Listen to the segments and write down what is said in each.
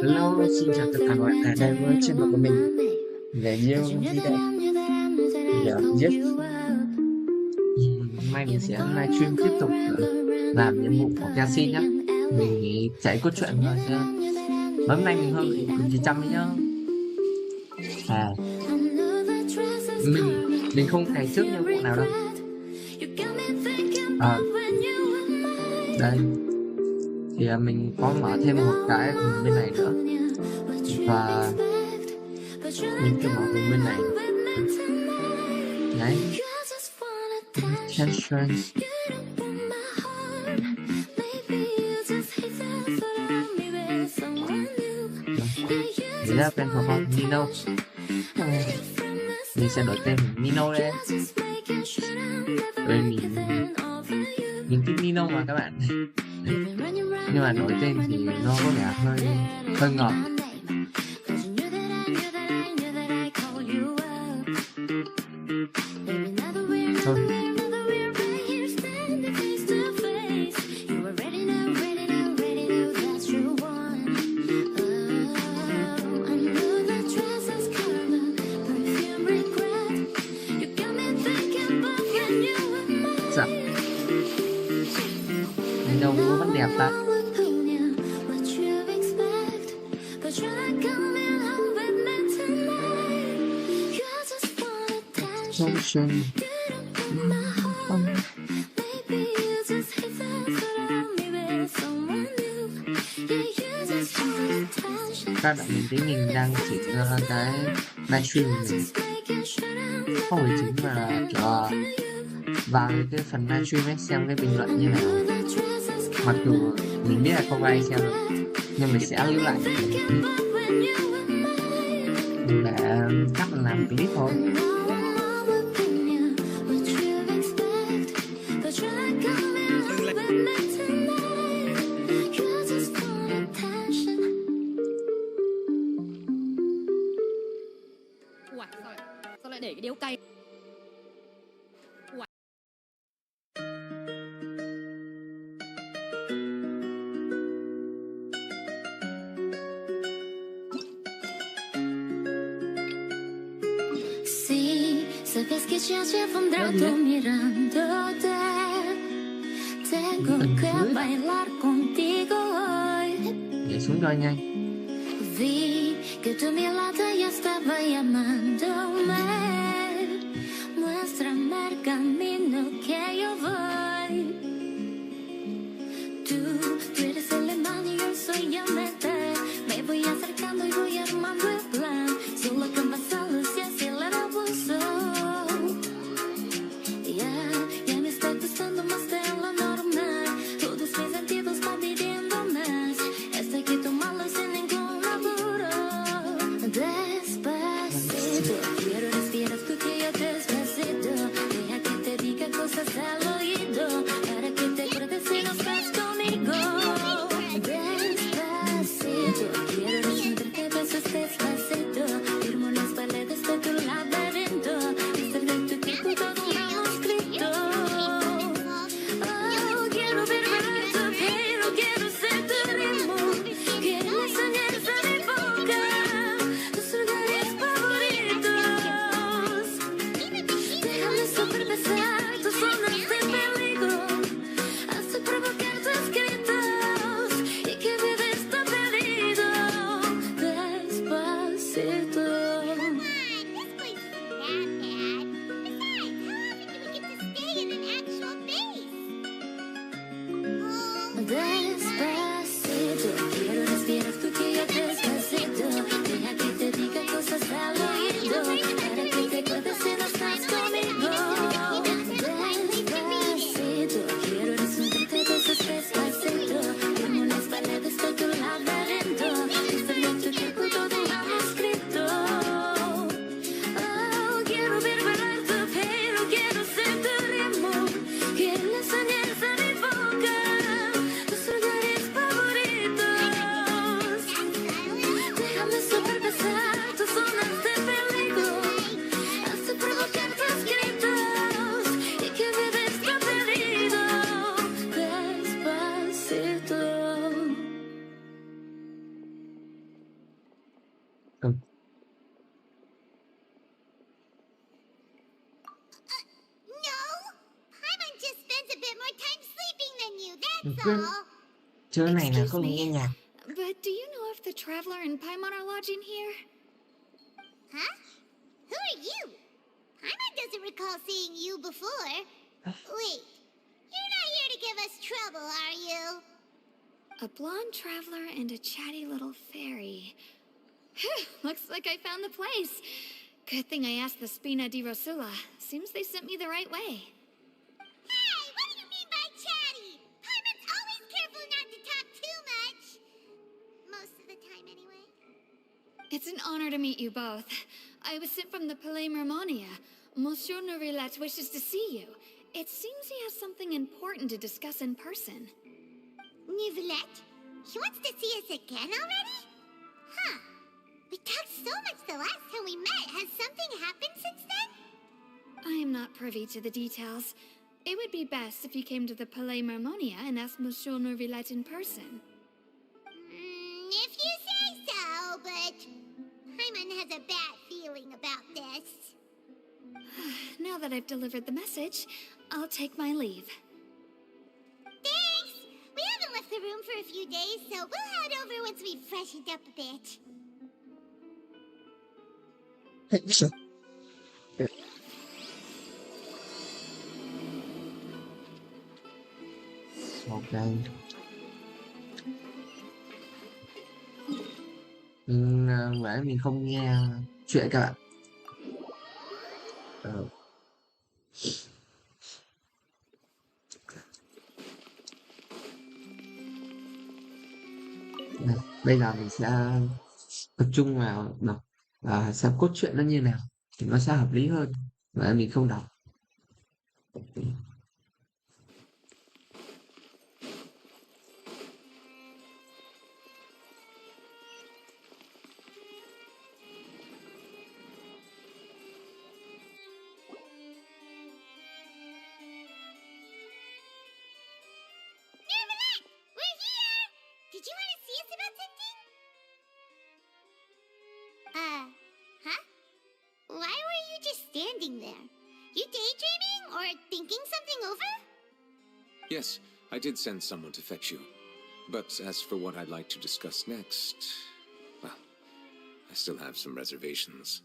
Hello, xin chào tất cả các bạn ở đây với channel của mình về yêu gì đây? Yes. Hôm nay mình sẽ livestream tiếp tục làm nhiệm vụ của Genshin nhé. Mình nghĩ chạy cốt truyện thôi chứ. Hôm nay mình hơi bị cực kỳ chăm ấy nhá. À, mình không cày trước nhiệm vụ nào đâu. À, đây thì mình có mở thêm một cái bên này nữa và mình cứ mở vùng bên này đấy, tension để ra tên của họ Nino. Mình sẽ đổi tên Nino đây bởi mình thích Nino mà các bạn. Nhưng mà đổi tên thì nó có vẻ hơi ngọt. Thôi dạ, mình đâu có vẫn đẹp ta. Motion. Các bạn mình thấy mình đang chỉnh cái livestream mình không phải chính mà kiểu vào cái phần livestream ấy xem cái bình luận như nào. Mặc dù mình biết là không ai xem nhưng mình sẽ lưu lại để chắc là làm clip thôi. Sao lại để cái điếu cay? Sí, sabes que ya llevo un rato mirándote. Tengo que bailar contigo hoy. Để xuống cho nhanh. Vi que tu mirada ya estaba llamándome. Muéstrame el camino que yo voy. Tú eres el imán y yo soy el metal. Me voy acercando y voy armando el plan. Solo con vasalos y acelerar el pulso. Ya me está gustando más de lo normal. Todos mis sentidos van pidiendo más. Esto hay que tomarlo sin ningún apuro. Despacito, quiero respirar tu cuello despacito. Deja que te diga cosas al That's Cứ all. chơi này là Excuse không nghe me, nhạc. but do you know if the Traveler and Paimon are lodging here? Huh? Who are you? Paimon doesn't recall seeing you before. Wait, you're not here to give us trouble, are you? A blonde traveler and a chatty little fairy. Phew, looks like I found the place. Good thing I asked the Spina di Rosula. Seems they sent me the right way. Hey, what do you mean by chatty? Paimon's always careful not to talk too much. Most of the time, anyway. It's an honor to meet you both. I was sent from the Palais Mermonia. Monsieur Norilette wishes to see you. It seems he has something important to discuss in person. Nivelette? He wants to see us again already? Huh. We talked so much the last time we met. Has something happened since then? I am not privy to the details. It would be best if you came to the Palais Mermonia and asked Monsieur Norilette in person. If you say so, but Paimon has a bad feeling about this. Now that I've delivered the message, I'll take my leave. Thanks! We haven't left the room for a few days, so we'll head over once we've freshened up a bit. Ok. Vậy mình không nghe chuyện các bạn. Ờ, này, bây giờ mình sẽ tập trung vào đọc và xem cốt truyện nó như nào thì nó sẽ hợp lý hơn. Vậy mình không đọc. Nivelette! We're here! Did you want to see us about something? Huh? Why were you just standing there? You daydreaming or thinking something over? Yes, I did send someone to fetch you. But as for what I'd like to discuss next, well, I still have some reservations.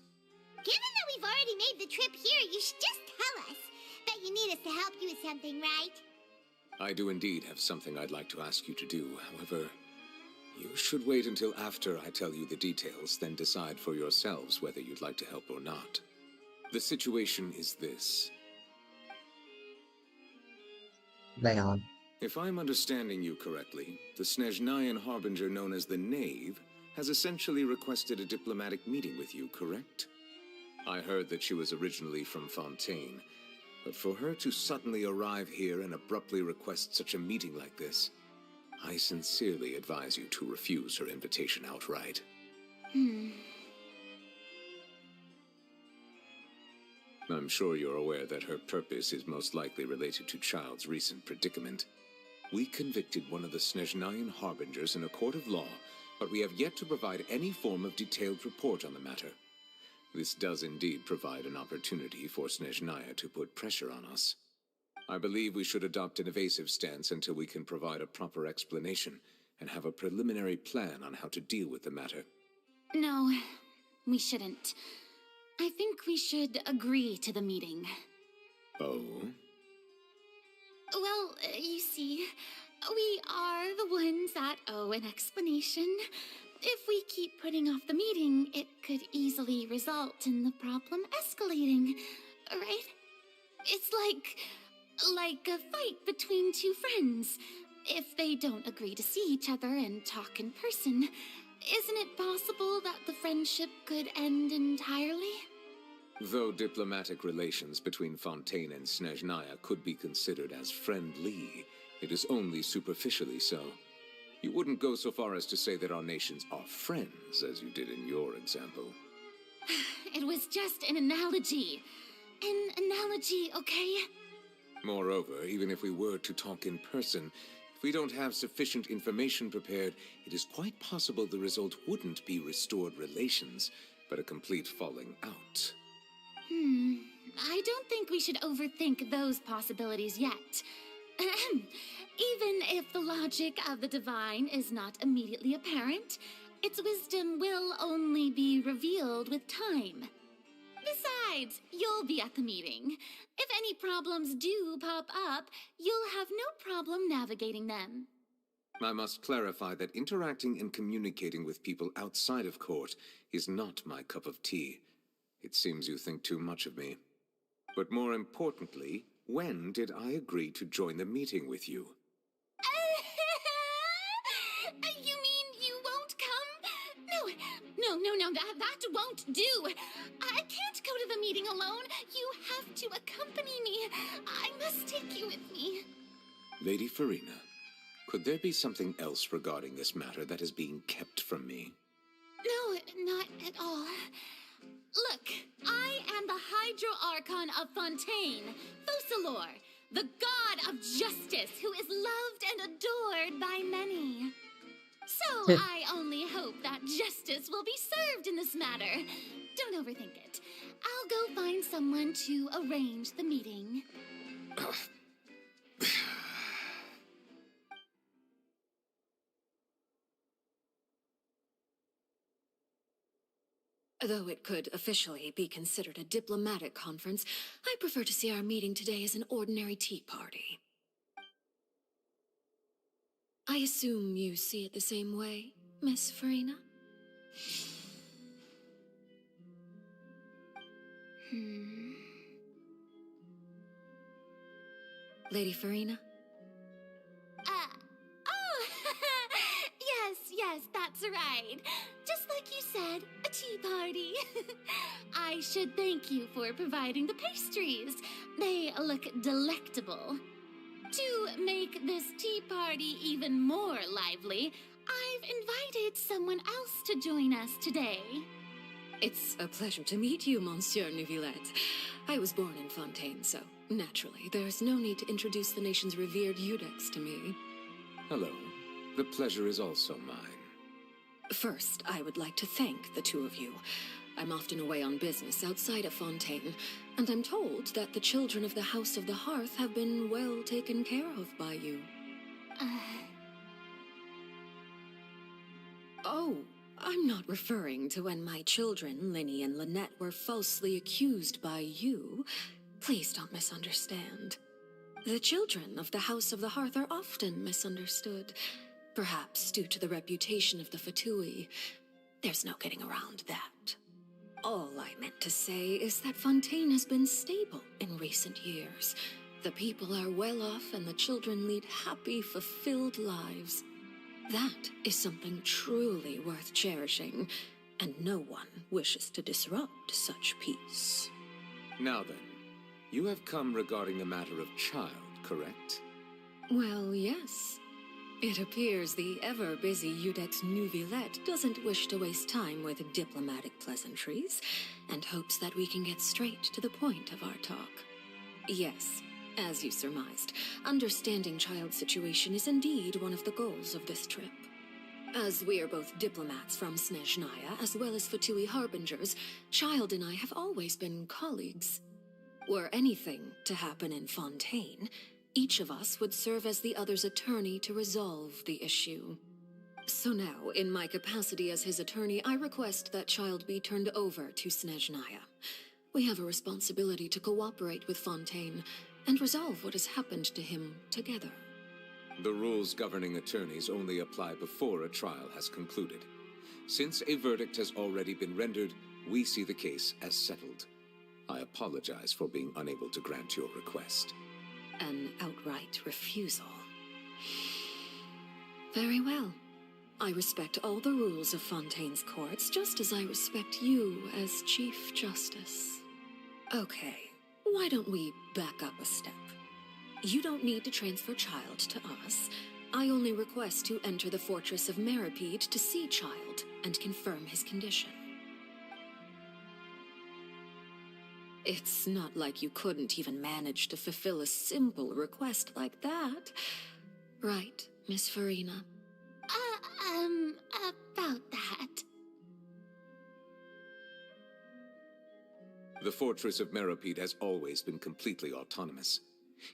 Given that we've already made the trip here, you should just tell us. Bet you need us to help you with something, right? I do indeed have something I'd like to ask you to do. However, you should wait until after I tell you the details, then decide for yourselves whether you'd like to help or not. The situation is this. Đây rồi. If I'm understanding you correctly, the Snezhnayan harbinger known as the Knave has essentially requested a diplomatic meeting with you, correct? I heard that she was originally from Fontaine, but for her to suddenly arrive here and abruptly request such a meeting like this, I sincerely advise you to refuse her invitation outright. I'm sure you're aware that her purpose is most likely related to Child's recent predicament. We convicted one of the Snezhnayan harbingers in a court of law, but we have yet to provide any form of detailed report on the matter. This does indeed provide an opportunity for Snezhnaya to put pressure on us. I believe we should adopt an evasive stance until we can provide a proper explanation and have a preliminary plan on how to deal with the matter. No, we shouldn't. I think we should agree to the meeting. Oh? Well, you see, we are the ones that owe an explanation. If we keep putting off the meeting, it could easily result in the problem escalating, right? It's like a fight between two friends. If they don't agree to see each other and talk in person, isn't it possible that the friendship could end entirely? Though diplomatic relations between Fontaine and Snezhnaya could be considered as friendly, it is only superficially so. You wouldn't go so far as to say that our nations are friends, as you did in your example. It was just an analogy. An analogy, okay? Moreover, even if we were to talk in person, if we don't have sufficient information prepared, it is quite possible the result wouldn't be restored relations, but a complete falling out. I don't think we should overthink those possibilities yet. Even if the logic of the divine is not immediately apparent, its wisdom will only be revealed with time. Besides, you'll be at the meeting. If any problems do pop up, you'll have no problem navigating them. I must clarify that interacting and communicating with people outside of court is not my cup of tea. It seems you think too much of me. But more importantly, when did I agree to join the meeting with you? You mean you won't come? No, that won't do. I can't go to the meeting alone. You have to accompany me. I must take you with me. Lady Farina, could there be something else regarding this matter that is being kept from me? No, not at all. Look, I am the Hydro-Archon of Fontaine, Focalor, the god of justice who is loved and adored by many. So I only hope that justice will be served in this matter. Don't overthink it. I'll go find someone to arrange the meeting. Though it could officially be considered a diplomatic conference, I prefer to see our meeting today as an ordinary tea party. I assume you see it the same way, Miss Farina? Lady Farina? Oh, yes, that's right. Just like you said, a tea party. I should thank you for providing the pastries. They look delectable. To make this tea party even more lively, I've invited someone else to join us today. It's a pleasure to meet you, Monsieur Neuvillette. I was born in Fontaine, so naturally, there's no need to introduce the nation's revered Eudex to me. Hello. The pleasure is also mine. First, I would like to thank the two of you. I'm often away on business outside of Fontaine, and I'm told that the children of the House of the Hearth have been well taken care of by you. Oh, I'm not referring to when my children, Linny and Lynette, were falsely accused by you. Please don't misunderstand. The children of the House of the Hearth are often misunderstood, perhaps due to the reputation of the Fatui. There's no getting around that. All I meant to say is that Fontaine has been stable in recent years. The people are well off and the children lead happy, fulfilled lives. That is something truly worth cherishing, and no one wishes to disrupt such peace. Now then, you have come regarding the matter of child, correct? Well, yes. It appears the ever-busy Eudex Neuvillette doesn't wish to waste time with diplomatic pleasantries, and hopes that we can get straight to the point of our talk. Yes, as you surmised, understanding child's situation is indeed one of the goals of this trip. As we are both diplomats from Snezhnaya, as well as Fatui harbingers, Child and I have always been colleagues. Were anything to happen in Fontaine, each of us would serve as the other's attorney to resolve the issue. So now, in my capacity as his attorney, I request that Child be turned over to Snezhnaya. We have a responsibility to cooperate with Fontaine and resolve what has happened to him together. The rules governing attorneys only apply before a trial has concluded. Since a verdict has already been rendered, we see the case as settled. I apologize for being unable to grant your request. An outright refusal. Very well. I respect all the rules of Fontaine's courts, just as I respect you as Chief Justice. Okay, why don't we back up a step? You don't need to transfer Child to us. I only request to enter the fortress of Meripede to see Child and confirm his condition. It's not like you couldn't even manage to fulfill a simple request like that. Right, Miss Farina? About that. The fortress of Meripede has always been completely autonomous.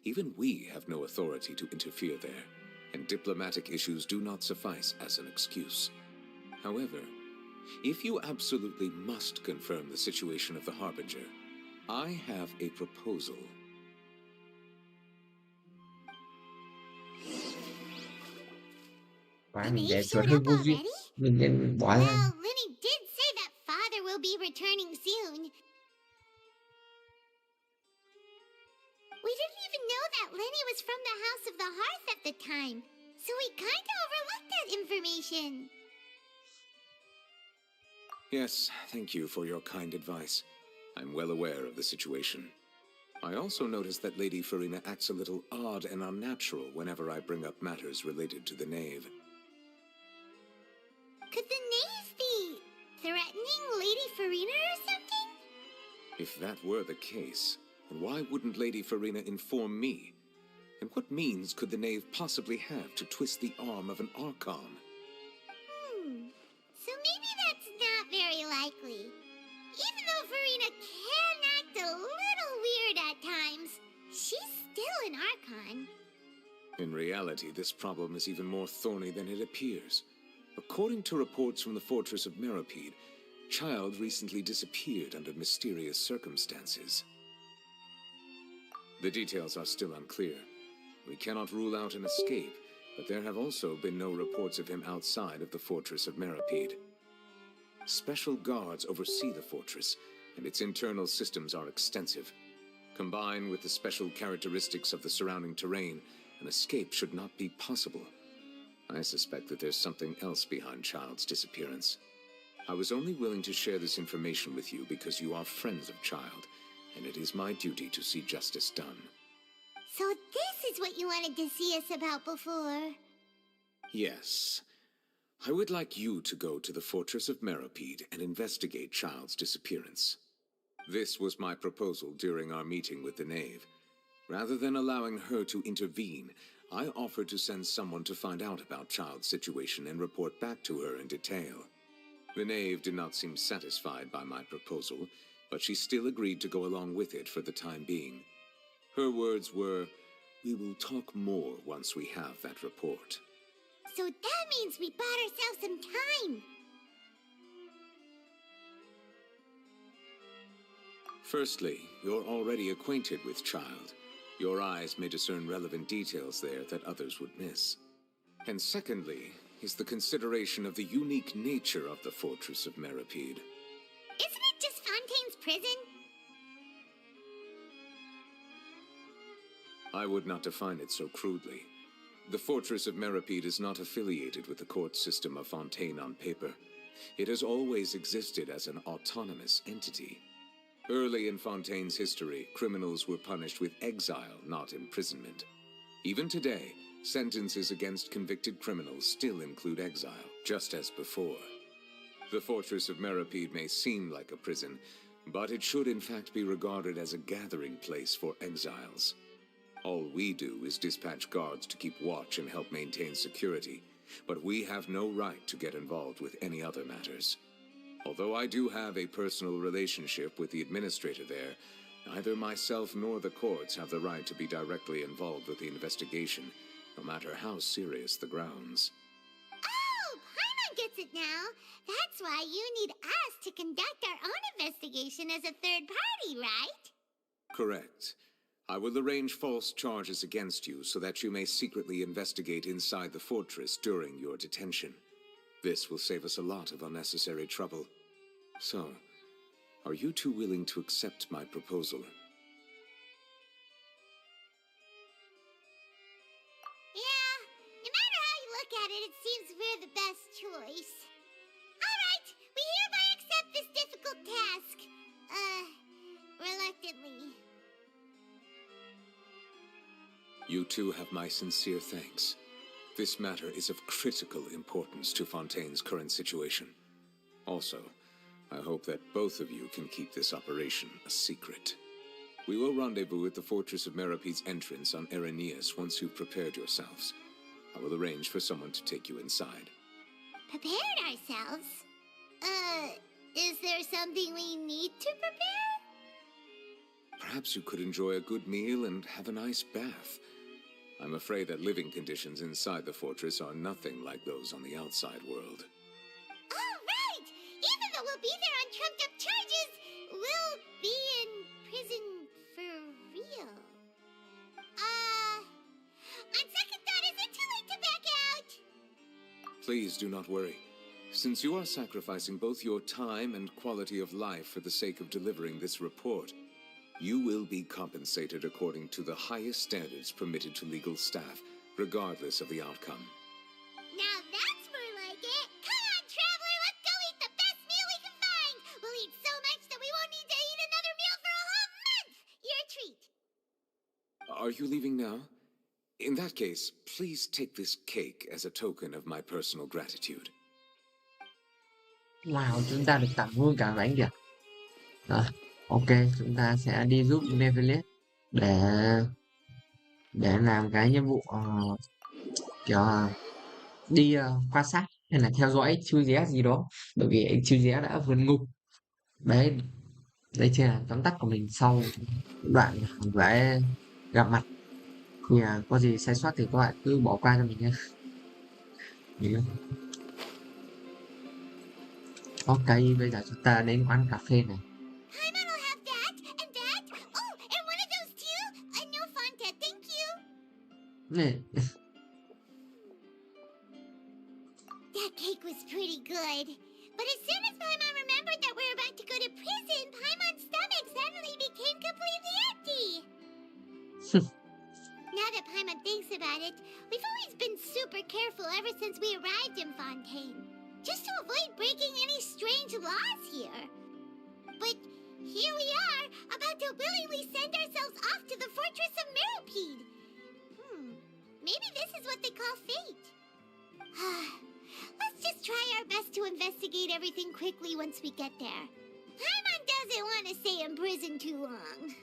Even we have no authority to interfere there. and diplomatic issues do not suffice as an excuse. However, if you absolutely must confirm the situation of the Harbinger, I have a proposal. Quá The mình knave đề cử showed hơi up vô duyên. already? Mình nên bỏ ra. Well, Lenny did say that father will be returning soon. We didn't even know that Lenny was from the House of the Hearth at the time, so we kinda overlooked that information. Yes, thank you for your kind advice. I'm well aware of the situation. I also noticed that Lady Farina acts a little odd and unnatural whenever I bring up matters related to the knave. Could the knave be threatening Lady Farina or something? If that were the case, then why wouldn't Lady Farina inform me? And what means could the knave possibly have to twist the arm of an Archon? So maybe that's not very likely. Even though Farina can act a little weird at times, she's still an Archon. In reality, this problem is even more thorny than it appears. According to reports from the Fortress of Meropide, Child recently disappeared under mysterious circumstances. The details are still unclear. We cannot rule out an escape, but there have also been no reports of him outside of the Fortress of Meropide. Special guards oversee the fortress, and its internal systems are extensive. Combined with the special characteristics of the surrounding terrain, an escape should not be possible. I suspect that there's something else behind Child's disappearance. I was only willing to share this information with you because you are friends of Child, and it is my duty to see justice done. So this is what you wanted to see us about before. Yes. I would like you to go to the Fortress of Meropide and investigate Child's disappearance. This was my proposal during our meeting with the knave. Rather than allowing her to intervene, I offered to send someone to find out about Child's situation and report back to her in detail. The knave did not seem satisfied by my proposal, but she still agreed to go along with it for the time being. Her words were, "We will talk more once we have that report." So that means we bought ourselves some time. Firstly, you're already acquainted with Child. Your eyes may discern relevant details there that others would miss. And secondly, is the consideration of the unique nature of the Fortress of Meropide. Isn't it just Fontaine's prison? I would not define it so crudely. The Fortress of Meropide is not affiliated with the court system of Fontaine on paper. It has always existed as an autonomous entity. Early in Fontaine's history, criminals were punished with exile, not imprisonment. Even today, sentences against convicted criminals still include exile, just as before. The Fortress of Meropide may seem like a prison, but it should in fact be regarded as a gathering place for exiles. All we do is dispatch guards to keep watch and help maintain security, but we have no right to get involved with any other matters. Although I do have a personal relationship with the administrator there, neither myself nor the courts have the right to be directly involved with the investigation, no matter how serious the grounds. Oh, Paimon gets it now. That's why you need us to conduct our own investigation as a third party, right? Correct. I will arrange false charges against you so that you may secretly investigate inside the fortress during your detention. This will save us a lot of unnecessary trouble. So, are you two willing to accept my proposal? Yeah, no matter how you look at it, it seems we're the best choice. Alright, we hereby accept this difficult task. Reluctantly. You two have my sincere thanks. This matter is of critical importance to Fontaine's current situation. Also, I hope that both of you can keep this operation a secret. We will rendezvous at the Fortress of Meropide's entrance on Erinius once you've prepared yourselves. I will arrange for someone to take you inside. Prepared ourselves? Is there something we need to prepare? Perhaps you could enjoy a good meal and have a nice bath. I'm afraid that living conditions inside the fortress are nothing like those on the outside world. All right! Even though we'll be there on trumped-up charges, we'll be in prison for real. On second thought, is it too late to back out? Please do not worry. Since you are sacrificing both your time and quality of life for the sake of delivering this report, you will be compensated according to the highest standards permitted to legal staff, regardless of the outcome. Now that's more like it. Come on, traveler, let's go eat the best meal we can find. We'll eat so much that we won't need to eat another meal for a whole month. Your treat. Are you leaving now? In that case, please take this cake as a token of my personal gratitude. Wow, chúng ta được tặng luôn cả bánh kìa. Rồi, ok, chúng ta sẽ đi giúp Neverlet để làm cái nhiệm vụ kiểu đi quan sát hay là theo dõi chú dế gì đó, bởi vì anh chú dế đã vượt ngục. Đấy, đây chính là tóm tắt của mình sau đoạn phải gặp mặt. Thì có gì sai sót thì các bạn cứ bỏ qua cho mình nhé. Ok, bây giờ chúng ta đến quán cà phê này. Paimon will have that, and that. Oh, and one of those too. No Fanta, thank you. Này, That cake was pretty good. But as soon as Paimon remembered that we're about to go to prison, Paimon's stomach suddenly became completely empty. Now that Paimon thinks about it, we've always been super careful ever since we arrived in Fontaine, just to avoid breaking any strange laws here. But here we are, about to willingly send ourselves off to the Fortress of Mirapede. Maybe this is what they call fate. Let's just try our best to investigate everything quickly once we get there. Paimon doesn't want to stay in prison too long.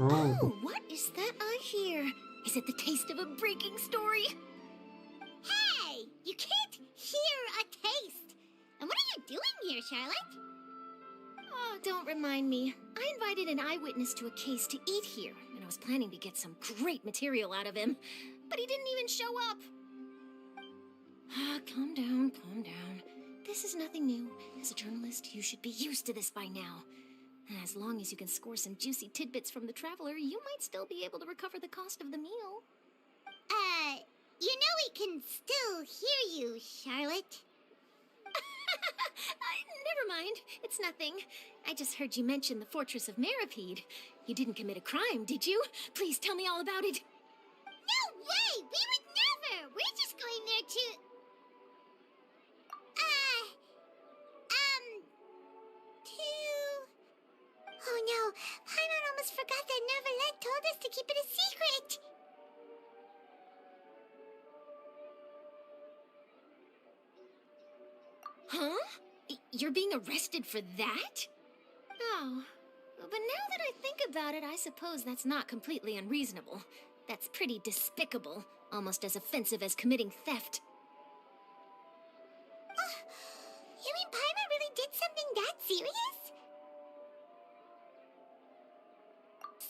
Oh, what is that I hear? Is it the taste of a breaking story? Hey, you can't hear a taste. And what are you doing here, Charlotte? Oh, don't remind me. I invited an eyewitness to a case to eat here, and I was planning to get some great material out of him. But he didn't even show up. Calm down, calm down. This is nothing new. As a journalist, you should be used to this by now. As long as you can score some juicy tidbits from the traveler, you might still be able to recover the cost of the meal. You know we can still hear you, Charlotte. Never mind. It's nothing. I just heard you mention the Fortress of Mirapede. You didn't commit a crime, did you? Please tell me all about it. No way! We would never! We're just going there to... Oh no, Paimon almost forgot that Neverlet told us to keep it a secret! Huh? You're being arrested for that? Oh, but now that I think about it, I suppose that's not completely unreasonable. That's pretty despicable, almost as offensive as committing theft. You mean Paimon really did something that serious?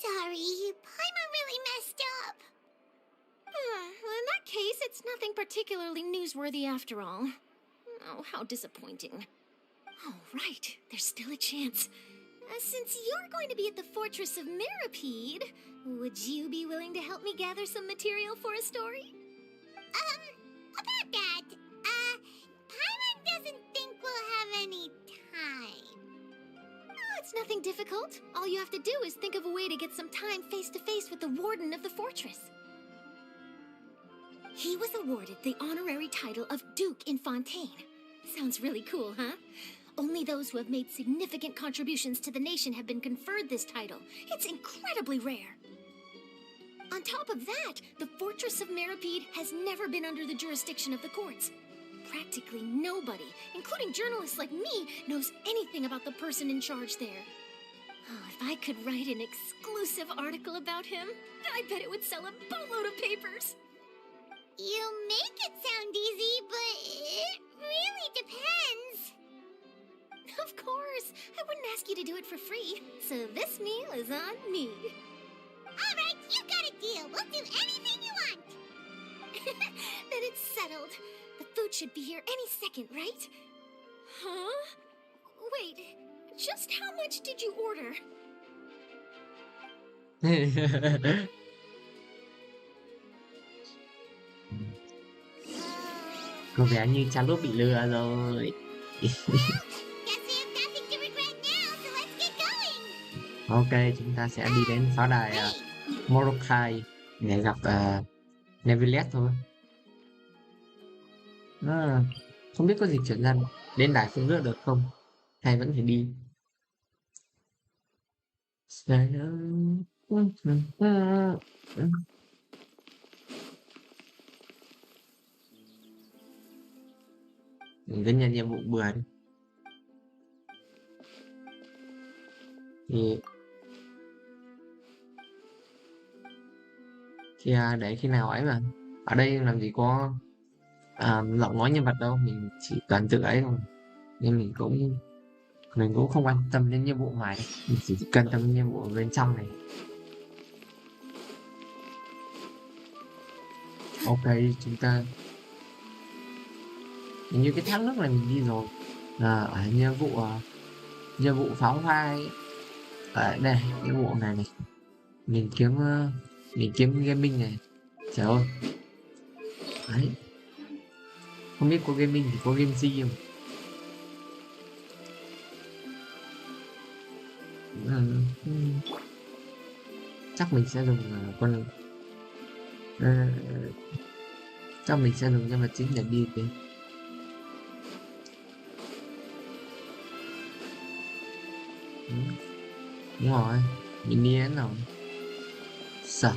Sorry, Paimon really messed up. Well, in that case, it's nothing particularly newsworthy after all. Oh, how disappointing. Oh, right, there's still a chance. Since you're going to be at the Fortress of Mirapede, would you be willing to help me gather some material for a story? About that, Paimon doesn't think we'll have any time. Oh, it's nothing difficult. All you have to do is think of a way to get some time face-to-face with the warden of the fortress. He was awarded the honorary title of Duke in Fontaine. Sounds really cool, huh? Only those who have made significant contributions to the nation have been conferred this title. It's incredibly rare. On top of that, the Fortress of Mirapede has never been under the jurisdiction of the courts. Practically nobody, including journalists like me, knows anything about the person in charge there. Oh, if I could write an exclusive article about him, I bet it would sell a boatload of papers. You make it sound easy, but it really depends. Of course. I wouldn't ask you to do it for free. So this meal is on me. All right, you got a deal. We'll do anything you want. Then it's settled. The food should be here any second, right? Huh? Wait, just how much did you order? Có vẻ như Charlotte bị lừa rồi. Guess we have nothing to regret now, so let's get going. Ok, chúng ta sẽ đi đến pháo đài Mordecai để gặp Neverlet thôi. Không biết có dịch chuyển ra đến đài phương nước được không? Hay vẫn phải đi? Mình cứ nhận nhiệm vụ bừa đi. Thì để khi nào ấy mà. Ở đây làm gì có giọng nói nhân vật đâu, mình chỉ toàn tự ấy thôi. Nên mình cũng không quan tâm đến nhiệm vụ ngoài đâu. Mình chỉ quan tâm đến nhiệm vụ ở bên trong này. Ok, chúng ta hình như cái thác nước này mình đi rồi. Ở nhiệm vụ pháo hoa ấy. Ở đây nhiệm vụ này mình kiếm gaming này. Trời ơi, đấy, không biết có gaming thì có GameZ không. Chắc mình sẽ dùng chắc mình sẽ dùng nhân vật chính để đi thế. Đúng rồi, mình đi đến rồi. Sợ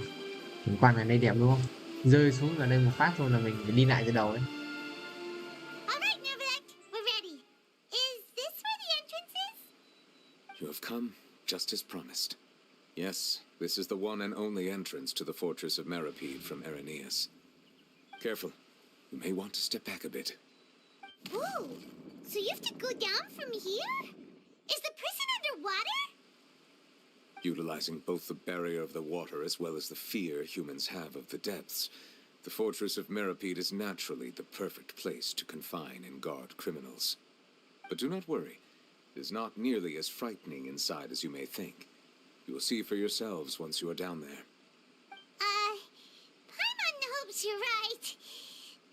cảnh quan ở đây đẹp đúng không? Rơi xuống ở đây một phát thôi là mình phải đi lại từ đầu ấy. All right, Neverlet, we're ready. Is this where the entrance is? You have come just as promised. Yes, this is the one and only entrance to the fortress of Meripede from Araneus. Careful, you may want to step back a bit. Whoa, so you have to go down from here? Is the prison underwater? Utilizing both the barrier of the water as well as the fear humans have of the depths, the fortress of Meripede is naturally the perfect place to confine and guard criminals. But do not worry, it is not nearly as frightening inside as you may think. You will see for yourselves once you are down there. Paimon hopes you're right.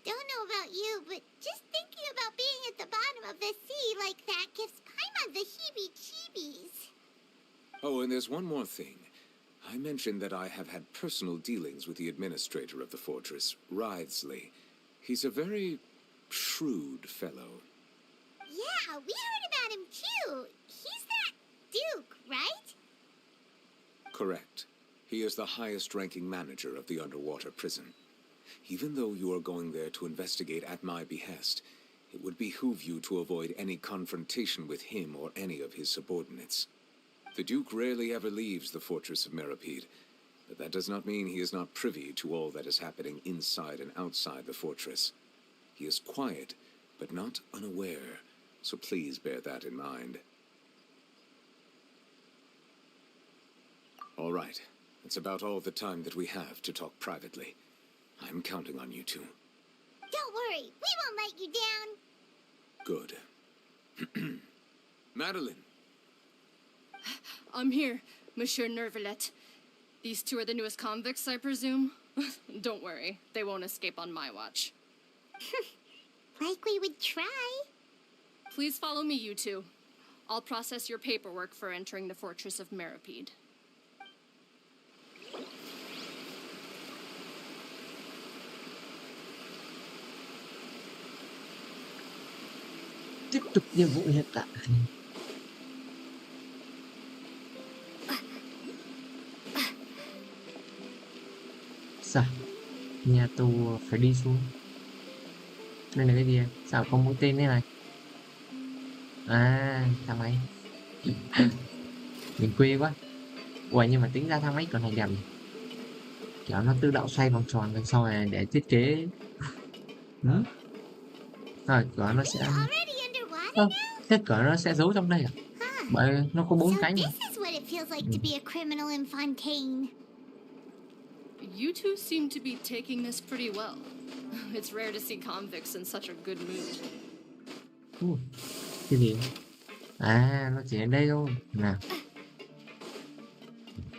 Don't know about you, but just thinking about being at the bottom of the sea like that gives Paimon the heebie-jeebies. Oh, and there's one more thing. I mentioned that I have had personal dealings with the administrator of the fortress, Writhsley. He's a very shrewd fellow. Yeah, we heard about him too. He's that Duke, right? Correct. He is the highest-ranking manager of the underwater prison. Even though you are going there to investigate at my behest, it would behoove you to avoid any confrontation with him or any of his subordinates. The Duke rarely ever leaves the fortress of Meripede, but that does not mean he is not privy to all that is happening inside and outside the fortress. He is quiet, but not unaware, so please bear that in mind. All right, that's about all the time that we have to talk privately. I'm counting on you two. Don't worry, we won't let you down. Good. Madeline! I'm here, Monsieur Nervalet. These two are the newest convicts, I presume? Don't worry, they won't escape on my watch. Like we would try. Please follow me, you two. I'll process your paperwork for entering the fortress of Meripede. Tiếp tục nhiệm vụ hiện tại. Sao? Nhà tù phải đi xuống. Đây là cái gì? Sao có mũi tên thế này? À, thang máy. Mình quê quá. Ủa nhưng mà tính ra thang máy còn này đẹp nhỉ? Kiểu nó tự động xoay vòng tròn đằng sau này để thiết kế. Rồi, kiểu nó sẽ... Hết cỡ nó sẽ giấu trong đây à? Bởi nó có 4 So cánh mà. this is what it feels like to be a criminal in Fontaine. You two seem to be taking this pretty well. It's rare to see convicts in such a good mood. Cái gì? À, nó chỉ ở đây thôi. Nào,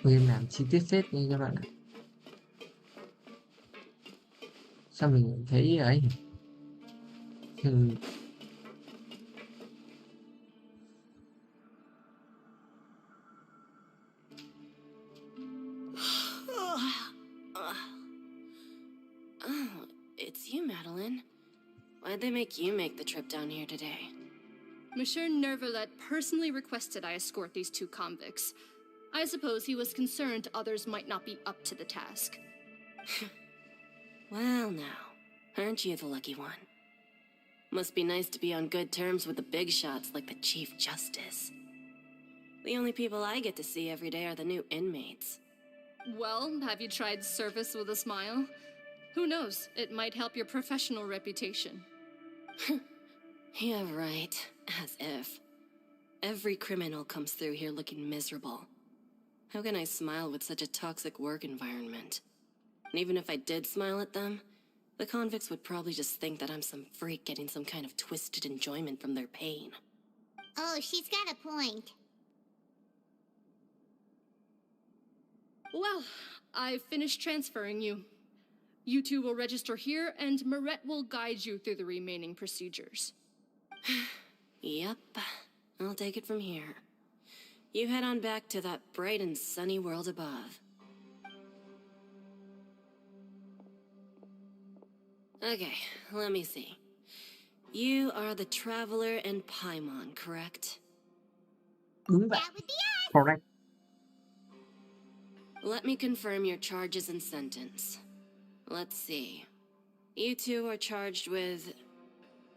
game làm chi tiết phết nha các bạn ạ. Sao mình thấy ấy? Ừ, Oh, it's you, Madeline. Why'd they make you make the trip down here today? Monsieur Nervalet personally requested I escort these two convicts. I suppose he was concerned others might not be up to the task. Well, now, aren't you the lucky one? Must be nice to be on good terms with the big shots like the Chief Justice. The only people I get to see every day are the new inmates. Well, have you tried service with a smile? Who knows, it might help your professional reputation. Yeah, right. As if. Every criminal comes through here looking miserable. How can I smile with such a toxic work environment? And even if I did smile at them, the convicts would probably just think that I'm some freak getting some kind of twisted enjoyment from their pain. Oh, she's got a point. Well, I've finished transferring you. You two will register here, and Marette will guide you through the remaining procedures. Yep, I'll take it from here. You head on back to that bright and sunny world above. Okay, let me see. You are the Traveler and Paimon, correct? đúng vậy. That would be us. Correct. Let me confirm your charges and sentence. Let's see. You two are charged with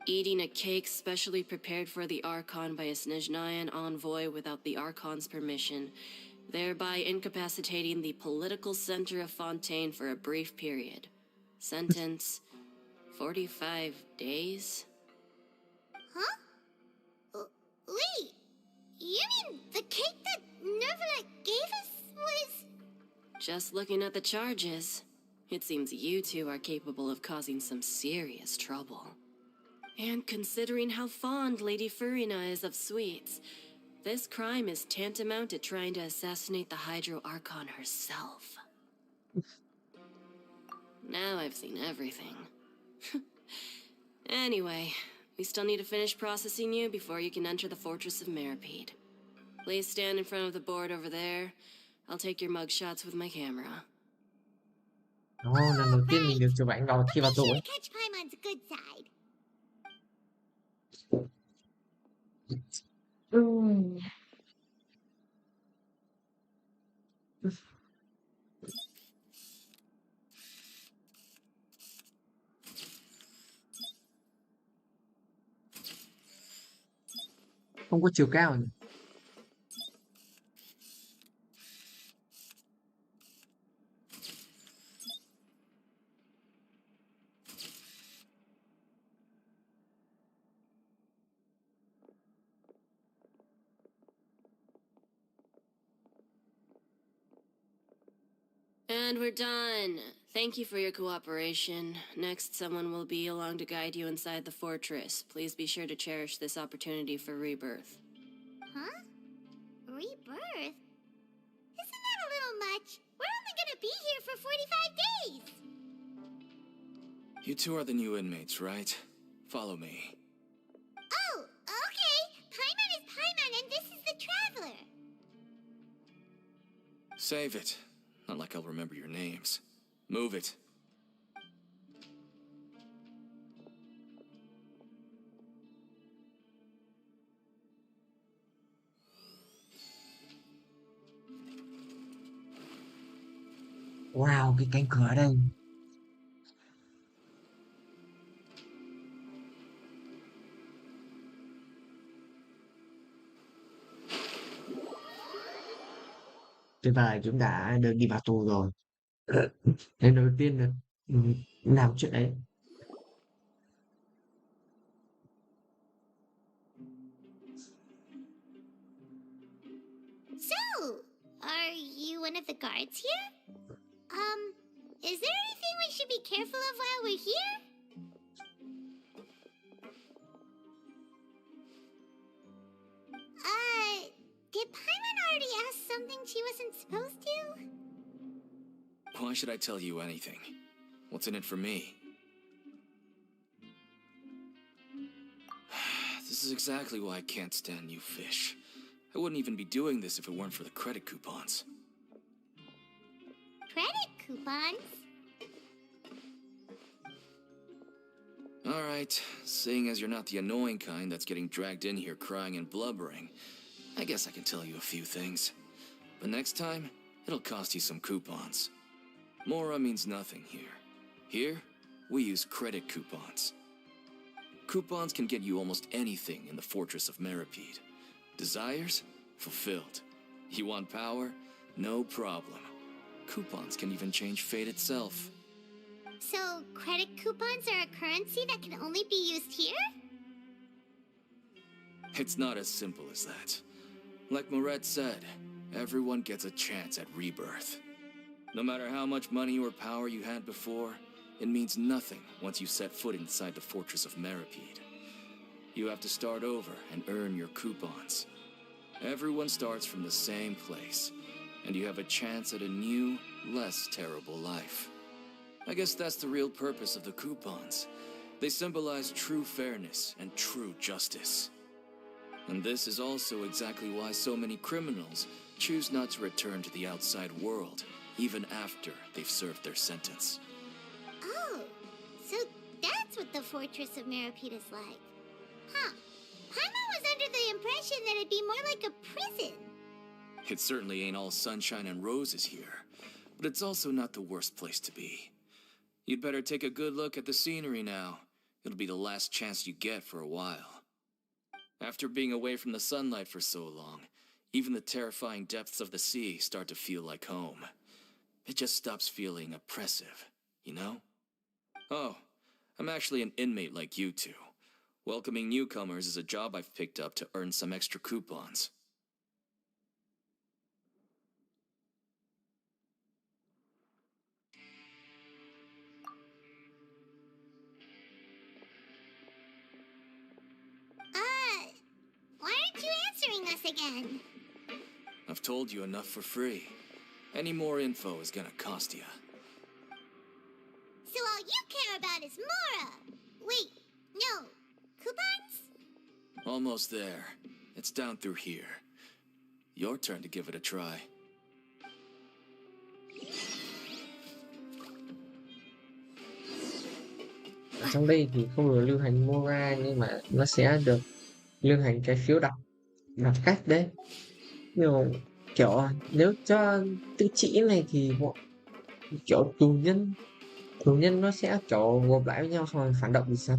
eating a cake specially prepared for the Archon by a Snezhnayan envoy without the Archon's permission, thereby incapacitating the political center of Fontaine for a brief period. Sentence, 45 days? Huh? Wait, you mean the cake that Nervalet gave us was... Just looking at the charges, it seems you two are capable of causing some serious trouble. And considering how fond Lady Furina is of sweets, this crime is tantamount to trying to assassinate the Hydro Archon herself. Now I've seen everything. Anyway, we still need to finish processing you before you can enter the Fortress of Meripede. Please stand in front of the board over there. I'll take your mug shots with my camera. Đó, lần đầu tiên mình được chụp ảnh vào khi vào Be tù sure ấy. to catch Paimon's good side. Không có chiều cao nhỉ? And we're done. Thank you for your cooperation. Next, someone will be along to guide you inside the fortress. Please be sure to cherish this opportunity for rebirth. Huh? Rebirth? Isn't that a little much? We're only gonna be here for 45 days! You two are the new inmates, right? Follow me. Oh, okay. Paimon is Paimon and this is the Traveler. Save it. Not like I'll remember your names. Move it. Wow, cái cánh cửa đây. Tuyệt vời, chúng đã được đi vào tù rồi. Lần đầu tiên được làm chuyện đấy. Oh, are you one of the guards here? Is there anything we should be careful of while we're here? Did Paimon already ask something she wasn't supposed to? Why should I tell you anything? What's in it for me? This is exactly why I can't stand you fish. I wouldn't even be doing this if it weren't for the credit coupons. Credit coupons? Alright, seeing as you're not the annoying kind that's getting dragged in here crying and blubbering, I guess I can tell you a few things. But next time, it'll cost you some coupons. Mora means nothing here. Here, we use credit coupons. Coupons can get you almost anything in the Fortress of Meripede. Desires? Fulfilled. You want power? No problem. Coupons can even change fate itself. So, credit coupons are a currency that can only be used here? It's not as simple as that. Like Moret said, everyone gets a chance at rebirth. No matter how much money or power you had before, it means nothing once you set foot inside the Fortress of Meripede. You have to start over and earn your coupons. Everyone starts from the same place, and you have a chance at a new, less terrible life. I guess that's the real purpose of the coupons. They symbolize true fairness and true justice. And this is also exactly why so many criminals choose not to return to the outside world, even after they've served their sentence. Oh, so that's what the Fortress of Meripede is like. Huh. Paimon was under the impression that it'd be more like a prison. It certainly ain't all sunshine and roses here, but it's also not the worst place to be. You'd better take a good look at the scenery now. It'll be the last chance you get for a while. After being away from the sunlight for so long, even the terrifying depths of the sea start to feel like home. It just stops feeling oppressive, you know? Oh, I'm actually an inmate like you two. Welcoming newcomers is a job I've picked up to earn some extra coupons. Why aren't you answering us again? I've told you enough for free. Any more info is gonna cost you. So all you care about is Mora! Wait, no. Coupons? Almost there. It's down through here. Your turn to give it a try. Ở trong đây thì không được lưu hành Mora, nhưng mà nó sẽ được lưu hành cái phiếu đặt cách đấy. Nhưng mà kiểu nếu cho tự chỉ này thì kiểu tù nhân nó sẽ kiểu gộp lại với nhau xong rồi phản động thì sao?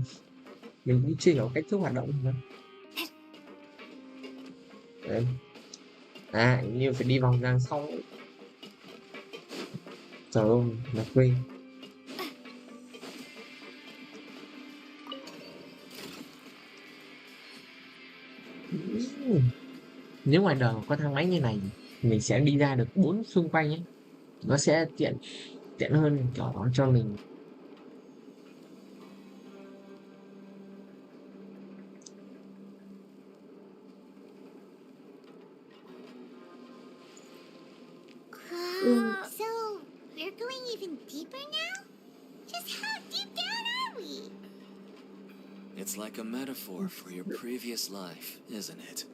Mình cũng chưa hiểu cách thức hoạt động nữa. Đấy. Như phải đi vòng đằng sau. Trời ơi, là quên. Nếu ngoài đời có thang máy như này, mình sẽ đi ra được 4 xung quanh ấy. Nó sẽ tiện hơn kiểu cho mình. So, we're going even deeper now? Just how deep down are we? It's like a metaphor for your previous life, isn't it?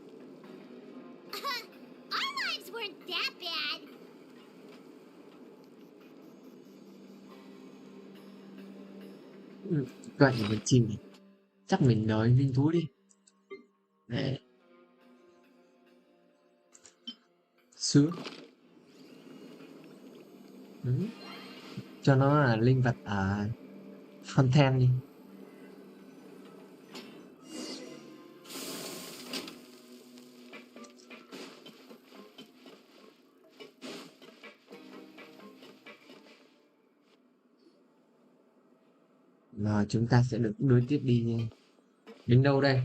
Our lives weren't that bad. Vậy là chim này. Chắc mình đợi viên thú đi. Đấy. Sướng. Cho nó là linh vật ở Fontaine đi. Rồi chúng ta sẽ được đưa tiếp đi đến đâu đây?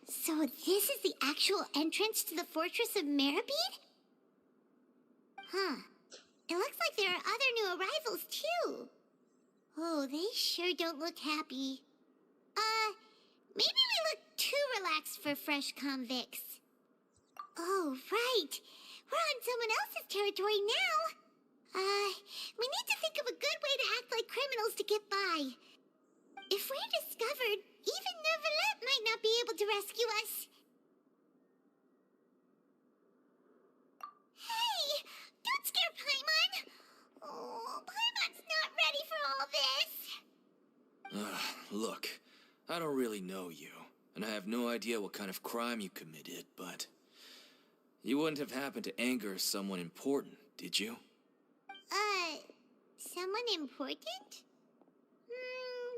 So this is the actual entrance to the Fortress of Meribed? Huh. It looks like there are other new arrivals, too. Oh, they sure don't look happy. Maybe we look too relaxed for fresh convicts. Oh, right. We're on someone else's territory now. We need to think of a good way to act like criminals to get by. If we're discovered, even Neuvillette might not be able to rescue us. Hey! Don't scare Paimon! Oh, Paimon's not ready for all this. Look, I don't really know you, and I have no idea what kind of crime you committed, but you wouldn't have happened to anger someone important, did you? Someone important?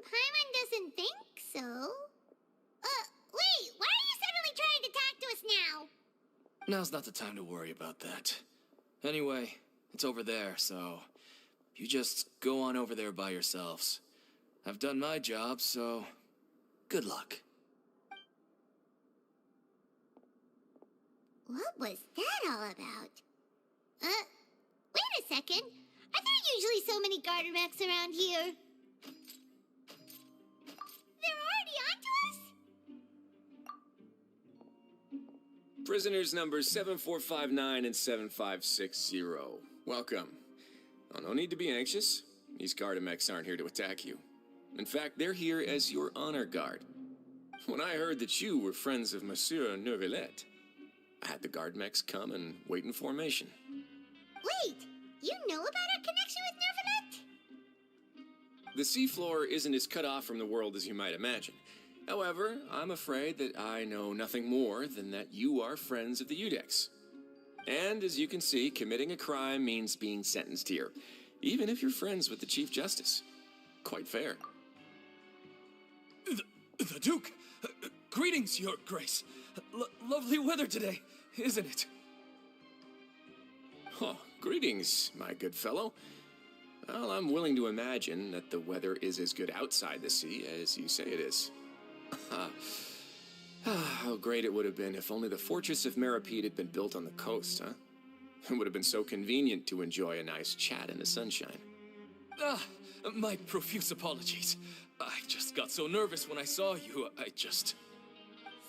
Paimon doesn't think so. Wait, why are you suddenly trying to talk to us now? Now's not the time to worry about that. Anyway, it's over there, so you just go on over there by yourselves. I've done my job, so good luck. What was that all about? Wait a second. Are there usually so many Gardermechs around here? They're already onto us? Prisoners numbers 7459 and 7560. Welcome. Oh, no need to be anxious. These Gardermechs aren't here to attack you. In fact, they're here as your honor guard. When I heard that you were friends of Monsieur Neuvillette, I had the Gardermechs come and wait in formation. Wait, you know about our connection with Neuvillette? The seafloor isn't as cut off from the world as you might imagine. However, I'm afraid that I know nothing more than that you are friends of the Udex. And as you can see, committing a crime means being sentenced here, even if you're friends with the Chief Justice. Quite fair. The Duke! Greetings, Your Grace. Lovely weather today, isn't it? Oh, greetings, my good fellow. Well, I'm willing to imagine that the weather is as good outside the sea as you say it is. How great it would have been if only the Fortress of Meribed had been built on the coast, huh? It would have been so convenient to enjoy a nice chat in the sunshine. My profuse apologies. I just got so nervous when I saw you,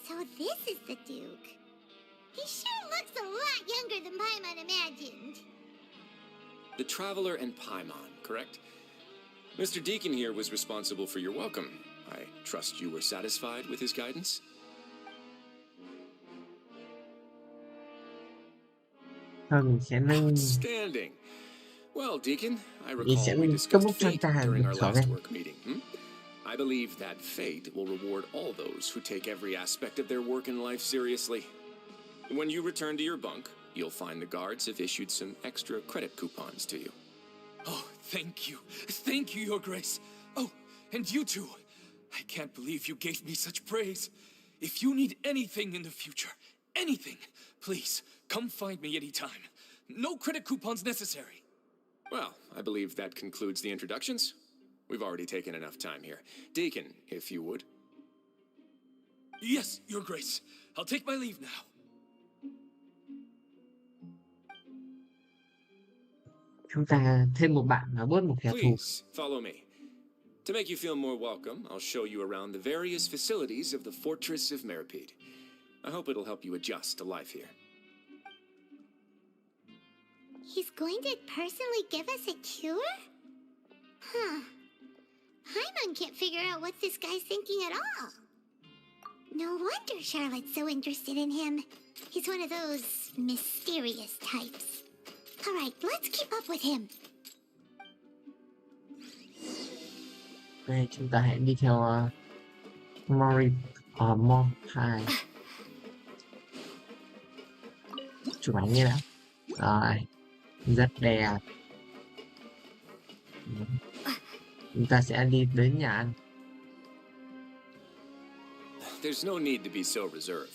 So this is the Duke. He sure looks a lot younger than Paimon imagined. The Traveler and Paimon, correct? Mr. Deacon here was responsible for your welcome. I trust you were satisfied with his guidance? Mình sẽ nâng Outstanding. Well, Deacon, I mình recall sẽ we nâng discussed cấp cho anh fate ta during được our thở last này. work meeting. I believe that fate will reward all those who take every aspect of their work in life seriously. When you return to your bunk, you'll find the guards have issued some extra credit coupons to you. Oh, thank you. Thank you, Your Grace. Oh, and you too. I can't believe you gave me such praise. If you need anything in the future, anything, please, come find me anytime. No credit coupons necessary. Well, I believe that concludes the introductions. We've already taken enough time here. Deacon, if you would. Yes, Your Grace. I'll take my leave now. Chúng ta thêm một bạn và bớt một kẻ thù. Please, follow me. To make you feel more welcome, I'll show you around the various facilities of the Fortress of Meribed. I hope it'll help you adjust to life here. He's going to personally give us a cure? Huh. Paimon can't figure out what this guy's thinking at all. No wonder Charlotte's so interested in him. He's one of those mysterious types. All right, let's keep up with him. Đây, chúng ta hãy đi theo Mori Mo 2. Chụp ảnh như nào. Rồi, rất đẹp. Chúng ta sẽ đi đến nhà ăn. There's no need to be so reserved.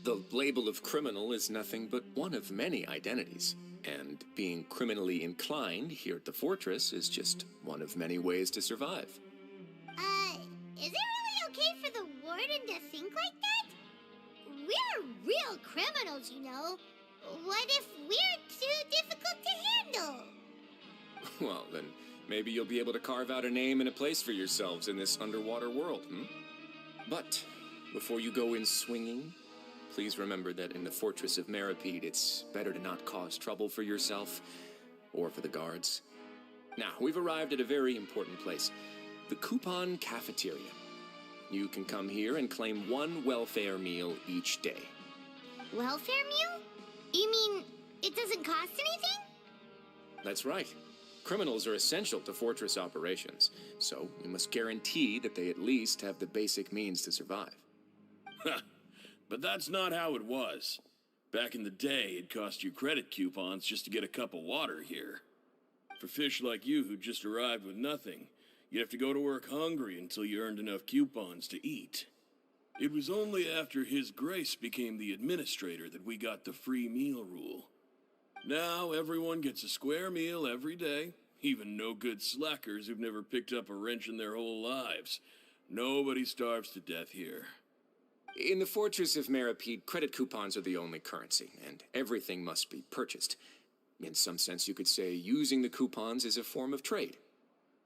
The label of criminal is nothing but one of many identities. And being criminally inclined here at the fortress is just one of many ways to survive. Is it really okay for the warden to think like that? we're real criminals, you know. What if we're too difficult to handle? Well, then maybe you'll be able to carve out a name and a place for yourselves in this underwater world, But before you go in swinging, please remember that in the Fortress of Meripede, it's better to not cause trouble for yourself or for the guards. Now, we've arrived at a very important place, the Coupon Cafeteria. You can come here and claim one welfare meal each day. Welfare meal? You mean it doesn't cost anything? That's right. Criminals are essential to Fortress operations, so we must guarantee that they at least have the basic means to survive. But that's not how it was. Back in the day, it cost you credit coupons just to get a cup of water here. For fish like you who just arrived with nothing, you'd have to go to work hungry until you earned enough coupons to eat. It was only after His Grace became the administrator that we got the free meal rule. Now everyone gets a square meal every day, even no-good slackers who've never picked up a wrench in their whole lives. Nobody starves to death here. In the Fortress of Meripede, credit coupons are the only currency, and everything must be purchased. In some sense, you could say using the coupons is a form of trade.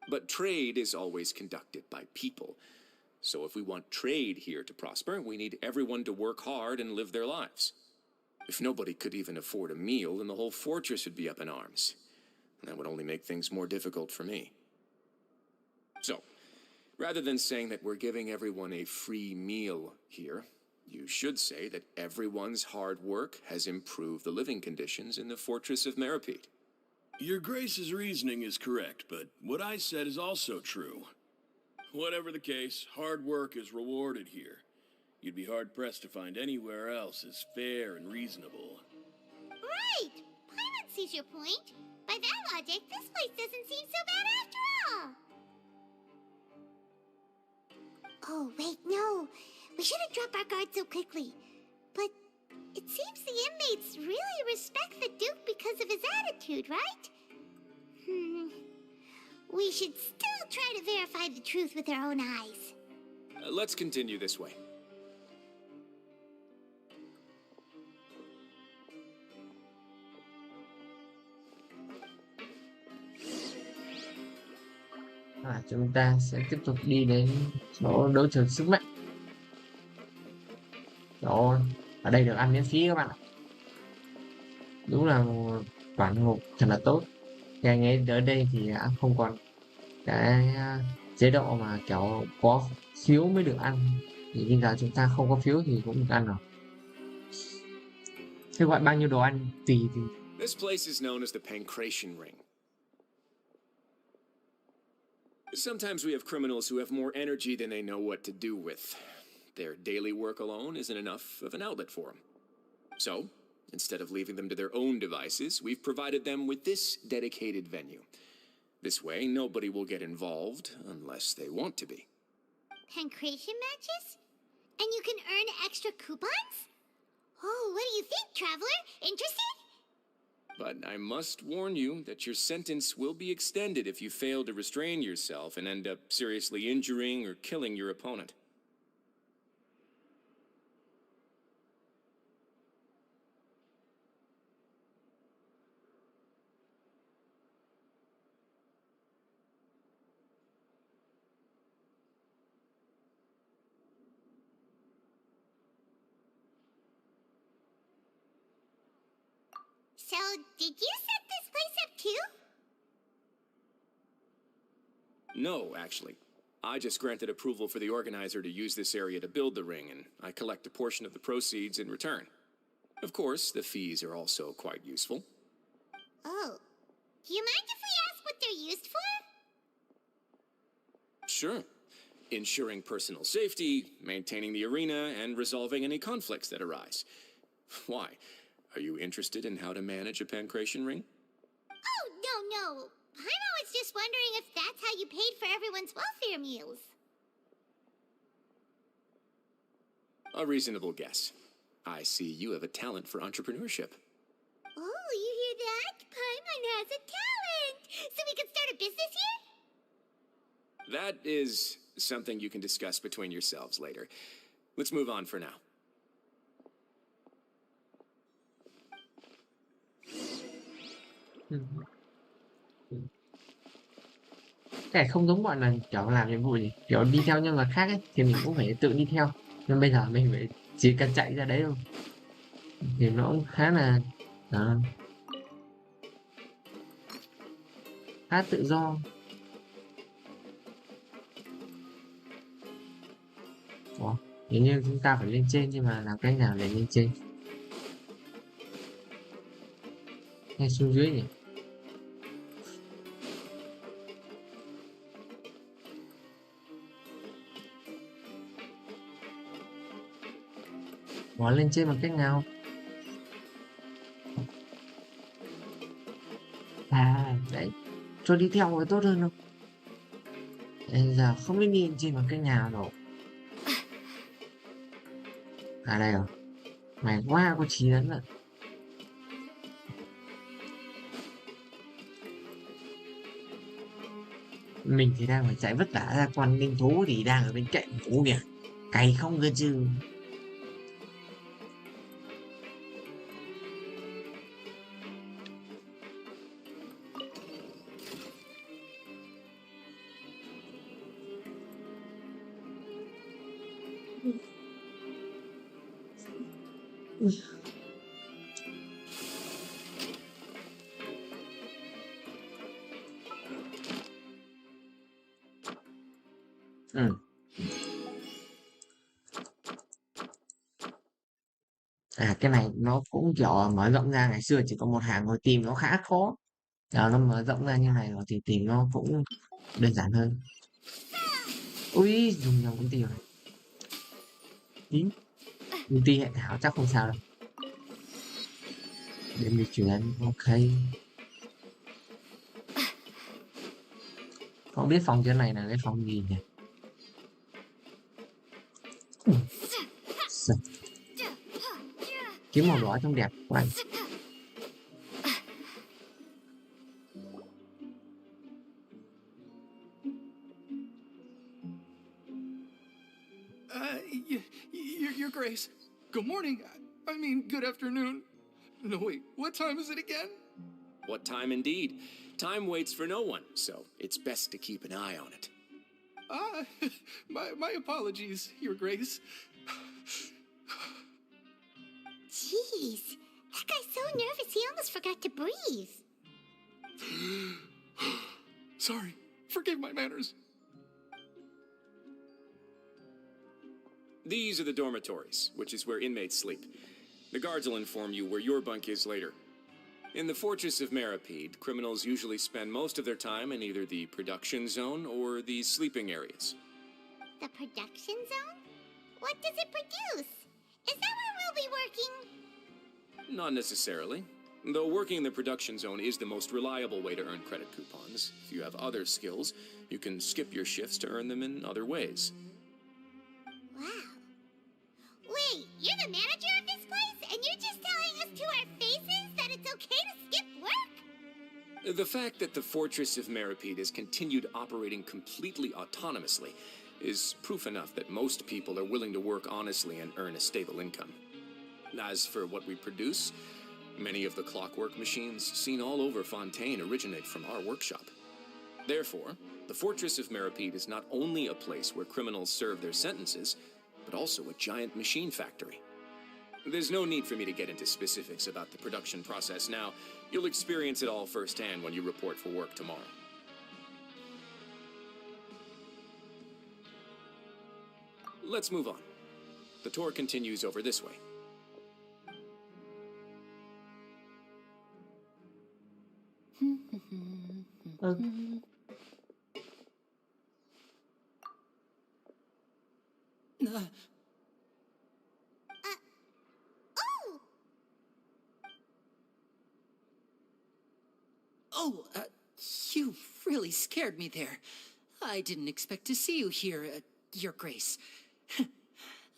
But trade is always conducted by people. So if we want trade here to prosper, we need everyone to work hard and live their lives. If nobody could even afford a meal, then the whole fortress would be up in arms. And that would only make things more difficult for me. So, rather than saying that we're giving everyone a free meal here, you should say that everyone's hard work has improved the living conditions in the Fortress of Meripede. Your Grace's reasoning is correct, but what I said is also true. Whatever the case, hard work is rewarded here. You'd be hard-pressed to find anywhere else as fair and reasonable. Right! Paimon sees your point. By that logic, this place doesn't seem so bad after all. Oh, wait, no. We shouldn't drop our guard so quickly. But it seems the inmates really respect the Duke because of his attitude, right? We should still try to verify the truth with our own eyes. Let's continue this way. Chúng ta sẽ tiếp tục đi đến chỗ đấu trường sức mạnh. Rồi, ở đây được ăn miễn phí các bạn ạ. Đúng là một quản ngục thật là tốt. Thì anh ấy tới đây thì đã không còn cái chế độ mà kiểu có phiếu mới được ăn. Thì bây giờ chúng ta không có phiếu thì cũng được ăn rồi. Thế gọi bao nhiêu đồ ăn tùy thì. This place is known as the Pancration Ring. Sometimes we have criminals who have more energy than they know what to do with. Their daily work alone isn't enough of an outlet for them. So, instead of leaving them to their own devices, we've provided them with this dedicated venue. This way, nobody will get involved unless they want to be. Pancration matches? And you can earn extra coupons? Oh, what do you think, Traveler? Interested? But I must warn you that your sentence will be extended if you fail to restrain yourself and end up seriously injuring or killing your opponent. So, did you set this place up too? No, actually. I just granted approval for the organizer to use this area to build the ring, and I collect a portion of the proceeds in return. Of course, the fees are also quite useful. Oh. Do you mind if we ask what they're used for? Sure. Ensuring personal safety, maintaining the arena, and resolving any conflicts that arise. Why? Are you interested in how to manage a pancration ring? Oh, no. Paimon was just wondering if that's how you paid for everyone's welfare meals. A reasonable guess. I see you have a talent for entrepreneurship. Oh, you hear that? Paimon has a talent! So we can start a business here? That is something you can discuss between yourselves later. Let's move on for now. Cái này không giống bọn là kiểu làm nhiệm vụ gì, kiểu đi theo nhân vật khác ấy thì mình cũng phải tự đi theo, nhưng bây giờ mình phải chỉ cần chạy ra đấy thôi thì nó cũng khá là đó, khá tự do. Ủa, hình như chúng ta phải lên trên nhưng mà làm cách nào để lên trên hay xuống dưới nhỉ? Ủa, lên trên bằng cách nào? À đấy, cho đi theo thì tốt hơn không? Bây giờ không biết đi lên trên bằng cách nào rồi. À đây rồi, mày quá có chí lắm rồi. Mình thì đang phải chạy vất vả ra, còn linh thú thì đang ở bên cạnh thú kìa, cày không cơ chứ. Ừ. À cái này nó cũng kiểu mở rộng ra, ngày xưa chỉ có một hàng rồi tìm nó khá khó, giờ nó mở rộng ra như này rồi thì tìm nó cũng đơn giản hơn. Ui dùng nhầm công ty rồi, tính công ty hệ thảo chắc không sao đâu, để mình chuyển ok. Không biết phòng trên này là cái phòng gì nhỉ? Ừ. Sợ. Kiếm màu đỏ trông đẹp quá. Your Grace. Good morning. I mean, good afternoon. No, wait, what time is it again? What time indeed? Time waits for no one, so it's best to keep an eye on it. Ah, my apologies, Your Grace. Jeez, that guy's so nervous he almost forgot to breathe. Sorry, forgive my manners. These are the dormitories, which is where inmates sleep. The guards will inform you where your bunk is later. In the Fortress of Meripede, criminals usually spend most of their time in either the production zone or the sleeping areas. The production zone? What does it produce? Is that where we'll be working? Not necessarily. Though working in the production zone is the most reliable way to earn credit coupons. If you have other skills, you can skip your shifts to earn them in other ways. Wow. Wait, you're the manager of this place, and you're just telling us to our faces that it's okay to skip work? The fact that the Fortress of Meripede has continued operating completely autonomously is proof enough that most people are willing to work honestly and earn a stable income. As for what we produce, many of the clockwork machines seen all over Fontaine originate from our workshop. Therefore, the Fortress of Meripede is not only a place where criminals serve their sentences, but also a giant machine factory. There's no need for me to get into specifics about the production process now. You'll experience it all firsthand when you report for work tomorrow. Let's move on. The tour continues over this way. Oh! Oh, you really scared me there. I didn't expect to see you here, Your Grace.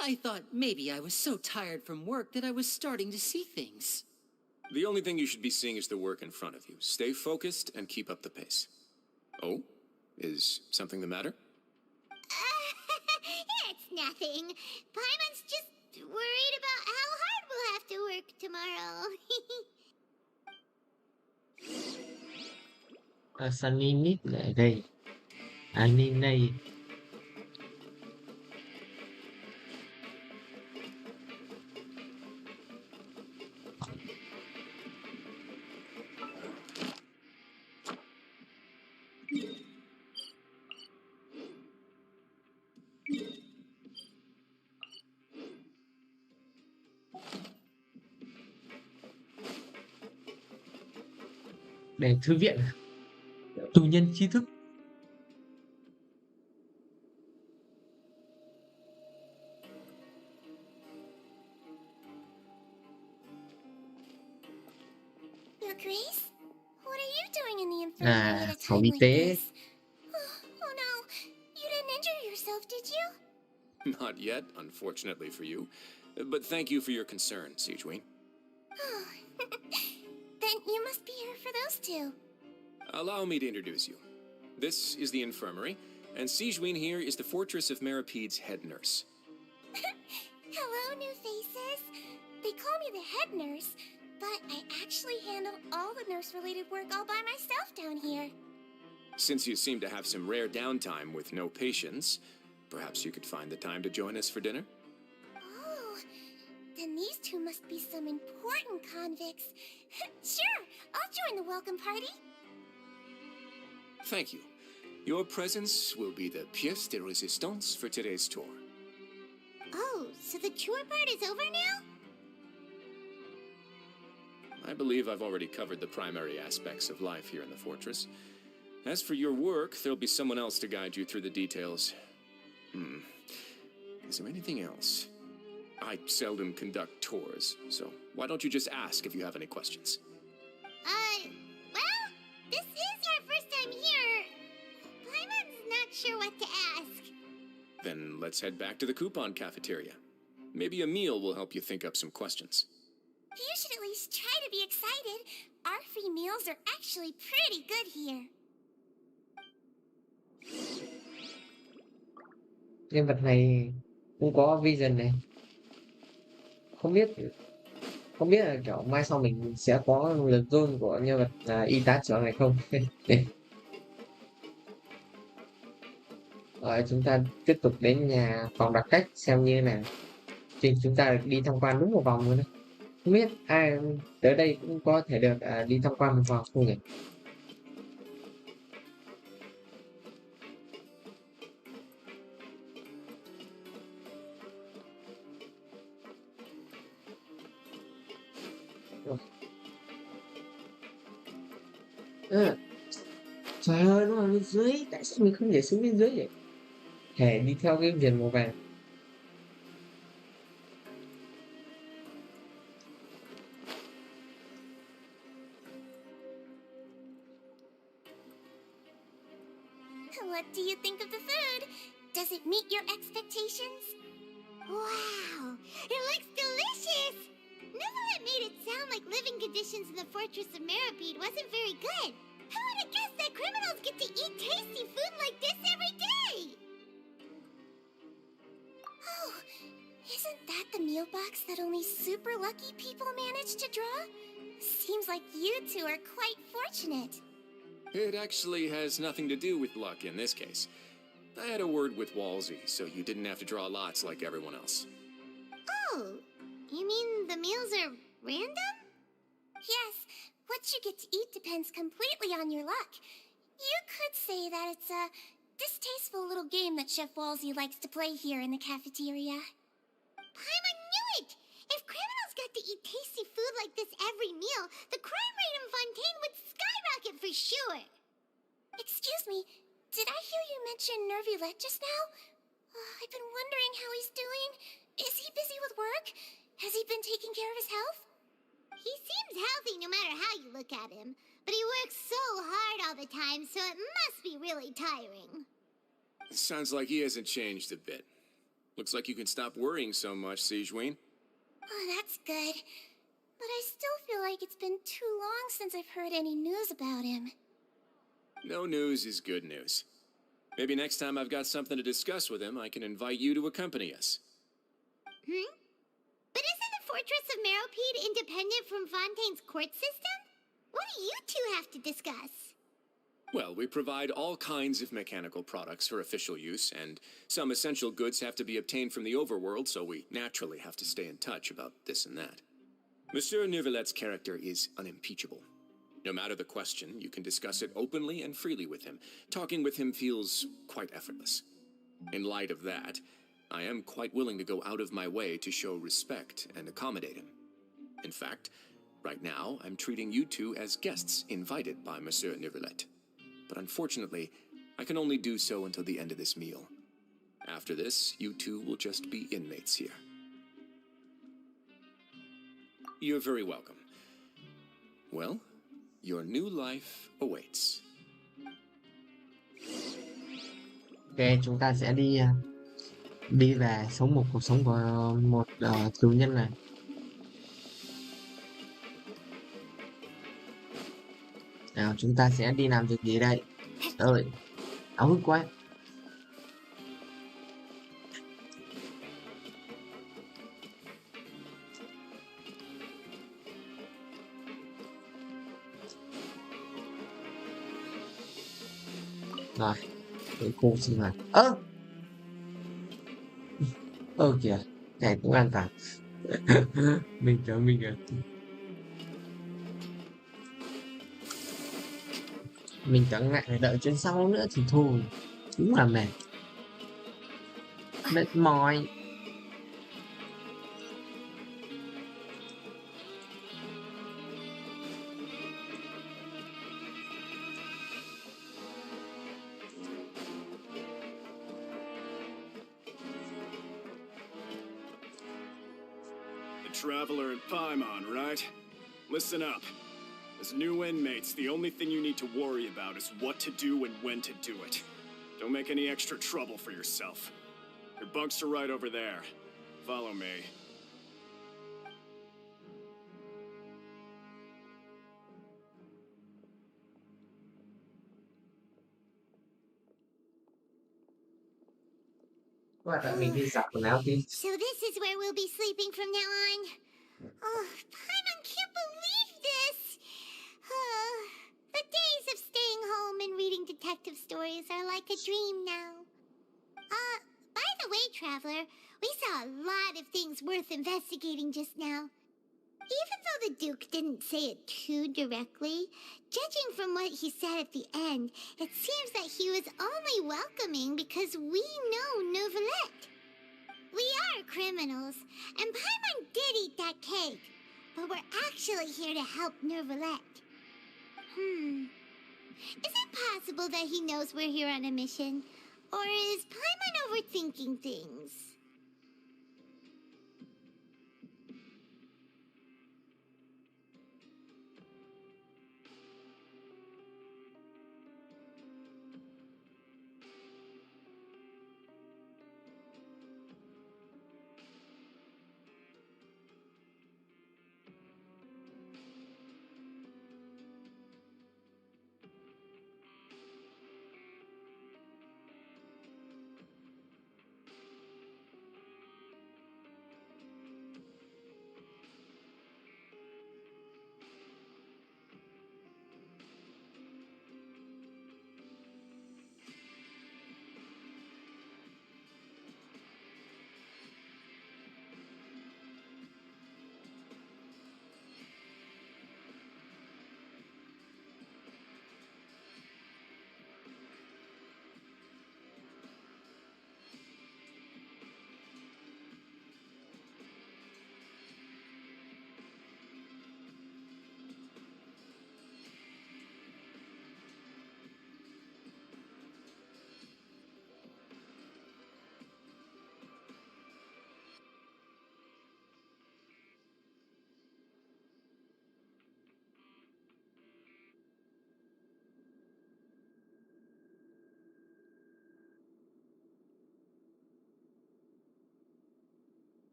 I thought maybe I was so tired from work that I was starting to see things. The only thing you should be seeing is the work in front of you. Stay focused and keep up the pace. Oh? Is something the matter? It's nothing. Paimon's just worried about how hard we'll have to work tomorrow. Sunny Nít ở đây. Ninh đây. Để thư viện tù nhân tri thức. Your Grace? What are you doing in the infirmary at a Phòng time y like tế. this? Oh no, you didn't injure yourself, did you? Not yet, unfortunately for you. But thank you for your concern, Sigewin. Oh, then you must be here for those two. Allow me to introduce you. This is the infirmary, and Sigewin here is the Fortress of Meripede's head nurse. Hello, new faces. They call me the head nurse, but I actually handle all the nurse-related work all by myself down here. Since you seem to have some rare downtime with no patients, perhaps you could find the time to join us for dinner? Oh, then these two must be some important convicts. Sure, I'll join the welcome party. Thank you. Your presence will be the pièce de résistance for today's tour. Oh, so the tour part is over now? I believe I've already covered the primary aspects of life here in the fortress. As for your work, there'll be someone else to guide you through the details. Is there anything else? I seldom conduct tours, so why don't you just ask if you have any questions? Well, this is our first time here. Paimon's not sure what to ask. Then let's head back to the coupon cafeteria. Maybe a meal will help you think up some questions. You should at least try to be excited. Our free meals are actually pretty good here. Nhân vật này cũng có vision này. Không biết là kiểu mai sau mình sẽ có lượt zone của nhân vật y tá trưởng này không. Rồi chúng ta tiếp tục đến nhà phòng đặc cách xem như thế nào. Thì chúng ta đi tham quan đúng một vòng luôn đấy. Không biết ai tới đây cũng có thể được đi tham quan một vòng không nhỉ? Trời ơi, nó ở bên dưới, tại sao mình không nhảy xuống bên dưới vậy? Thẻ đi theo cái viền màu vàng. What do you think of the food? Does it meet your expectations? Wow, it looks delicious! Neverlet made it sound like living conditions in the Fortress of Meripede wasn't very good. Who would have guessed that criminals get to eat tasty food like this every day? Oh, isn't that the meal box that only super lucky people manage to draw? Seems like you two are quite fortunate. It actually has nothing to do with luck in this case. I had a word with Walsey, so you didn't have to draw lots like everyone else. Oh, you mean the meals are random? Yes, what you get to eat depends completely on your luck. You could say that it's a distasteful little game that Chef Walsey likes to play here in the cafeteria. Paimon knew it! If criminals got to eat tasty food like this every meal, the crime rate in Fontaine would skyrocket for sure! Excuse me, did I hear you mention Nervulette just now? I've been wondering how he's doing. Is he busy with work? Has he been taking care of his health? He seems healthy no matter how you look at him, but he works so hard all the time, so it must be really tiring. Sounds like he hasn't changed a bit. Looks like you can stop worrying so much, Sigewin. Oh, that's good. But I still feel like it's been too long since I've heard any news about him. No news is good news. Maybe next time I've got something to discuss with him, I can invite you to accompany us. But isn't the Fortress of Meripede independent from Fontaine's court system? What do you two have to discuss? Well, we provide all kinds of mechanical products for official use, and some essential goods have to be obtained from the overworld, so we naturally have to stay in touch about this and that. Monsieur Neuvillette's character is unimpeachable. No matter the question, you can discuss it openly and freely with him. Talking with him feels quite effortless. In light of that, I am quite willing to go out of my way to show respect and accommodate him. In fact, right now, I'm treating you two as guests invited by Monsieur Neuvillette. But unfortunately, I can only do so until the end of this meal. After this, you two will just be inmates here. You're very welcome. Well, your new life awaits. Ok, chúng ta sẽ đi về sống một cuộc sống của một tù nhân này. Nào, chúng ta sẽ đi làm việc gì đây? Ơi, áo hức quá. Rồi, cái khu sinh hoạt. Kìa, này cũng an toàn. mình tưởng lại phải đợi chuyến sau nữa thì thôi. Đúng là mệt mỏi. Traveler in Paimon, right? Listen up. As new inmates, the only thing you need to worry about is what to do and when to do it. Don't make any extra trouble for yourself. Your bunks are right over there. Follow me. So this is where we'll be sleeping from now on. Oh, Paimon can't believe this! The days of staying home and reading detective stories are like a dream now. By the way, Traveler, we saw a lot of things worth investigating just now. Even though the Duke didn't say it too directly, judging from what he said at the end, it seems that he was only welcoming because we know Neuvillette. We are criminals, and Paimon did eat that cake, but we're actually here to help Neuvillette. Is it possible that he knows we're here on a mission? Or is Paimon overthinking things?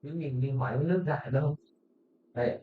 Mình đi hỏi nước dại đâu. Đấy.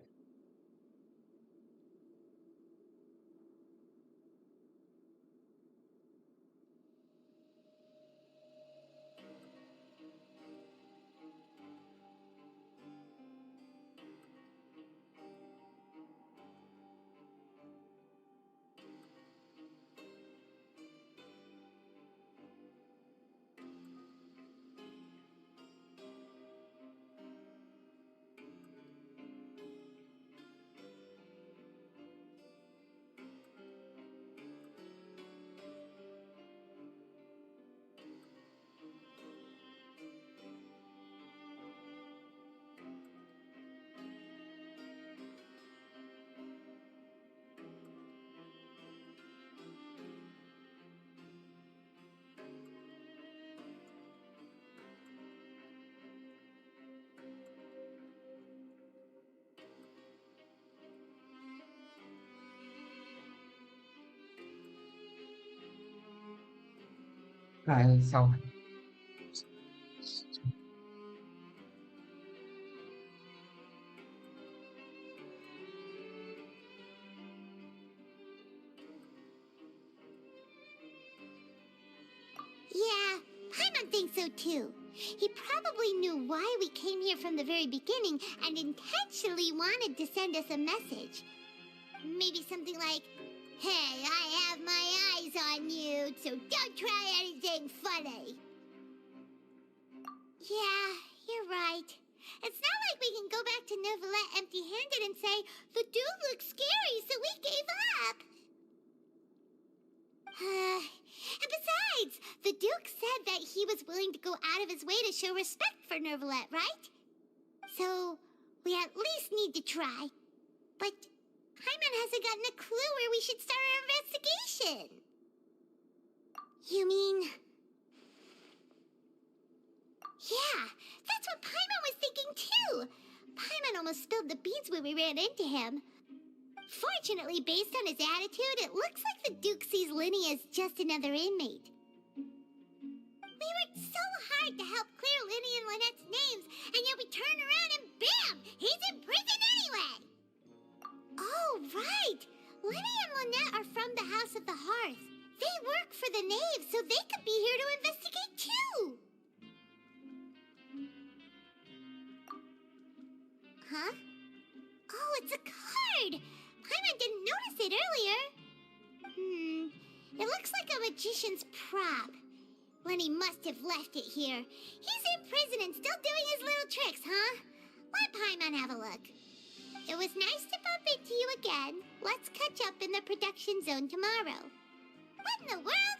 Cái sau Yeah, Paimon thinks so too. He probably knew why we came here from the very beginning and intentionally wanted to send us a message. Maybe something like, "Hey, I have my eyes on you, so don't try anything funny." Yeah, you're right. It's not like we can go back to Neuvillette empty-handed and say, "The dude looks scary, so we gave up." And besides, the Duke said that he was willing to go out of his way to show respect for Neuvillette, right? So, we at least need to try. But Paimon hasn't gotten a clue where we should start our investigation. You mean... Yeah, that's what Paimon was thinking too. Paimon almost spilled the beans when we ran into him. Fortunately, based on his attitude, it looks like the Duke sees Linny as just another inmate. We worked so hard to help clear Linny and Lynette's names, and yet we turn around and bam! He's in prison anyway! Oh, right! Linny and Lynette are from the House of the Hearth. They work for the Knave, so they could be here to investigate too! Huh? Oh, it's a card! Paimon didn't notice it earlier. It looks like a magician's prop. Lenny must have left it here. He's in prison and still doing his little tricks, huh? Let Paimon have a look. It was nice to bump into you again. Let's catch up in the production zone tomorrow. What in the world?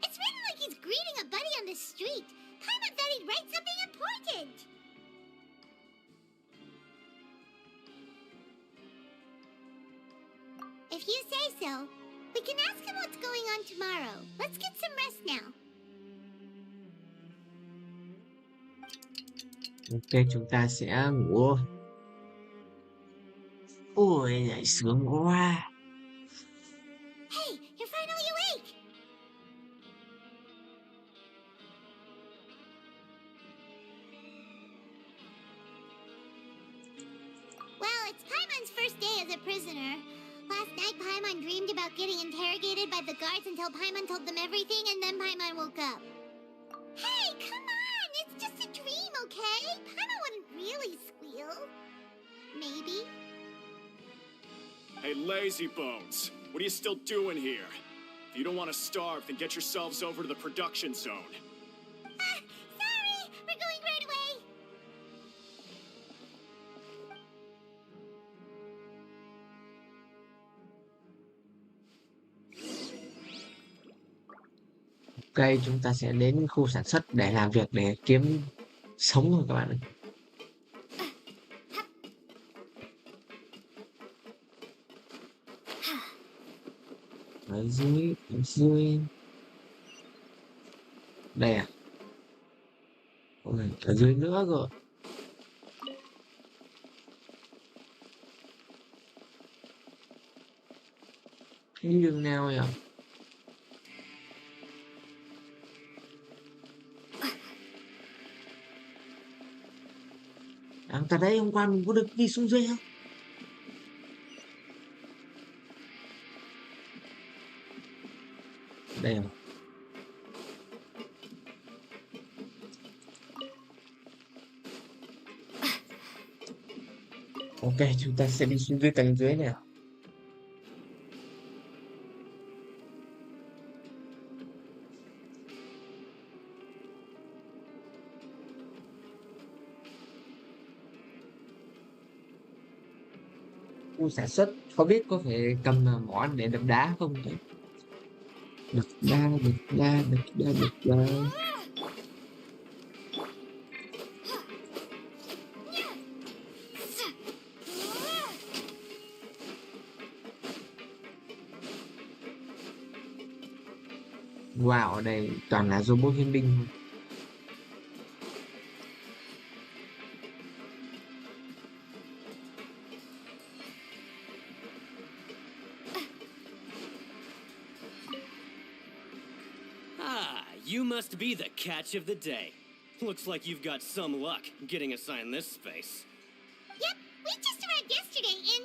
It's written like he's greeting a buddy on the street. Paimon thought he'd write something important. If you say so, we can ask him what's going on tomorrow. Let's get some rest now. ok, chúng ta sẽ ngủ. Ôi, dậy sướng quá. Hey, you're finally awake! Well, it's Paimon's first day as a prisoner. Last night, Paimon dreamed about getting interrogated by the guards until Paimon told them everything, and then Paimon woke up. Hey, come on! It's just a dream, okay? Paimon wouldn't really squeal. Maybe. Hey, lazy bones. What are you still doing here? If you don't want to starve, then get yourselves over to the production zone. Sorry! We're going right away! Ok, chúng ta sẽ đến khu sản xuất để làm việc để kiếm sống rồi các bạn ơi. Ở dưới. Đây à? Ôi, ở dưới nữa rồi. Cái đường nào nhỉ? À, tại đây hôm qua mình có được đi xuống dưới không? Đây à? Ok, chúng ta sẽ đi xuống dưới tầng dưới này. Khu sản xuất không biết có thể cầm món để đập đá không nhỉ? Đập đá. Wow, ở đây toàn là robot hiến binh. Ah, You must be the catch of the day. Looks like you've got some luck getting assigned this space. Yep, we just arrived yesterday and...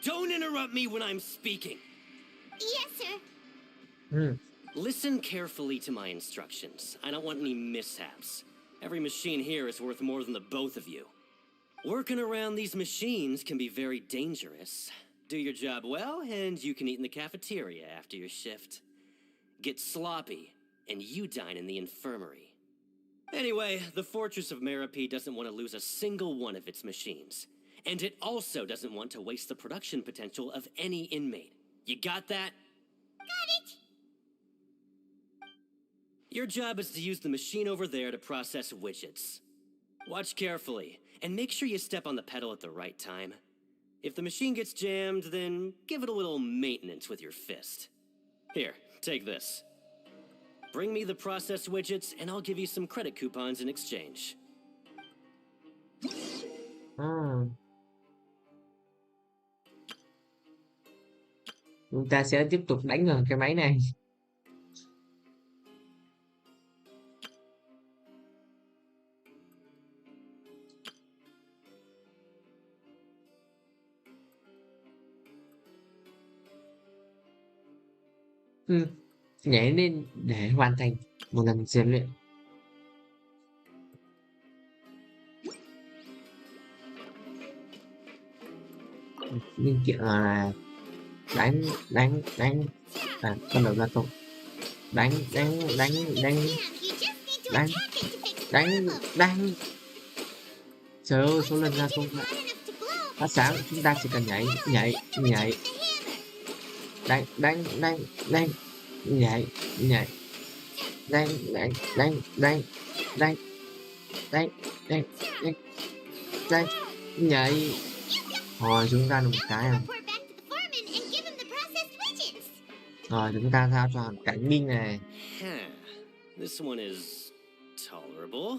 Don't interrupt me when I'm speaking. Yes, sir. Listen carefully to my instructions. I don't want any mishaps. Every machine here is worth more than the both of you. Working around these machines can be very dangerous. Do your job well, and you can eat in the cafeteria after your shift. Get sloppy, and you dine in the infirmary. Anyway, the Fortress of Meropide doesn't want to lose a single one of its machines. And it also doesn't want to waste the production potential of any inmate. You got that? Got it. Your job is to use the machine over there to process widgets. Watch carefully, and make sure you step on the pedal at the right time. If the machine gets jammed, then give it a little maintenance with your fist. Here, take this. Bring me the processed widgets, and I'll give you some credit coupons in exchange. Chúng ta sẽ tiếp tục đánh vào cái máy này. Nhảy lên để hoàn thành một lần rèn luyện. Linh kiện là đánh con đầu ra không, đánh trời ơi, số lần ra không phát sáng. Chúng ta chỉ cần nhảy nhảy nhảy nhảy rồi chúng ta được một cái à. Rồi chúng ta giao cho cảnh minh này. This one is tolerable.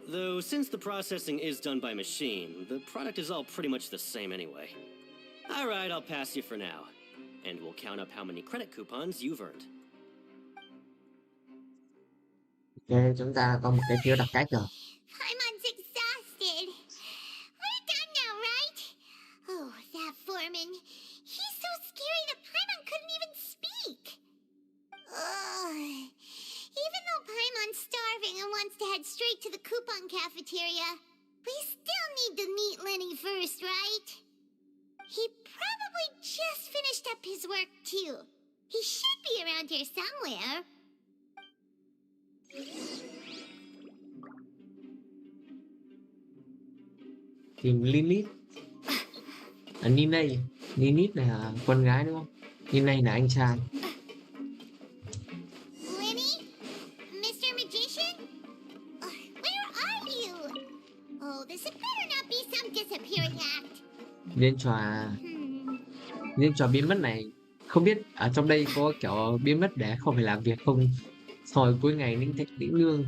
Though since the processing is done by machine, the product is all pretty much the same anyway. All right, I'll pass you for now. And we'll count up how many credit coupons you've earned. Ok, chúng ta có một cái phiếu đặc cách rồi. Paimon's exhausted. We're done now, right? Oh, that foreman. He's so scary that Paimon couldn't even speak. Even though Paimon's starving and wants to head straight to the coupon cafeteria, we still need to meet Lenny first, right? He probably just finished up his work, too. He should be around here somewhere. Tìm Lilith. Nina. Lilith là con gái đúng không? Nina là anh trai. Lenny? Mr. Magician? Where are you? Oh, this had better not be some disappearing act. Liên trò biến mất này, không biết ở trong đây có kiểu biến mất để không phải làm việc không, rồi cuối ngày lĩnh thạch lĩnh lương.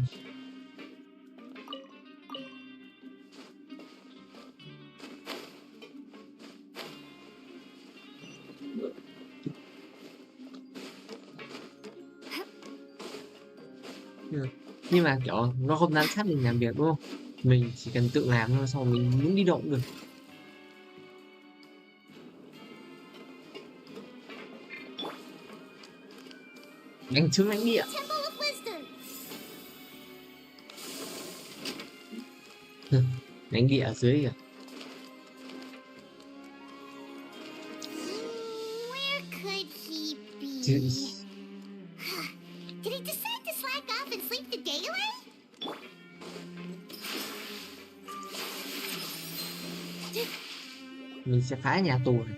Nhưng mà kiểu nó không giám sát mình làm việc đúng không, mình chỉ cần tự làm thôi, xong mình muốn đi đâu cũng được. Đánh trứng đánh địa. Đánh địa ở dưới kìa. Where could he be? Did he decide to slack off and sleep the day away? Mình sẽ phá nhà tù này.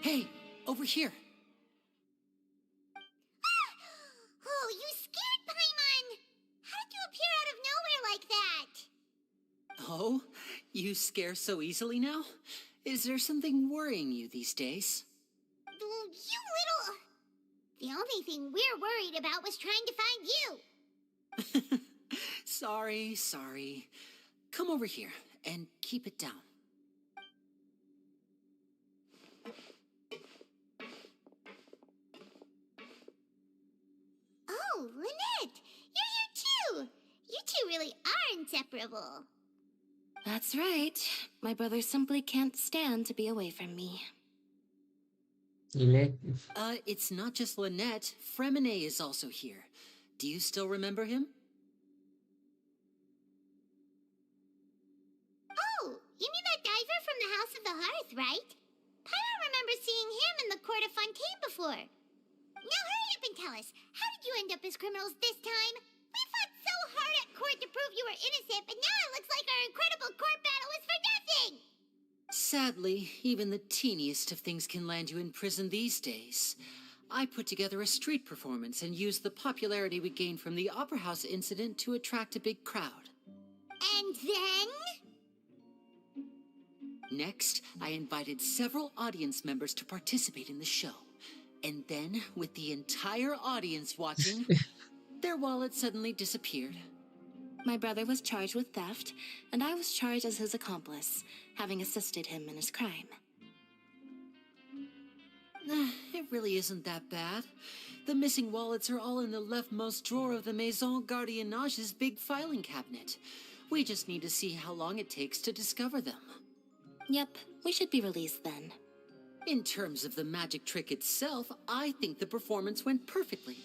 Hey, over here. Oh, you scared Paimon! How did you appear out of nowhere like that? Oh, you scare so easily now? Is there something worrying you these days? You little... The only thing we're worried about was trying to find you. Sorry. Come over here and keep it down. inseparable. That's right. My brother simply can't stand to be away from me. It's not just Lynette. Fremine is also here. Do you still remember him? Oh, you mean that diver from the House of the Hearth, right? Paimon remembers seeing him in the court of Fontaine before. Now hurry up and tell us, how did you end up as criminals this time? We fought so hard at court to prove you were innocent, but now it looks like our incredible court battle was for nothing! Sadly, even the teeniest of things can land you in prison these days. I put together a street performance and used the popularity we gained from the Opera House incident to attract a big crowd. And then? Next, I invited several audience members to participate in the show. And then, with the entire audience watching, their wallet suddenly disappeared. My brother was charged with theft, and I was charged as his accomplice, having assisted him in his crime. It really isn't that bad. The missing wallets are all in the leftmost drawer of the Maison Gardiennage's big filing cabinet. We just need to see how long it takes to discover them. Yep, we should be released then. In terms of the magic trick itself, I think the performance went perfectly.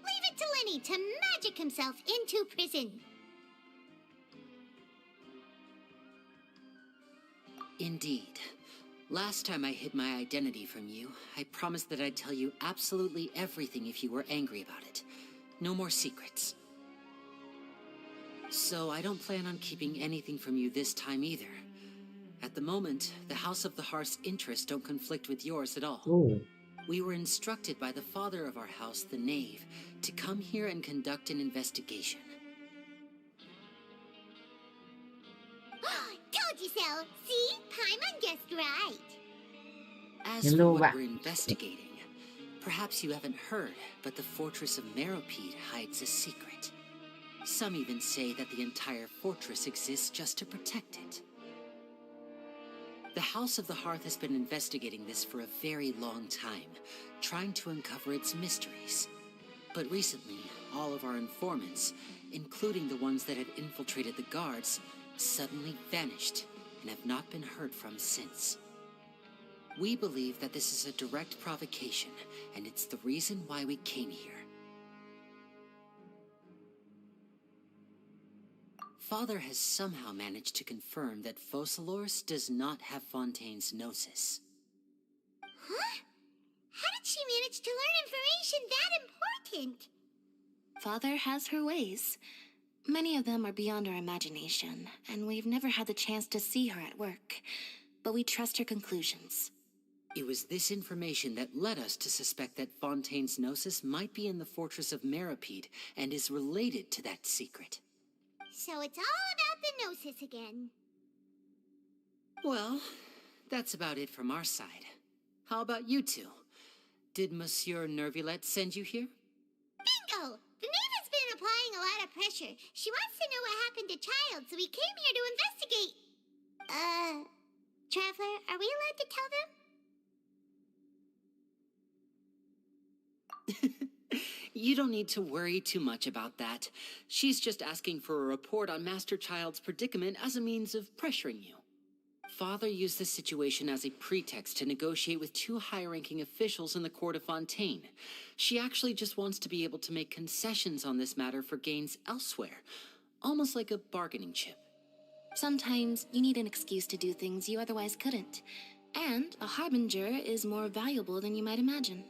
Leave it to Lenny to magic himself into prison. Indeed. Last time I hid my identity from you, I promised that I'd tell you absolutely everything if you were angry about it. No more secrets. So I don't plan on keeping anything from you this time either. At the moment, the House of the Hearth's interests don't conflict with yours at all. Ooh. We were instructed by the father of our house, the Knave, to come here and conduct an investigation. Told you so! See? Paimon guessed right. As for what we're investigating, perhaps you haven't heard, but the fortress of Meropide hides a secret. Some even say that the entire fortress exists just to protect it. The House of the Hearth has been investigating this for a very long time, trying to uncover its mysteries. But recently, all of our informants, including the ones that had infiltrated the guards, suddenly vanished and have not been heard from since. We believe that this is a direct provocation, and it's the reason why we came here. Father has somehow managed to confirm that Focalors does not have Fontaine's gnosis. Huh? How did she manage to learn information that important? Father has her ways. Many of them are beyond our imagination, and we've never had the chance to see her at work. But we trust her conclusions. It was this information that led us to suspect that Fontaine's gnosis might be in the fortress of Meropide and is related to that secret. So it's all about the gnosis again. Well, that's about it from our side. How about you two? Did Monsieur Nervillette send you here? Bingo! The Knave has been applying a lot of pressure. She wants to know what happened to Child, so we came here to investigate. Traveler, are we allowed to tell them? You don't need to worry too much about that. She's just asking for a report on Master Child's predicament as a means of pressuring you. Father used this situation as a pretext to negotiate with two high-ranking officials in the court of Fontaine. She actually just wants to be able to make concessions on this matter for gains elsewhere, almost like a bargaining chip. Sometimes you need an excuse to do things you otherwise couldn't. And a harbinger is more valuable than you might imagine.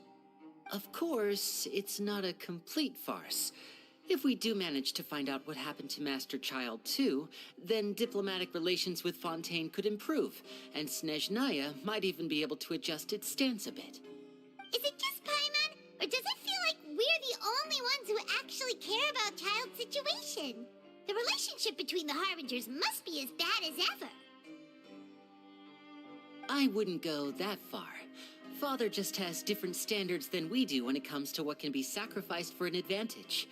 Of course, it's not a complete farce. If we do manage to find out what happened to Master Child too, then diplomatic relations with Fontaine could improve, and Snezhnaya might even be able to adjust its stance a bit. Is it just Paimon, or does it feel like we're the only ones who actually care about Child's situation? The relationship between the Harbingers must be as bad as ever. I wouldn't go that far. Father just has different standards than we do when it comes to what can be sacrificed for an advantage.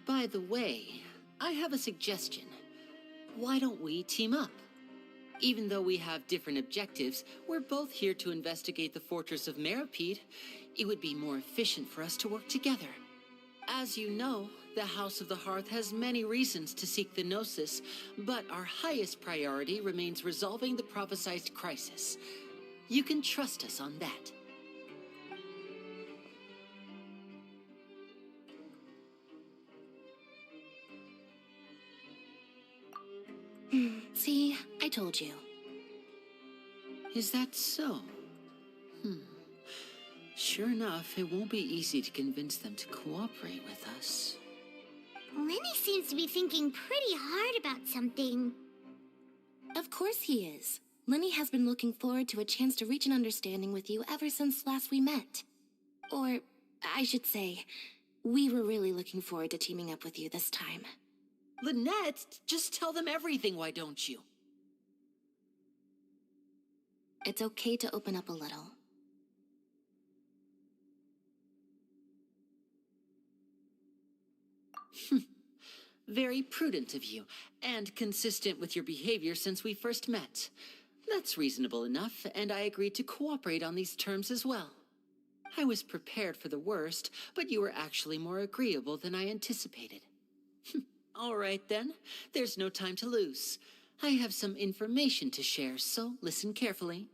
By the way, I have a suggestion. Why don't we team up? Even though we have different objectives, we're both here to investigate the fortress of Meropide. It would be more efficient for us to work together. As you know, the House of the Hearth has many reasons to seek the Gnosis, but our highest priority remains resolving the prophesized crisis. You can trust us on that. See, I told you. Is that so? Sure enough, it won't be easy to convince them to cooperate with us. Lenny seems to be thinking pretty hard about something. Of course he is. Lenny has been looking forward to a chance to reach an understanding with you ever since last we met. Or, I should say, we were really looking forward to teaming up with you this time. Lynette, just tell them everything, why don't you? It's okay to open up a little. Very prudent of you, and consistent with your behavior since we first met. That's reasonable enough, and I agreed to cooperate on these terms as well. I was prepared for the worst, but you were actually more agreeable than I anticipated. All right then, there's no time to lose. I have some information to share, so listen carefully.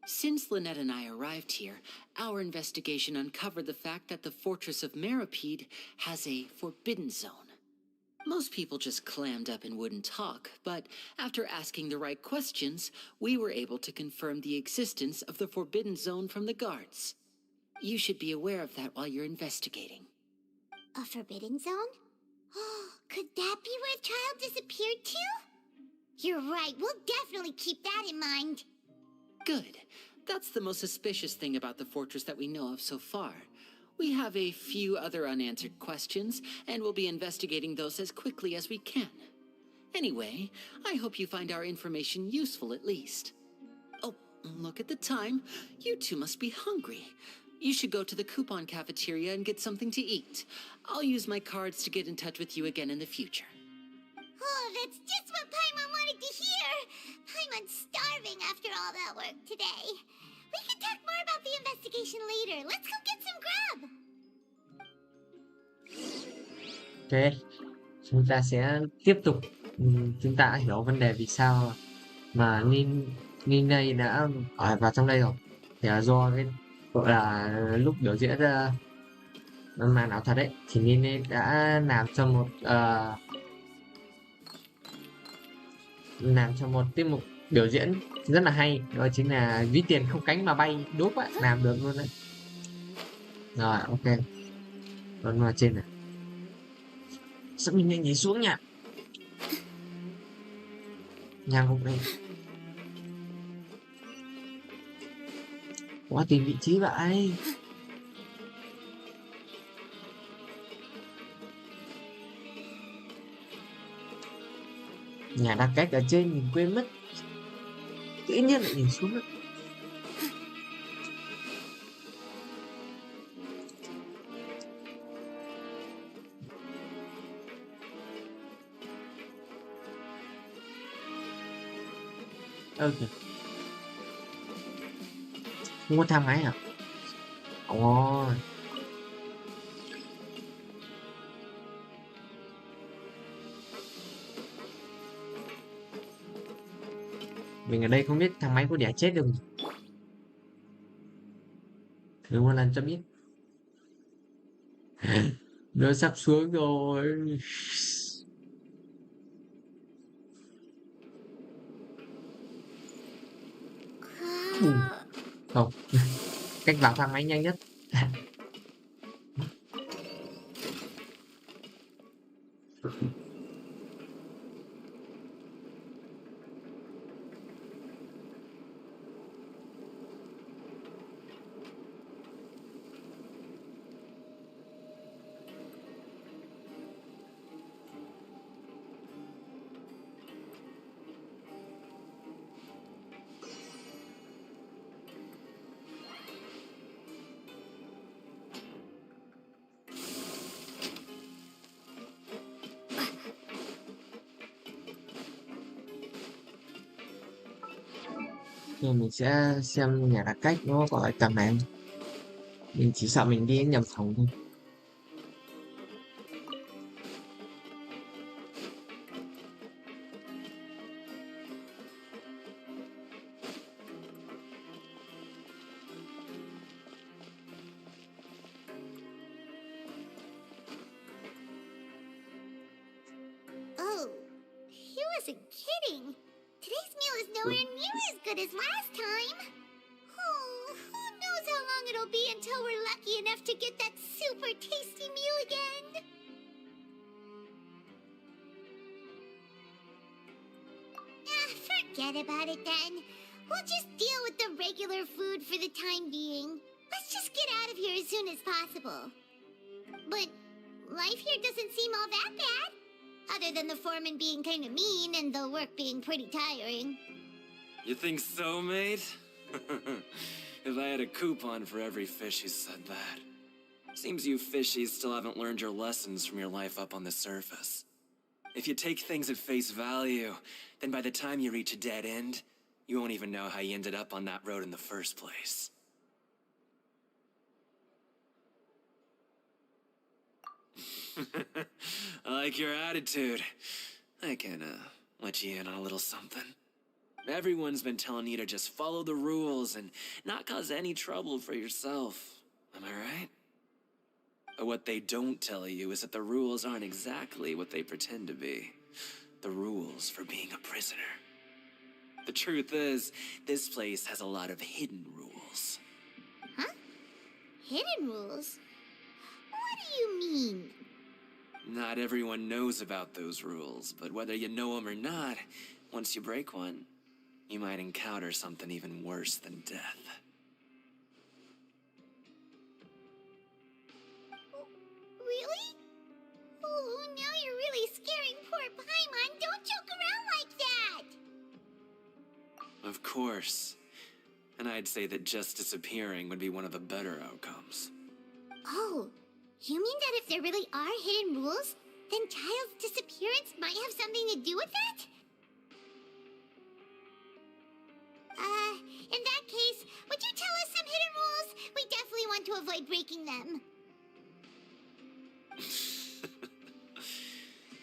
Since Lynette and I arrived here, our investigation uncovered the fact that the Fortress of Meripede has a forbidden zone. Most people just clammed up and wouldn't talk, but after asking the right questions, we were able to confirm the existence of the forbidden zone from the guards. You should be aware of that while you're investigating. A forbidden zone? Oh, could that be where the child disappeared to? You're right, we'll definitely keep that in mind. Good. That's the most suspicious thing about the fortress that we know of so far. We have a few other unanswered questions, and we'll be investigating those as quickly as we can. Anyway, I hope you find our information useful at least. Oh, look at the time. You two must be hungry. You should go to the coupon cafeteria and get something to eat. I'll use my cards to get in touch with you again in the future. Oh, that's just what Paimon wanted to hear! Paimon's starving after all that work today. We can talk more about the investigation later. Let's go get some grub! Ok, chúng ta sẽ tiếp tục. Chúng ta đã hiểu vấn đề vì sao mà Ninei đã ở vào trong đây rồi. Thì là do cái gọi là lúc biểu diễn màn ảo thuật ấy, thì Ninei đã làm cho một tiết mục biểu diễn rất là hay, đó chính là ví tiền không cánh mà bay. Đốp á, làm được luôn đấy. Rồi, ok, vẫn vào trên này. Sao mình lại nhảy xuống nhỉ? Nhà ngục đây. Quá tìm vị trí vậy. Nhà đang cách ở trên mình quên mất. Tự nhiên lại nhìn xuống. Ok. Không có thang máy à? Ồ. Mình ở đây không biết thang máy có đẻ chết được. Thử một lần cho biết. Nó sắp xuống rồi. Không. Cách vào thang máy nhanh nhất. Thì mình sẽ xem nhà đặt cách nó có ở tầm này không? Mình chỉ sợ mình đi nhầm phòng thôi. nowhere near as good as last time. Oh, who knows how long it'll be until we're lucky enough to get that super tasty meal again. Forget about it then. We'll just deal with the regular food for the time being. Let's just get out of here as soon as possible. But life here doesn't seem all that bad. Other than the foreman being kind of mean and the work being pretty tiring. You think so, mate? If I had a coupon for every fish who said that. Seems you fishies still haven't learned your lessons from your life up on the surface. If you take things at face value, then by the time you reach a dead end, you won't even know how you ended up on that road in the first place. I like your attitude. I can, let you in on a little something. Everyone's been telling you to just follow the rules and not cause any trouble for yourself. Am I right? But what they don't tell you is that the rules aren't exactly what they pretend to be. The rules for being a prisoner. The truth is, this place has a lot of hidden rules. Huh? Hidden rules? What do you mean? Not everyone knows about those rules, but whether you know them or not, once you break one, you might encounter something even worse than death. Really? Oh, now you're really scaring poor Paimon. Don't joke around like that! Of course. And I'd say that just disappearing would be one of the better outcomes. Oh, you mean that if there really are hidden rules, then Child's disappearance might have something to do with that? In that case, would you tell us some hidden rules? We definitely want to avoid breaking them.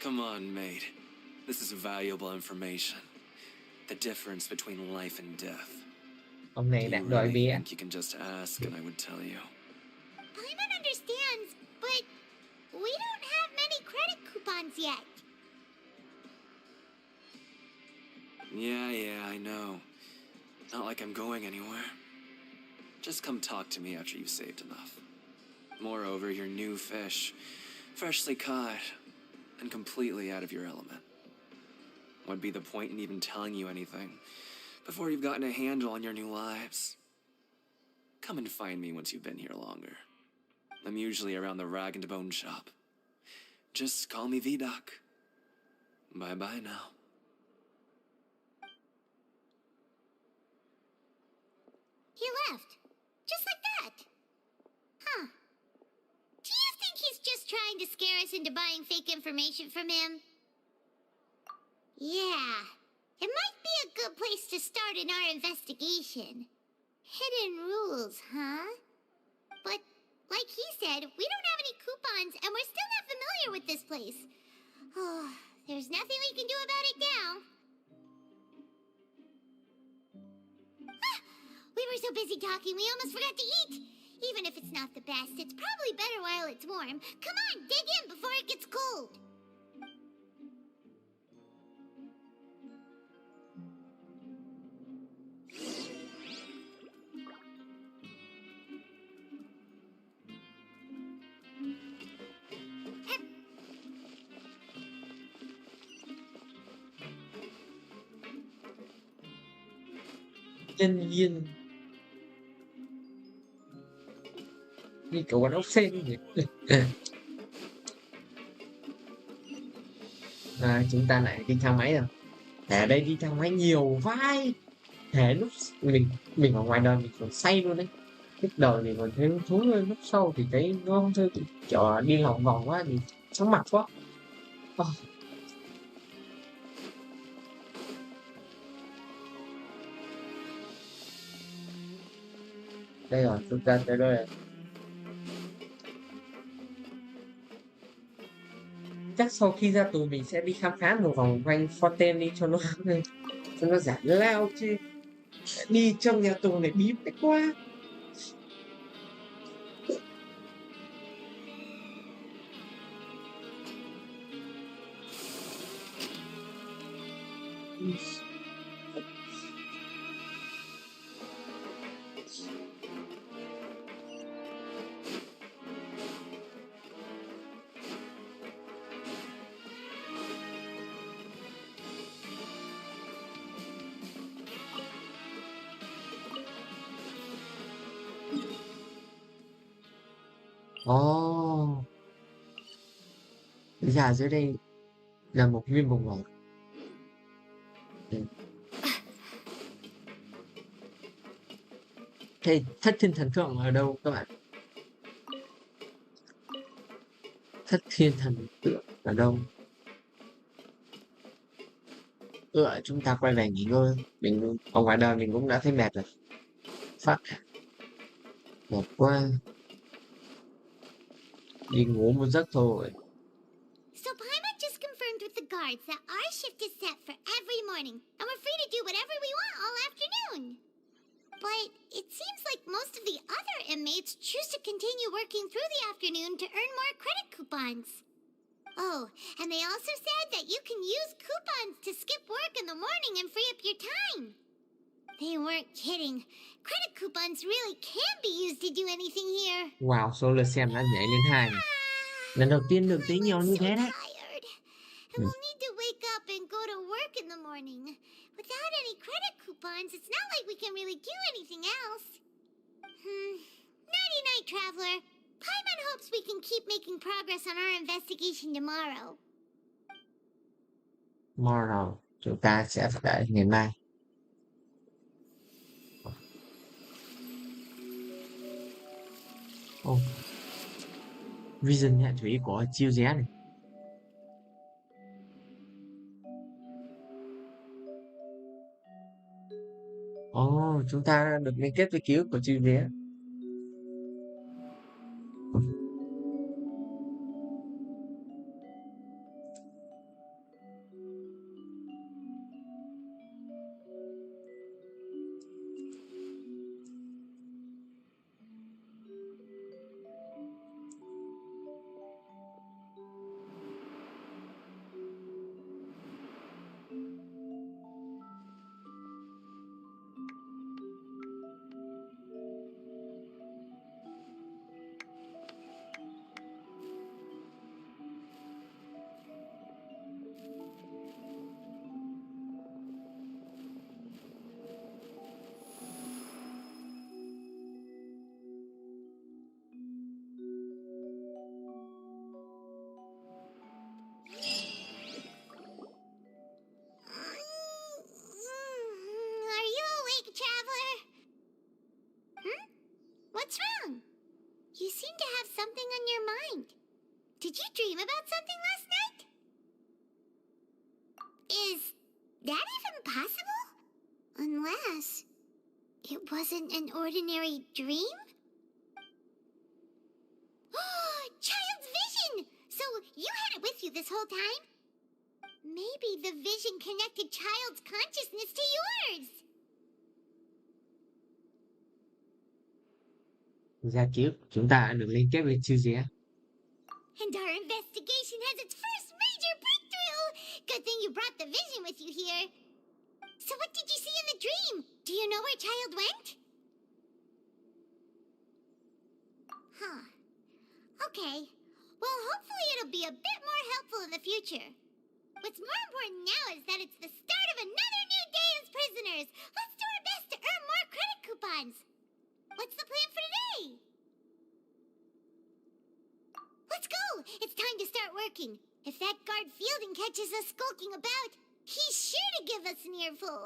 Come on, mate. This is valuable information. The difference between life and death. Ông này Do đã you đòi really bia. think you can just ask and I would tell you? Paimon understands, but we don't have many credit coupons yet. Yeah, I know. Not like I'm going anywhere. Just come talk to me after you've saved enough. Moreover, you're new fish, freshly caught, and completely out of your element. What'd be the point in even telling you anything before you've gotten a handle on your new lives? Come and find me once you've been here longer. I'm usually around the rag and bone shop. Just call me V-Doc. Bye-bye now. He left. Just like that. Huh. Do you think he's just trying to scare us into buying fake information from him? Yeah. It might be a good place to start in our investigation. Hidden rules, huh? But, like he said, we don't have any coupons, and we're still not familiar with this place. Oh, there's nothing we can do about it now. We were so busy talking, we almost forgot to eat. Even if it's not the best, it's probably better while it's warm. Come on, dig in before it gets cold. Nhân viên như kiểu quán ốc sên nhỉ. Chúng ta lại đi thang máy rồi. Ở đây đi thang máy nhiều vai. Thế lúc mình ở ngoài đời mình còn say luôn đấy. Lúc đầu thì còn thấy thú hơn, lúc sau thì thấy nó không thôi, kiểu đi lòng vòng quá thì chóng mặt quá. Đây rồi, chúng ta tới đây. Chắc sau khi ra tù mình sẽ đi khám phá một vòng quanh Forten đi cho nó giải lao chứ. Đi trong nhà tù này bí mật quá. Ồ, ra dưới đây là một nguyên một ngọt. Thế thất thiên thần tượng ở đâu các bạn? Thất thiên thần tượng ở đâu? Chúng ta quay về nghỉ ngơi. Mình ở ngoài đời mình cũng đã thấy mệt rồi. Phát mệt quá. Đi ngủ một giấc thôi. So Paimon just confirmed with the guards that our shift is set for every morning, and we're free to do whatever we want all afternoon. But it seems like most of the other inmates choose to continue working through the afternoon to earn more credit coupons. Oh, and they also said that you can use coupons to skip work in the morning and free up your time. They weren't kidding. Credit coupons really can be used to do anything here. Wow, số lượt xem đã nhảy lên 2 này. Lần đầu tiên được tí nhiều như thế đấy. Tired. And we'll need to wake up and go to work in the morning. Without any credit coupons, it's not like we can really do anything else. Nighty night, traveler. Paimon hopes we can keep making progress on our investigation tomorrow. Tomorrow, chúng ta sẽ phải đợi ngày mai. Oh. Vision hệ thủy của chiêu ré này. Chúng ta được liên kết với ký ức của chiêu ré. Are you awake, traveler? What's wrong? You seem to have something on your mind. Did you dream about something last night? Is that even possible? Unless it wasn't an ordinary dream? Child's vision! So you had it with you this whole time? Maybe the vision connected Child's consciousness to yours. Ra ký ức chúng ta đã được liên kết với chiêu ré. And our investigation has its first major breakthrough! Good thing you brought the vision with you here. So what did you see in the dream? Do you know where Child went? Okay. Well, hopefully it'll be a bit more helpful in the future. What's more important now is that it's the start of another new day as prisoners. Let's do our best to earn more credit coupons. What's the plan for today? Let's go! It's time to start working. If that guard Fielding catches us skulking about, he's sure to give us an earful.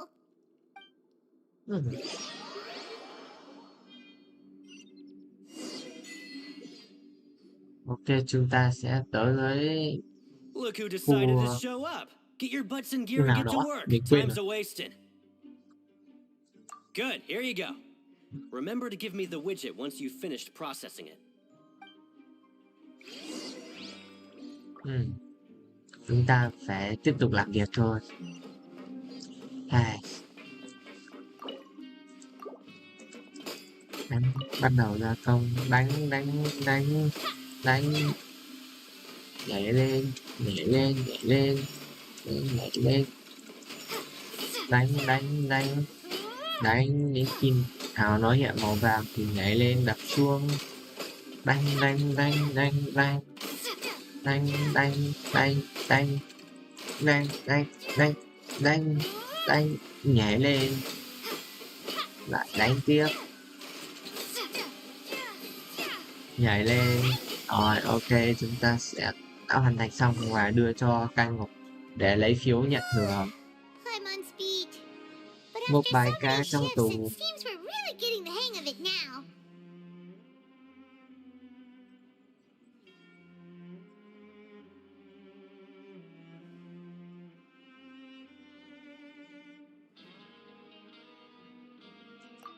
Ok, chúng ta sẽ tới với Look who decided to show up. Get your butts in gear and get to work. Time's a wasted. Good, here you go. Remember to give me the widget once you've finished processing it. Chúng ta phải tiếp tục làm việc thôi. Bắt đầu ra công, đánh, nhảy lên, đánh đến khi Thảo nó hiện màu vàng thì nhảy lên đập xuống, đánh, nhảy lên, lại đánh tiếp, nhảy lên, Rồi, ok, chúng ta sẽ đã hoàn thành xong và đưa cho cai ngục để lấy phiếu nhận thưởng I'm on speed. But một after bài so ca many trong shifts, tù. it seems we're really getting the hang of it now.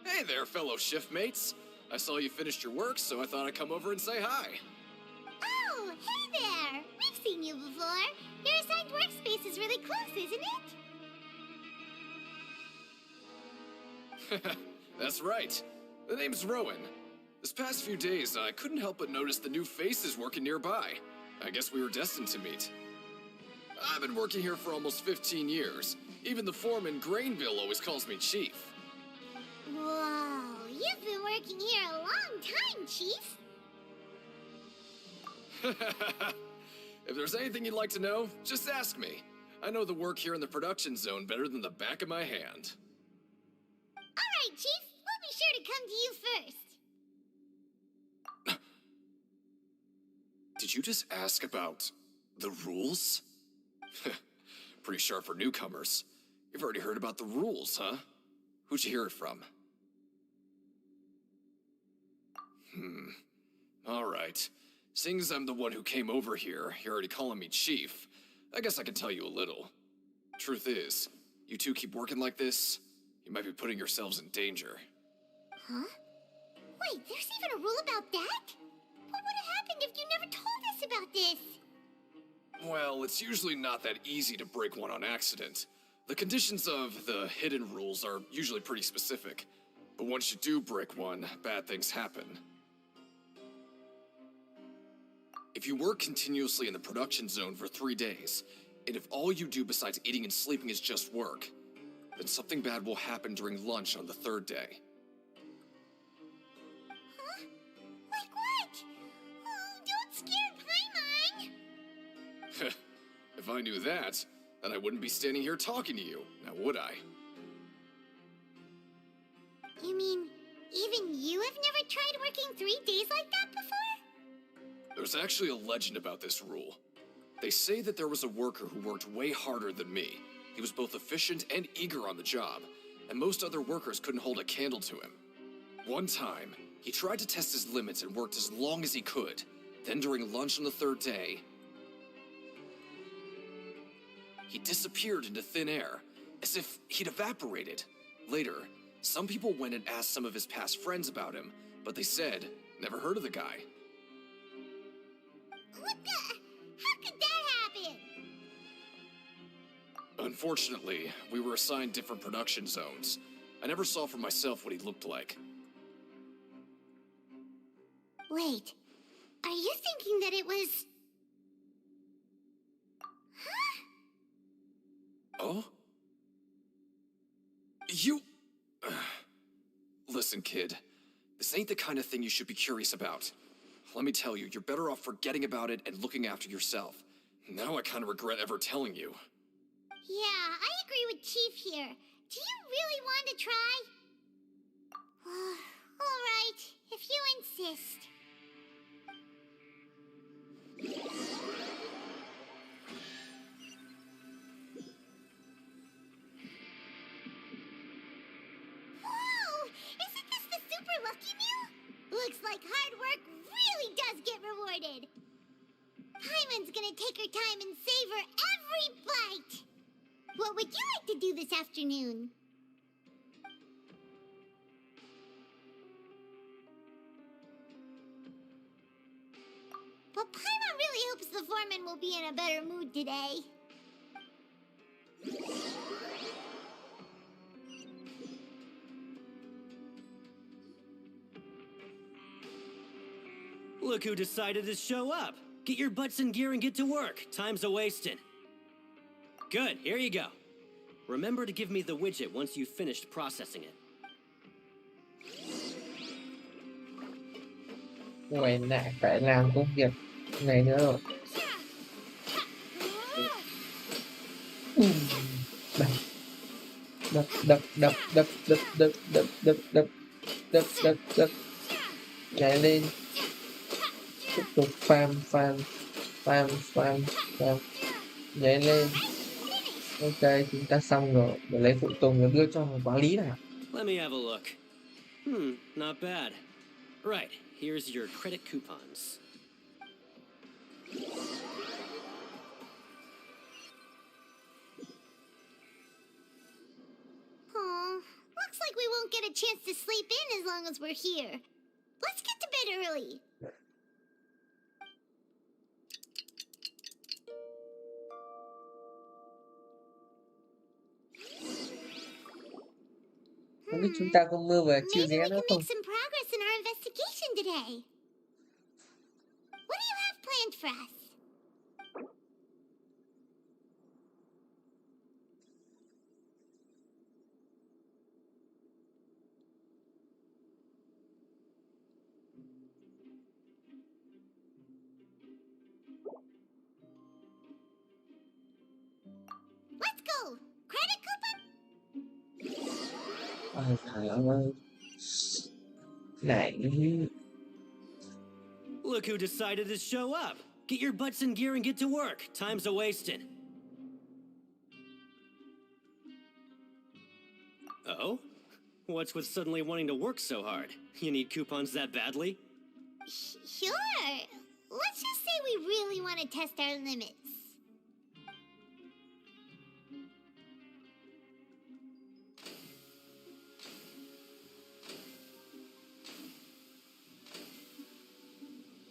Hey there, fellow shiftmates. I saw you finished your work, so I thought I'd come over and say hi. Oh, hey there! We've seen you before. Your assigned workspace is really close, isn't it? That's right. The name's Rowan. This past few days, I couldn't help but notice the new faces working nearby. I guess we were destined to meet. I've been working here for almost 15 years. Even the foreman, Grainville, always calls me Chief. Whoa, you've been working here a long time, Chief. If there's anything you'd like to know, just ask me. I know the work here in the production zone better than the back of my hand. All right, Chief. We'll be sure to come to you first. Did you just ask about the rules? Pretty sharp for newcomers. You've already heard about the rules, huh? Who'd you hear it from? All right. Seeing as I'm the one who came over here, you're already calling me Chief. I guess I can tell you a little. Truth is, you two keep working like this, you might be putting yourselves in danger. Huh? Wait, there's even a rule about that? What would have happened if you never told us about this? Well, it's usually not that easy to break one on accident. The conditions of the hidden rules are usually pretty specific. But once you do break one, bad things happen. If you work continuously in the production zone for 3 days, and if all you do besides eating and sleeping is just work, then something bad will happen during lunch on the 3rd day. Huh? Like what? Oh, don't scare Paimon! If I knew that, then I wouldn't be standing here talking to you, now would I? You mean, even you have never tried working 3 days like that before? There's actually a legend about this rule. They say that there was a worker who worked way harder than me. He was both efficient and eager on the job, and most other workers couldn't hold a candle to him. One time, he tried to test his limits and worked as long as he could. Then during lunch on the 3rd day, he disappeared into thin air, as if he'd evaporated. Later, some people went and asked some of his past friends about him, but they said, never heard of the guy. What the? How could that happen? Unfortunately, we were assigned different production zones. I never saw for myself what he looked like. Wait, are you thinking that it was... Huh? Oh? You... Listen, kid. This ain't the kind of thing you should be curious about. Let me tell you, you're better off forgetting about it and looking after yourself. Now I kind of regret ever telling you. Yeah, I agree with Chief here. Do you really want to try? All right, if you insist. Whoa! Isn't this the super lucky meal? Looks like hard work really does get rewarded. Paimon's gonna take her time and savor every bite. What would you like to do this afternoon? But Paimon really hopes the foreman will be in a better mood today. Look who decided to show up. Get your butts in gear and get to work. Time's a-wasting. Good, here you go. Remember to give me the widget once you've finished processing it. Quay lại phải làm công việc này nữa rồi. Đập đập đập đập đập đập đập đập đập đập đập đập đập nhảy lên Tiếp tục farm. Nhảy lên. Ok, chúng ta xong rồi. Để lấy phụ tùng để đưa cho quản lý nào. Let me have a look. Not bad. Right, here's your credit coupons. Aw, looks like we won't get a chance to sleep in as long as we're here. Let's get to bed early. Không biết chúng ta có mơ về chiêu Maybe ré we nữa can không? make some progress in our investigation today. What do you have planned for us? Let's go! Credit coupon? Ôi trời ơi. Này. Look who decided to show up. Get your butts in gear and get to work. Time's a-wasted. Oh? What's with suddenly wanting to work so hard? You need coupons that badly? Sure. Let's just say we really want to test our limits.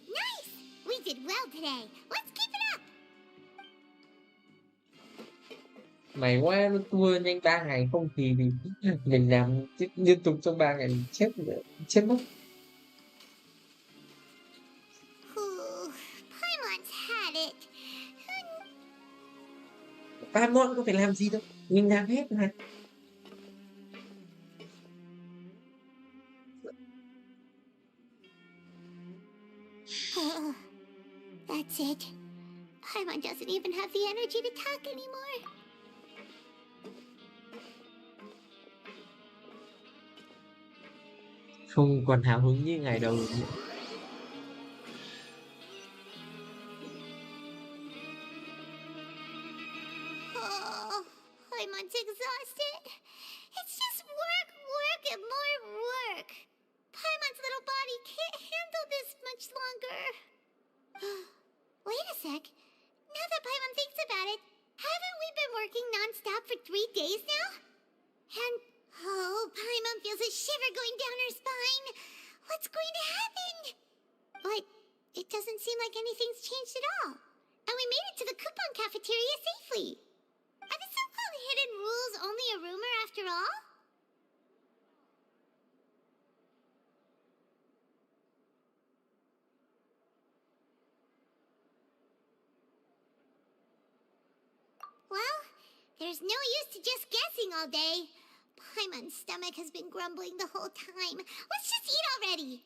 Nice! We did well today. Let's keep it up. Mày quá, nó thua nhanh 3 ngày không thì mình làm liên tục trong 3 ngày chết mất. Paimon's had it. Paimon có phải làm gì đâu, mình làm hết mà. That's it. Paimon doesn't even have the energy to talk anymore. Không còn hào hứng như ngày đầu nữa. Paimon's exhausted. It's just work, and more work. Paimon's little body can't handle this much longer. Wait a sec. Now that Paimon thinks about it, haven't we been working non-stop for 3 days now? And, Paimon feels a shiver going down her spine. What's going to happen? But it doesn't seem like anything's changed at all. And we made it to the coupon cafeteria safely. Are the so-called hidden rules only a rumor after all? Well, there's no use to just guessing all day. Paimon's stomach has been grumbling the whole time. Let's just eat already.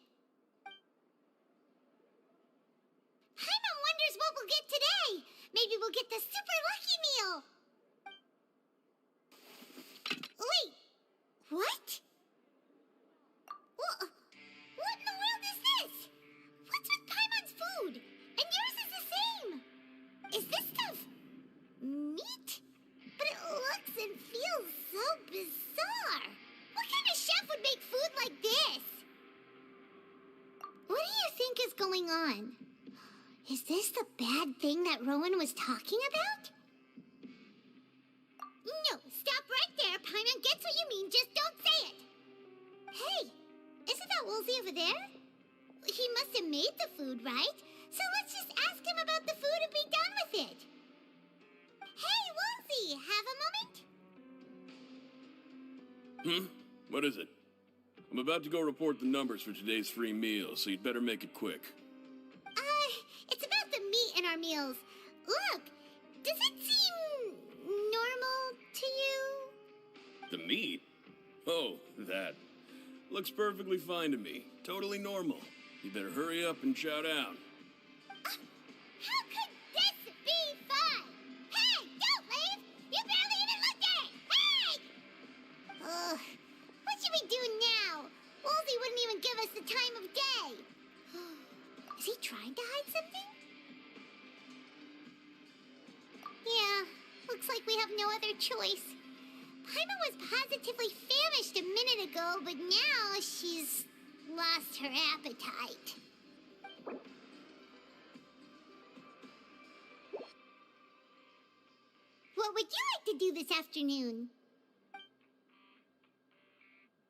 Paimon wonders what we'll get today. Maybe we'll get the super lucky meal. Wait, what? What in the world is this? What's with Paimon's food? And yours is the same. Is this stuff meat? But it looks and feels so bizarre. What kind of chef would make food like this? What do you think is going on? Is this the bad thing that Rowan was talking about? No, stop right there. Paimon gets what you mean, just don't say it. Hey, isn't that Woolsey over there? He must have made the food, right? So let's just ask him about the food and be done with it. Hey, Woolsey, have a moment? What is it? I'm about to go report the numbers for today's free meal, so you'd better make it quick. It's about the meat in our meals. Look, does it seem normal to you? The meat? Oh, that. Looks perfectly fine to me. Totally normal. You better hurry up and chow down. How could this be fun? Hey, don't leave! You barely even looked at it! Hey! What should we do now? Woolsey wouldn't even give us the time of day. Is he trying to hide something? Yeah, looks like we have no other choice. Paimon was positively famished a minute ago, but now she's lost her appetite. What would you like to do this afternoon?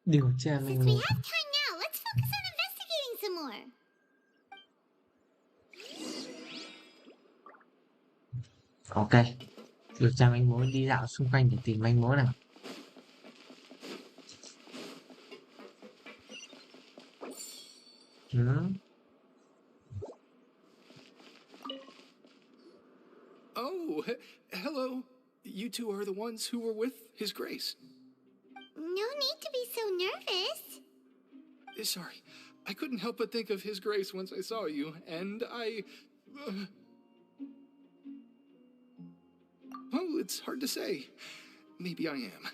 Điều tra Since manh we mối. have time now, let's focus on investigating some more. Ok, điều tra manh mối, đi dạo xung quanh để tìm manh mối nào. Oh, hello. You two are the ones who were with His Grace. No need to be so nervous. Sorry, I couldn't help but think of His Grace once I saw you, and I... Well, it's hard to say. Maybe I am.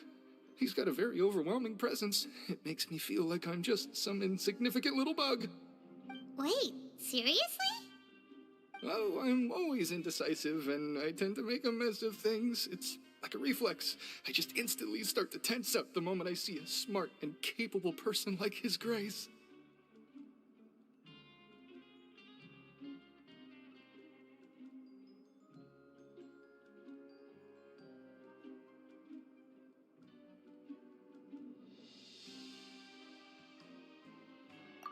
He's got a very overwhelming presence. It makes me feel like I'm just some insignificant little bug. Wait, seriously? Oh, I'm always indecisive, and I tend to make a mess of things. It's like a reflex. I just instantly start to tense up the moment I see a smart and capable person like His Grace.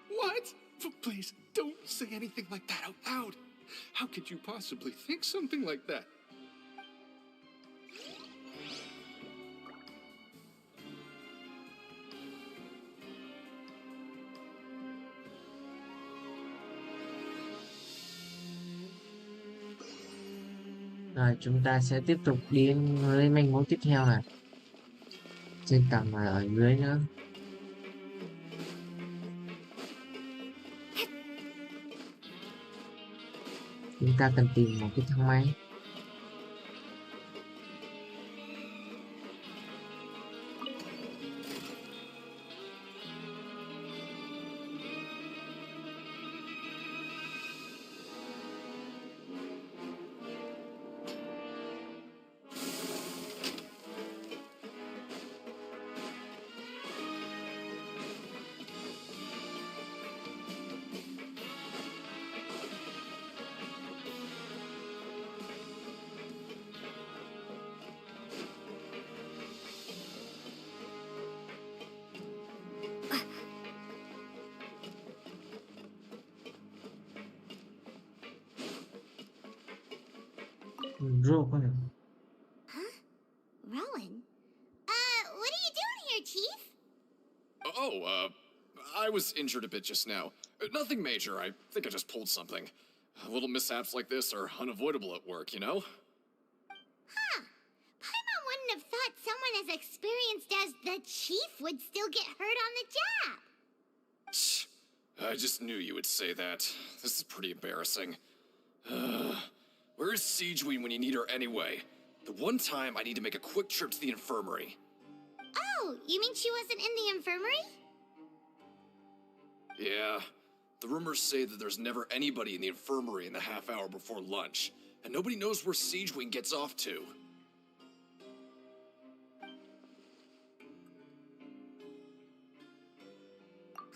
What? Please, don't say anything like that out loud. How could you possibly think something like that? Rồi chúng ta sẽ tiếp tục đi với manh mối tiếp theo này. Trên tầng và ở dưới nữa. Chúng ta cần tìm một cái thang máy. Huh? Rowan? What are you doing here, Chief? Oh, I was injured a bit just now. Nothing major, I think I just pulled something. Little mishaps like this are unavoidable at work, you know? Huh. Paimon wouldn't have thought someone as experienced as the Chief would still get hurt on the job. I just knew you would say that. This is pretty embarrassing. Where is Siegeween when you need her anyway? The one time I need to make a quick trip to the infirmary. Oh, you mean she wasn't in the infirmary? Yeah. The rumors say that there's never anybody in the infirmary in the half hour before lunch, and nobody knows where Siegeween gets off to.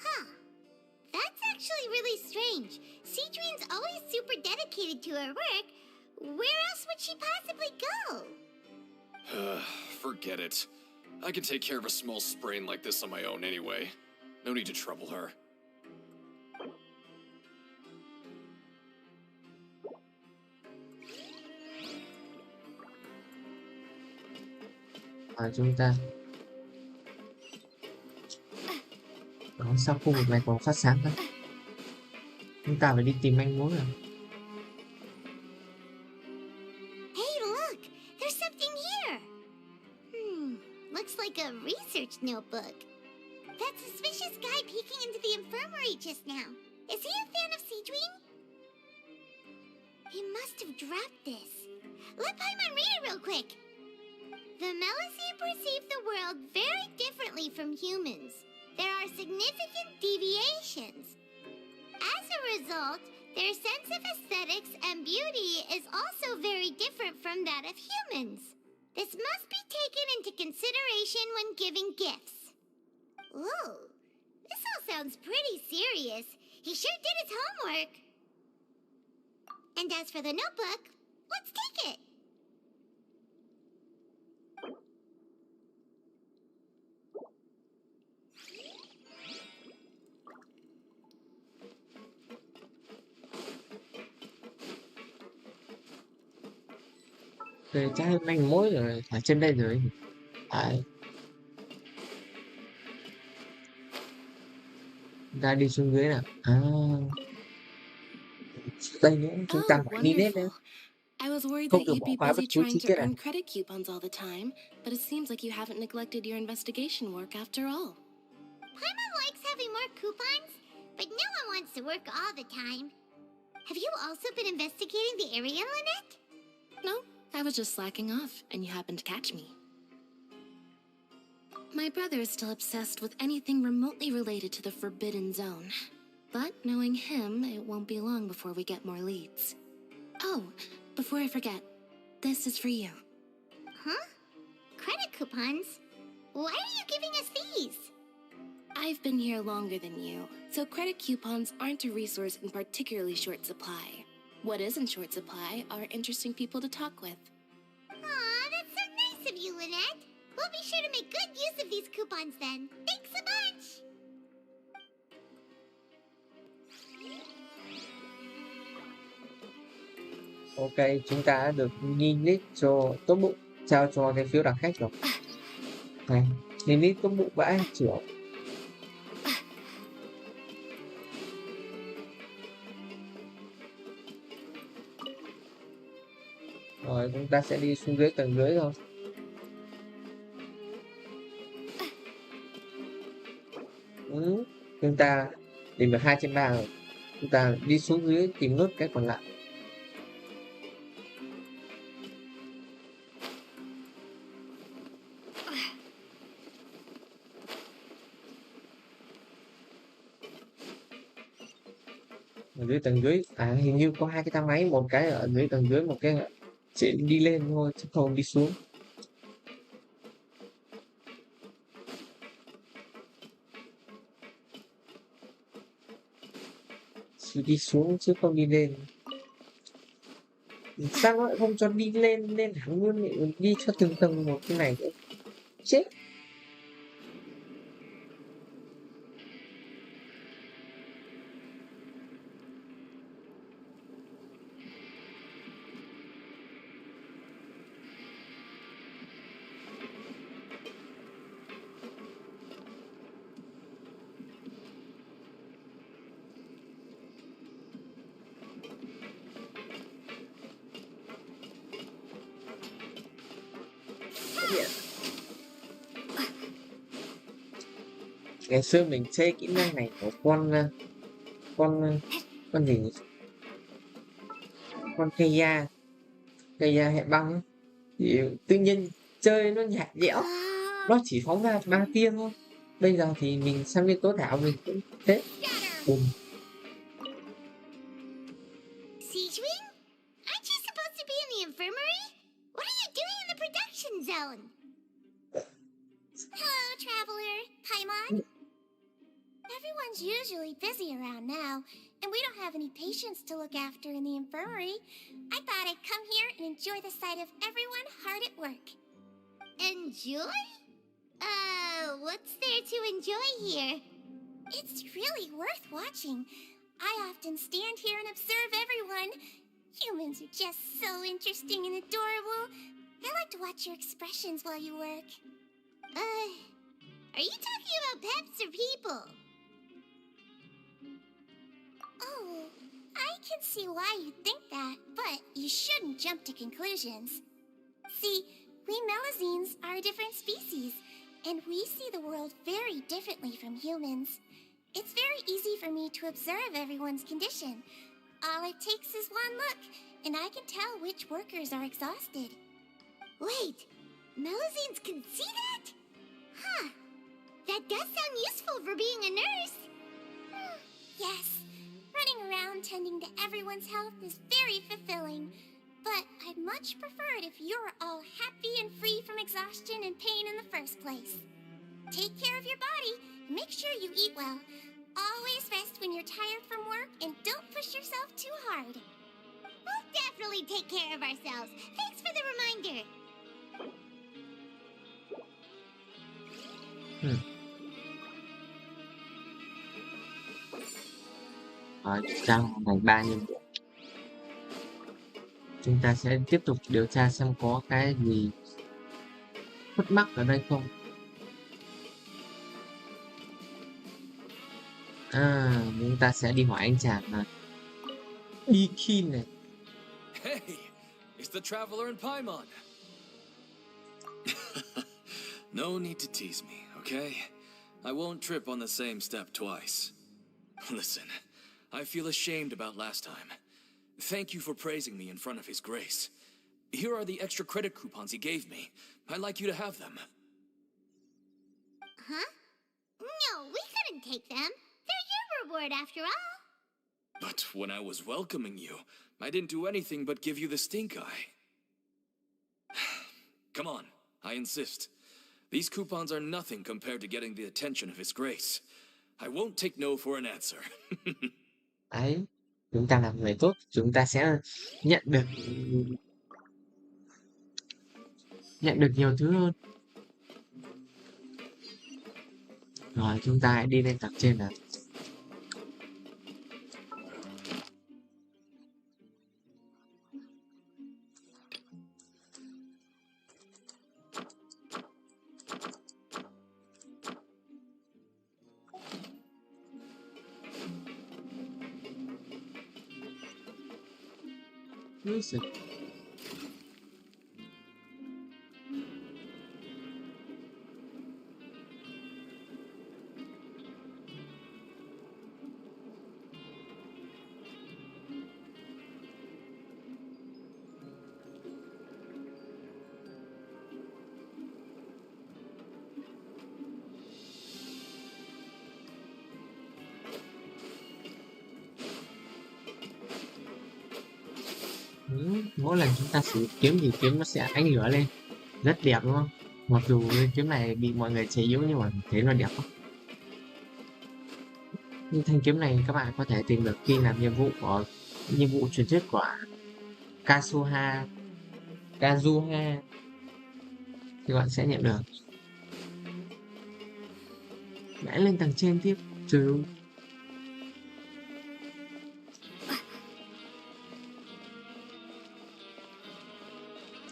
Huh. That's actually really strange. Siegeween's always super dedicated to her work. Where else would she possibly go? Forget it. I can take care of a small sprain like this on my own anyway. No need to trouble her. Chúng ta đó, sao khu vực này còn phát sáng thôi. Chúng ta phải đi tìm manh mối rồi. Hey, look! There's something here! Looks like a research notebook. That suspicious guy peeking into the infirmary just now. Is he a fan of Siegeween? He must have dropped this. Let Paimon read it real quick. The Melusine perceive the world very differently from humans. There are significant deviations. As a result, Their sense of aesthetics and beauty is also very different from that of humans. This must be taken into consideration when giving gifts. Ooh, this all sounds pretty serious. He sure did his homework. And as for the notebook, let's take it. Đây chắc hết manh mối rồi, ở trên đây rồi. Đấy, ra đi xuống dưới nào. À, đây nữa, chúng ta Oh, phải đi đến đấy. wonderful. I was worried Không that được you'd bỏ be qua bất busy cứ trying chi to tiết nào. earn credit coupons all the time, but it seems like you haven't neglected your investigation work after all. Paimon likes having more coupons, but no one wants to work all the time. Have you also been investigating the area, Lynette? No, I was just slacking off, and you happened to catch me. My brother is still obsessed with anything remotely related to the Forbidden Zone. But knowing him, it won't be long before we get more leads. Oh, before I forget, this is for you. Huh? Credit coupons? Why are you giving us these? I've been here longer than you, so credit coupons aren't a resource in particularly short supply. What is in short supply are interesting people to talk with. Aw, that's so nice of you, Lynette. We'll be sure to make good use of these coupons then. Thanks a bunch! Ok, chúng ta đã được Ninit cho tốt bụng trao cho cái phiếu đặc khách rồi. Này, Ninit tốt bụng vãi trưởng. Rồi chúng ta sẽ đi xuống dưới tầng dưới thôi. Chúng ta tìm được 2 trên 3 rồi. Chúng ta đi xuống dưới tìm nốt cái còn lại. Ở dưới tầng dưới hình như có 2 cái thang máy, một cái ở dưới tầng dưới, một cái chỉ đi lên thôi chứ không đi xuống. Chỉ đi xuống chứ không đi lên. Sao nó lại không cho đi lên hẳn luôn, lại đi cho từng tầng một cái này nữa. Chết. Ngày xưa mình chơi kỹ năng này của con gì nhỉ? Con cây hệ băng ấy. Thì tự nhiên chơi nó nhạt nhẽo, nó chỉ phóng ra 3 tia thôi. Bây giờ thì mình sang bên tố thảo mình cũng thế. Bùm. Siegewing? Aren't you supposed to be in the infirmary? What are you doing in the production zone? Hello, Traveler. Paimon? Everyone's usually busy around now, and we don't have any patients to look after in the infirmary. I thought I'd come here and enjoy the sight of everyone hard at work. Enjoy? What's there to enjoy here? It's really worth watching. I often stand here and observe everyone. Humans are just so interesting and adorable. I like to watch your expressions while you work. Are you talking about pets or people? Oh, I can see why you think that, but you shouldn't jump to conclusions. See, we Melazines are a different species, and we see the world very differently from humans. It's very easy for me to observe everyone's condition. All it takes is one look, and I can tell which workers are exhausted. Wait, Melazines can see that? Huh, that does sound useful for being a nurse. Yes, running around tending to everyone's health is very fulfilling. But I'd much prefer it if you're all happy and free from exhaustion and pain in the first place. Take care of your body and make sure you eat well. Always rest when you're tired from work and don't push yourself too hard. We'll definitely take care of ourselves. Thanks for the reminder. Chúng ta hoàn thành 3 nhiệm vụ. Chúng ta sẽ tiếp tục điều tra xem có cái gì khúc mắc ở đây không. Chúng ta sẽ đi hỏi anh chàng là Bikin này. Hey, it's the traveler in Paimon. No need to tease me, okay? I won't trip on the same step twice. Listen, I feel ashamed about last time. Thank you for praising me in front of His Grace. Here are the extra credit coupons he gave me. I'd like you to have them. Huh? No, we couldn't take them. They're your reward after all. But when I was welcoming you, I didn't do anything but give you the stink eye. Come on, I insist. These coupons are nothing compared to getting the attention of His Grace. I won't take no for an answer. Đấy, chúng ta làm người tốt, chúng ta sẽ nhận được nhiều thứ hơn. Rồi chúng ta hãy đi lên tầng trên nào. Music. Mỗi lần chúng ta sử dụng kiếm thì kiếm nó sẽ ánh lửa lên, rất đẹp đúng không? Mặc dù cái kiếm này bị mọi người chế giễu nhưng mà thấy nó đẹp lắm. Nhưng thanh kiếm này các bạn có thể tìm được khi làm nhiệm vụ truyền thuyết của Kazuha thì bạn sẽ nhận được. Hãy lên tầng trên tiếp. Trời ơi.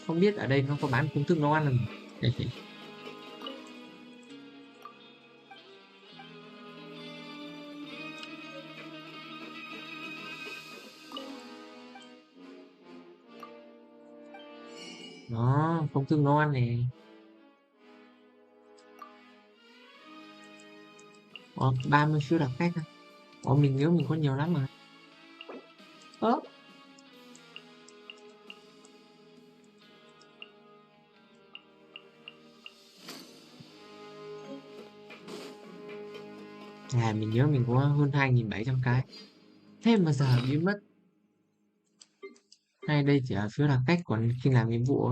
Không biết ở đây nó có bán công thức nấu ăn không? Đó, công thức nấu ăn này. Có 30 phiếu đặt khách. Mình nhớ mình có nhiều lắm mà. Mình nhớ mình có hơn 2.700 cái. Thế mà giờ biến mất. Hay đây chỉ là phiếu đặc cách còn khi làm nhiệm vụ.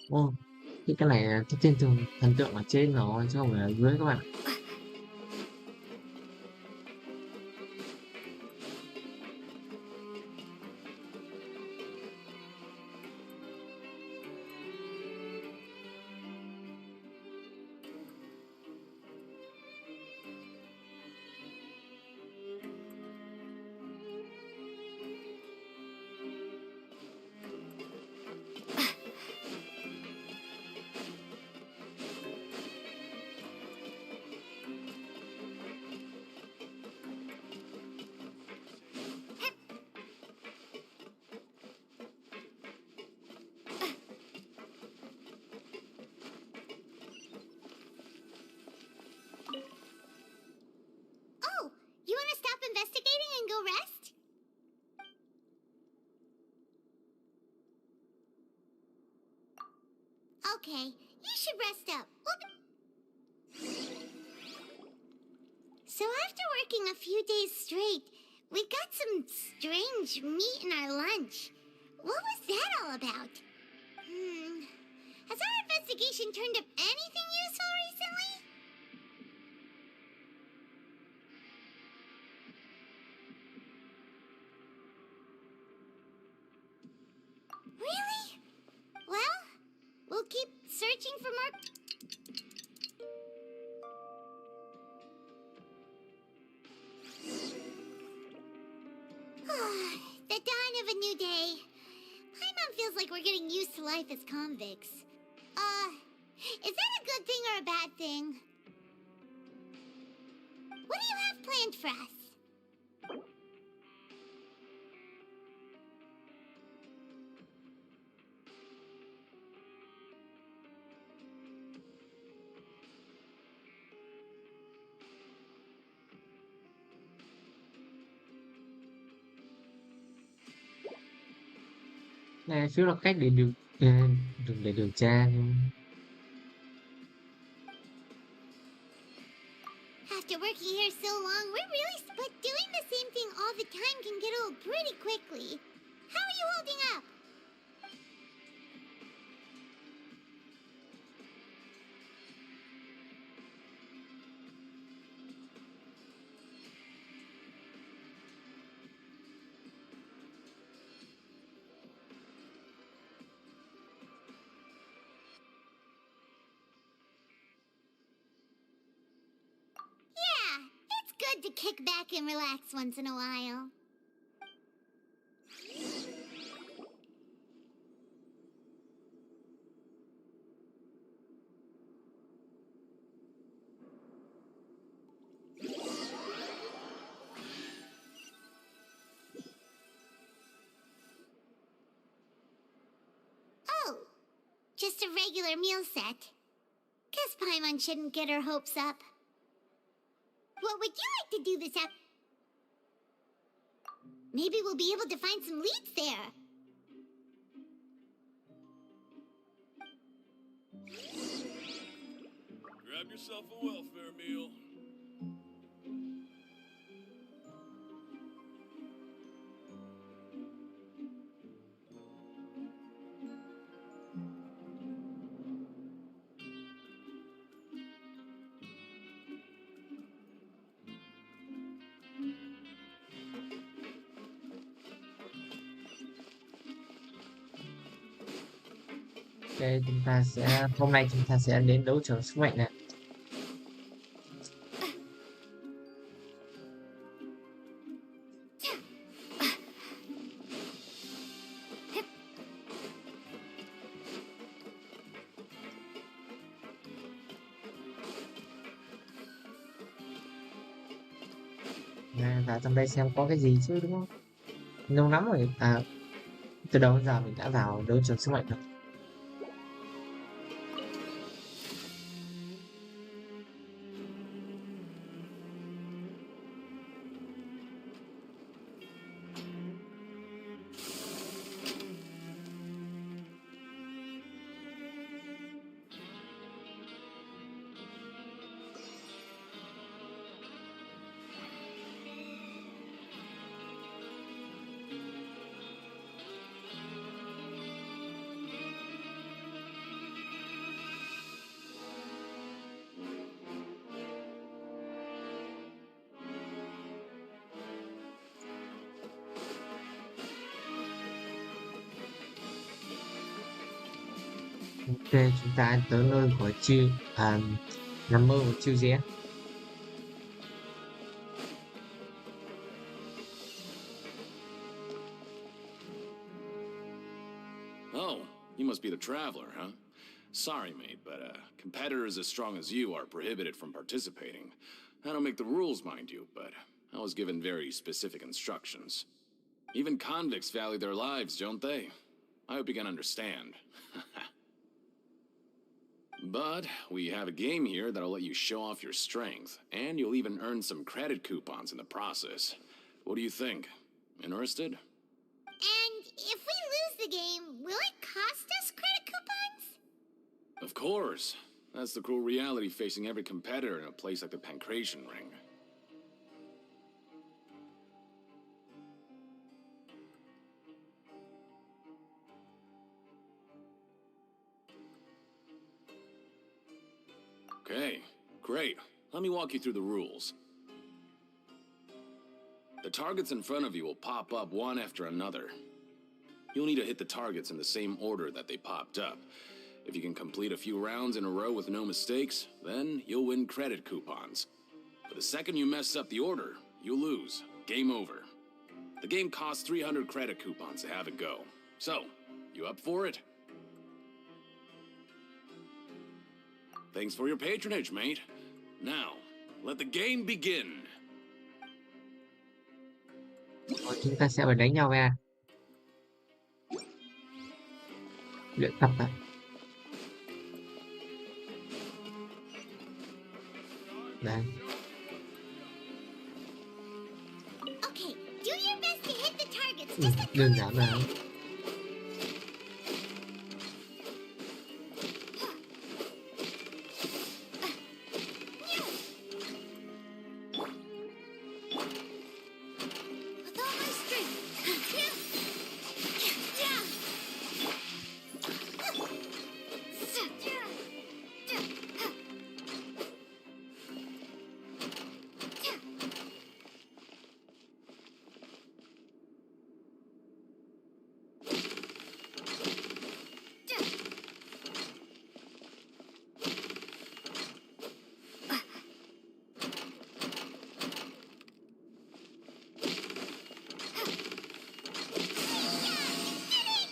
Ô, cái này là cái tên thần tượng ở trên rồi chứ không phải ở dưới các bạn. Oh, you want to stop investigating and go rest? Okay, you should rest up. So after working a few days straight, we got some strange meat in our lunch. What was that all about? Has our investigation turned up anything useful recently? Really? Well, we'll keep searching for more... The dawn of a new day. Paimon feels like we're getting used to life as convicts. Is that a good thing or a bad thing? What do you have planned for us? Này phiếu là cách để đừng để điều tra nhưng After working here so long, we're really... But doing the same thing all the time can get old pretty quickly. How are you holding up? Yeah, it's good to kick back and relax once in a while. Oh, just a regular meal set. Guess Paimon shouldn't get her hopes up. What would you like to do this afternoon? Maybe we'll be able to find some leads there. Grab yourself a welfare meal. Ok, hôm nay chúng ta sẽ đến đấu trường sức mạnh này. Và trong đây xem có cái gì chứ đúng không? Lâu lắm rồi. Từ đầu đến giờ mình đã vào đấu trường sức mạnh rồi. Ok, chúng ta tới nơi của nằm mơ của Chiêu Dễ. Oh, you must be the traveler, huh? Sorry, mate, but competitors as strong as you are prohibited from participating. I don't make the rules, mind you, but I was given very specific instructions. Even convicts value their lives, don't they? I hope you can understand. But we have a game here that'll let you show off your strength, and you'll even earn some credit coupons in the process. What do you think? Interested? And if we lose the game, will it cost us credit coupons? Of course. That's the cruel reality facing every competitor in a place like the Pancration Ring. Okay, great. Let me walk you through the rules. The targets in front of you will pop up one after another. You'll need to hit the targets in the same order that they popped up. If you can complete a few rounds in a row with no mistakes, then you'll win credit coupons. But the second you mess up the order, you lose. Game over. The game costs 300 credit coupons to have it go. So, you up for it? Thanks for your patronage, mate. Now, let the game begin. Rồi, chúng ta sẽ phải đánh nhau nha. Luyện tập ạ. Đây. Okay, do your best to hit the targets just like Đơn giản mà. with all my strength.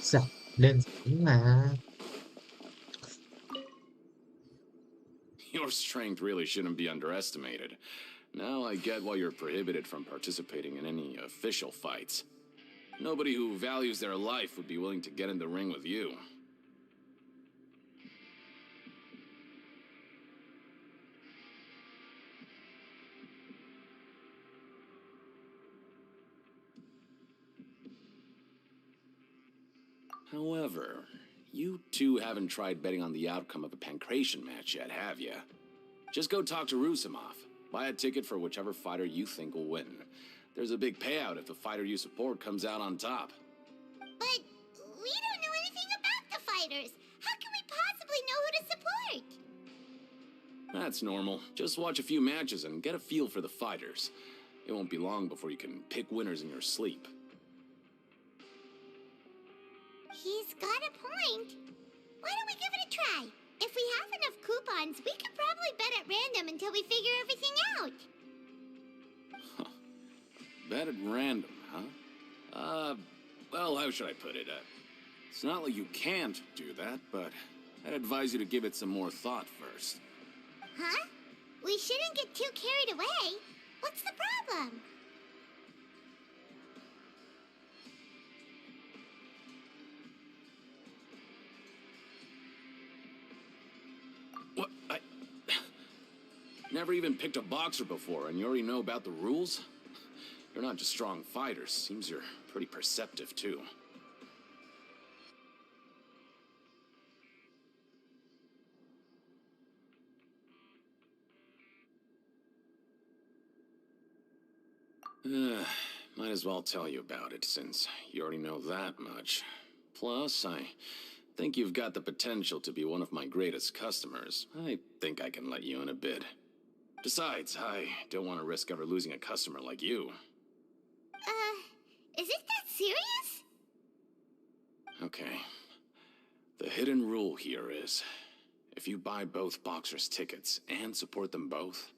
Giời, đơn giản mà. Your strength really shouldn't be underestimated. Now I get why you're prohibited from participating in any official fights. Nobody who values their life would be willing to get in the ring with you. However, you two haven't tried betting on the outcome of a Pancration match yet, have you? Just go talk to Rusimov. Buy a ticket for whichever fighter you think will win. There's a big payout if the fighter you support comes out on top. But we don't know anything about the fighters. How can we possibly know who to support? That's normal. Just watch a few matches and get a feel for the fighters. It won't be long before you can pick winners in your sleep. He's got a point. Why don't we give it a try? If we have enough coupons, we could probably bet at random until we figure everything out. Bet at random, huh? Well, how should I put it? It's not like you can't do that, but I'd advise you to give it some more thought first. Huh? We shouldn't get too carried away. What's the problem? What? I never even picked a boxer before, and you already know about the rules? You're not just strong fighters. Seems you're pretty perceptive, too. Might as well tell you about it, since you already know that much. Plus, I think you've got the potential to be one of my greatest customers. I think I can let you in a bit. Besides, I don't want to risk ever losing a customer like you. Is it that serious? Okay. The hidden rule here is, if you buy both boxers' tickets and support them both,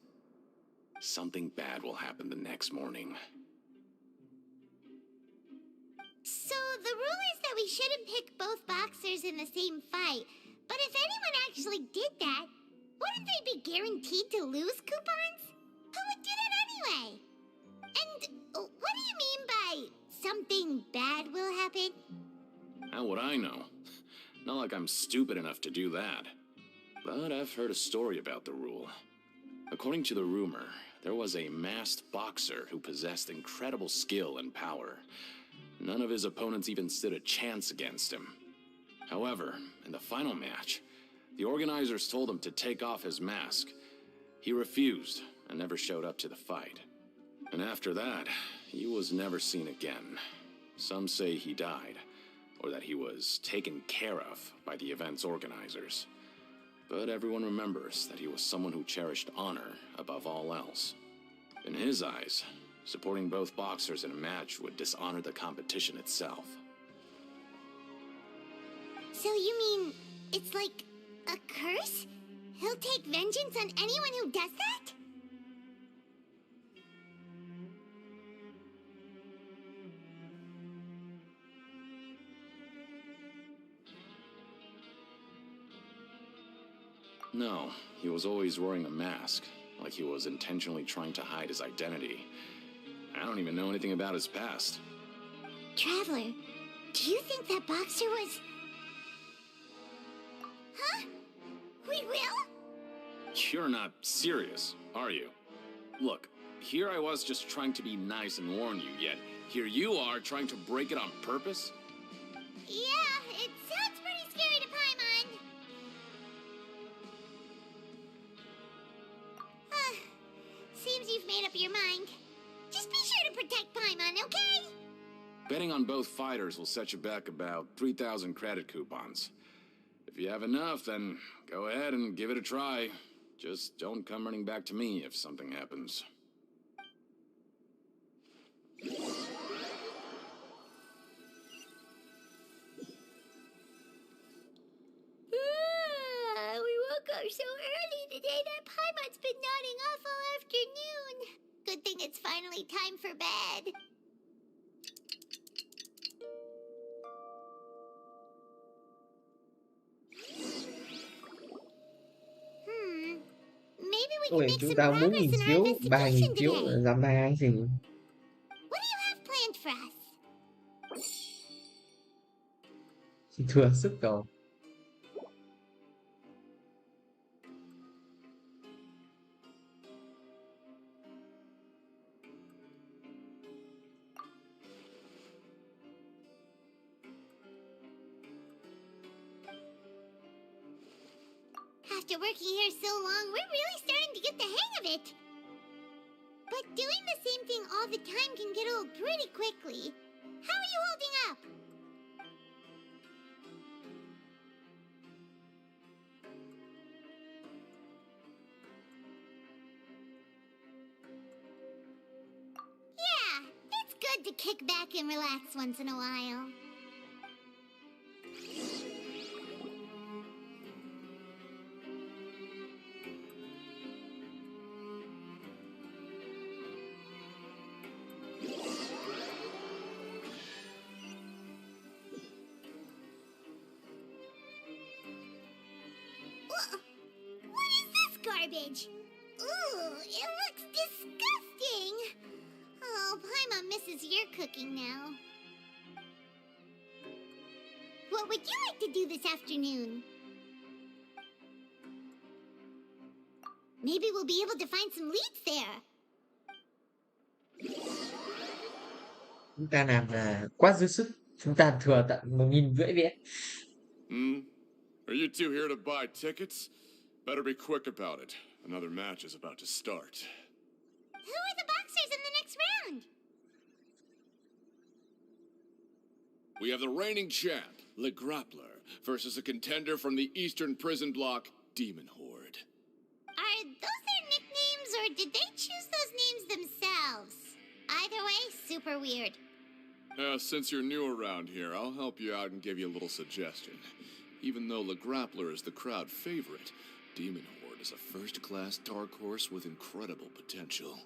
something bad will happen the next morning. So the rule is that we shouldn't pick both boxers in the same fight. But if anyone actually did that, wouldn't they be guaranteed to lose coupons? Who would do that anyway? And what do you mean by something bad will happen? How would I know? Not like I'm stupid enough to do that. But I've heard a story about the rule. According to the rumor, there was a masked boxer who possessed incredible skill and power. None of his opponents even stood a chance against him. However, in the final match, the organizers told him to take off his mask. He refused and never showed up to the fight. And after that, he was never seen again. Some say he died, or that he was taken care of by the event's organizers. But everyone remembers that he was someone who cherished honor above all else. In his eyes, supporting both boxers in a match would dishonor the competition itself. So you mean it's like a curse? He'll take vengeance on anyone who does that? No, he was always wearing a mask, like he was intentionally trying to hide his identity. I don't even know anything about his past. Traveler, do you think that boxer was... Huh? We will? You're not serious, are you? Look, here I was just trying to be nice and warn you, yet here you are trying to break it on purpose? Yeah, it sounds pretty scary to Paimon. Seems you've made up your mind. Just be sure to protect Paimon, okay? Betting on both fighters will set you back about 3,000 credit coupons. If you have enough, then go ahead and give it a try. Just don't come running back to me if something happens. We woke up so early today that Paimon's been nodding off all afternoon. Good thing it's finally time for bed. Maybe we can Ôi, make chúng some ta muốn progress in our phiếu, 3.000 investigation phiếu today. dám hai gì? What do you have planned for us? Thừa sức cầu. After working here so long, we're really starting to get the hang of it. But doing the same thing all the time can get old pretty quickly. How are you holding up? Yeah, it's good to kick back and relax once in a while. What is this garbage? Ooh, it looks disgusting. Oh, Paimon misses your cooking now. What would you like to do this afternoon? Maybe we'll be able to find some leads there. Chúng ta làm là quá dư sức. Chúng ta thừa tận 1.500 vé. Are you two here to buy tickets? Better be quick about it. Another match is about to start. Who are the boxers in the next round? We have the reigning champ, Le Grappler, versus a contender from the Eastern Prison Block, Demon Horde. Are those their nicknames, or did they choose those names themselves? Either way, super weird. Since you're new around here, I'll help you out and give you a little suggestion. Even though the Grappler is the crowd favorite, Demon Horde is a first-class dark horse with incredible potential.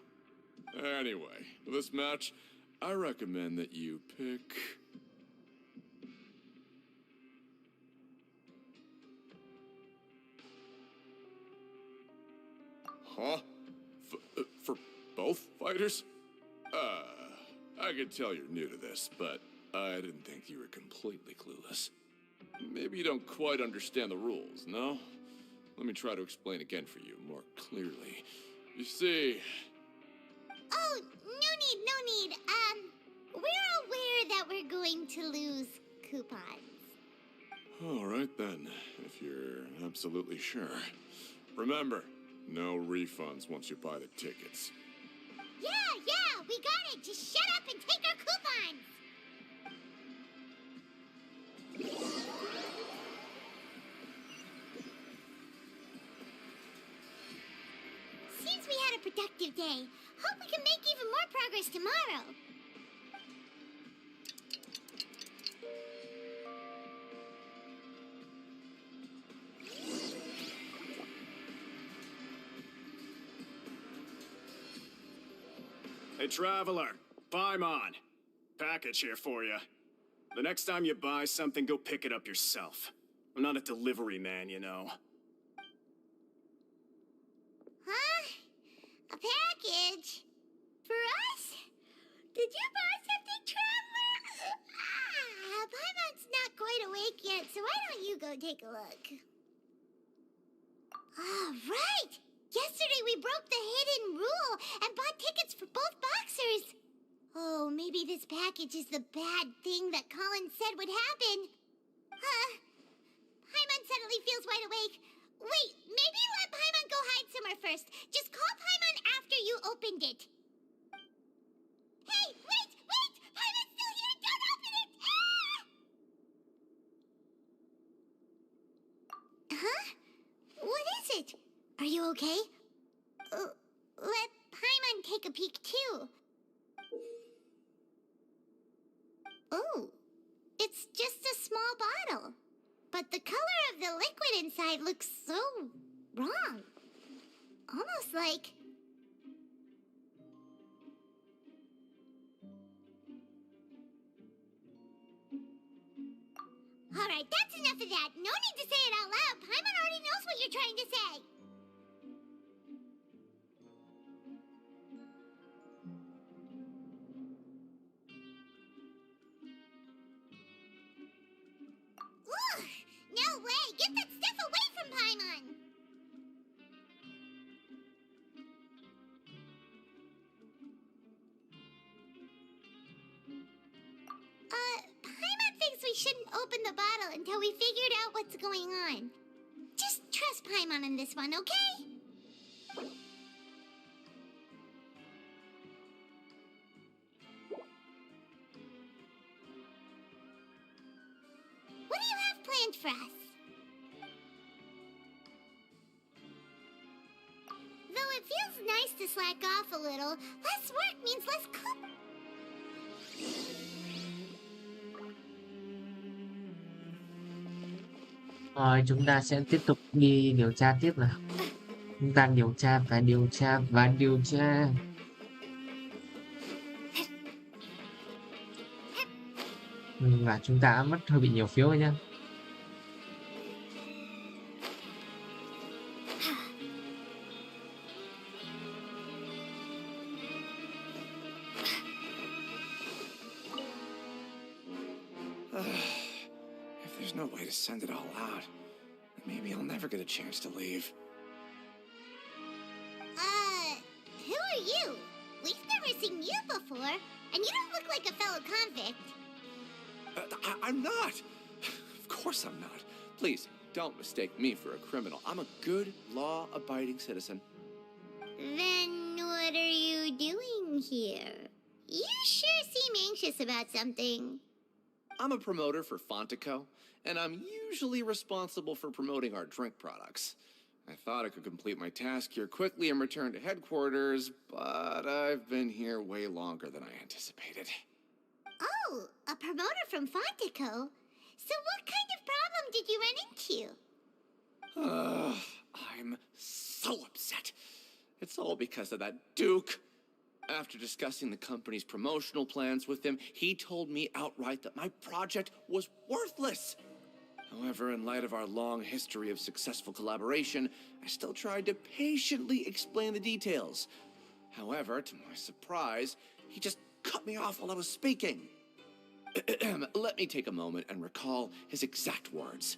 Anyway, for this match, I recommend that you pick... Huh? For both fighters? I can tell you're new to this, but I didn't think you were completely clueless. Maybe you don't quite understand the rules, no? Let me try to explain again for you more clearly. You see... Oh, no need. We're aware that we're going to lose coupons. All right then, if you're absolutely sure. Remember, no refunds once you buy the tickets. Yeah, we got it. Just shut up and take our coupons. Seems we had a productive day. Hope we can make even more progress tomorrow. Hey, Traveler. Paimon. Package here for you. The next time you buy something, go pick it up yourself. I'm not a delivery man, you know. Huh? A package? For us? Did you buy something, Traveler? Paimon's not quite awake yet, so why don't you go take a look? Right! Yesterday we broke the hidden rule and bought tickets for both boxers. Oh, maybe this package is the bad thing that Colin said would happen. Paimon suddenly feels wide awake. Wait, maybe let Paimon go hide somewhere first. Just call Paimon after you opened it. Hey, wait! Paimon's still here! Don't open it! Huh? What is it? Are you okay? Let Paimon take a peek too. Oh, it's just a small bottle. But the color of the liquid inside looks so wrong. Almost like... Alright, that's enough of that. No need to say it out loud. Paimon already knows what you're trying to say. Ugh! No way! Get that stuff away from Paimon! Paimon thinks we shouldn't open the bottle until we figured out what's going on. Just trust Paimon on this one, okay? What do you have planned for us? Though it feels nice to slack off a little, less work means less Rồi chúng ta sẽ tiếp tục đi điều tra tiếp nào. Chúng ta điều tra và điều tra và điều tra. Và chúng ta mất hơi bị nhiều phiếu rồi nhá. If there's no way to send it all out, maybe I'll never get a chance to leave. Who are you? We've never seen you before, and you don't look like a fellow convict. I'm not! Of course I'm not. Please, don't mistake me for a criminal. I'm a good, law-abiding citizen. Then what are you doing here? You sure seem anxious about something. I'm a promoter for Fontico, and I'm usually responsible for promoting our drink products. I thought I could complete my task here quickly and return to headquarters, but I've been here way longer than I anticipated. Oh, a promoter from Fontico? So what kind of problem did you run into? I'm so upset. It's all because of that Duke. After discussing the company's promotional plans with him, he told me outright that my project was worthless. However, in light of our long history of successful collaboration, I still tried to patiently explain the details. However, to my surprise, he just cut me off while I was speaking. Let me take a moment and recall his exact words.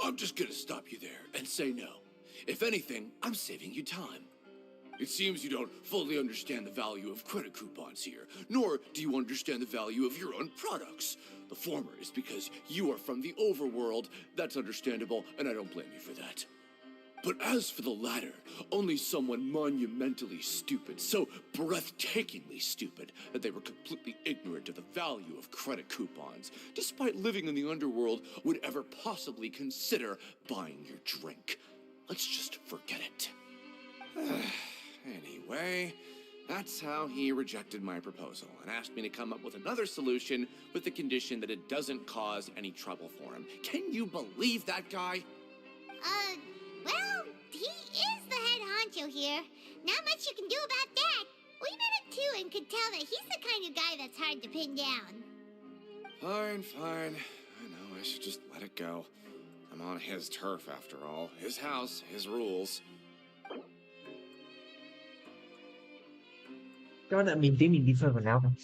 I'm just gonna stop you there and say no. If anything, I'm saving you time. It seems you don't fully understand the value of credit coupons here, nor do you understand the value of your own products. The former is because you are from the overworld. That's understandable, and I don't blame you for that. But as for the latter, only someone monumentally stupid, so breathtakingly stupid, that they were completely ignorant of the value of credit coupons, despite living in the underworld, would ever possibly consider buying your drink. Let's just forget it. Anyway, that's how he rejected my proposal and asked me to come up with another solution with the condition that it doesn't cause any trouble for him. Can you believe that guy? Well, he is the head honcho here. Not much you can do about that. We met him too and could tell that he's the kind of guy that's hard to pin down. Fine. I know I should just let it go. I'm on his turf after all. His house, his rules. Các bạn mình tí mình đi phơi quần áo không?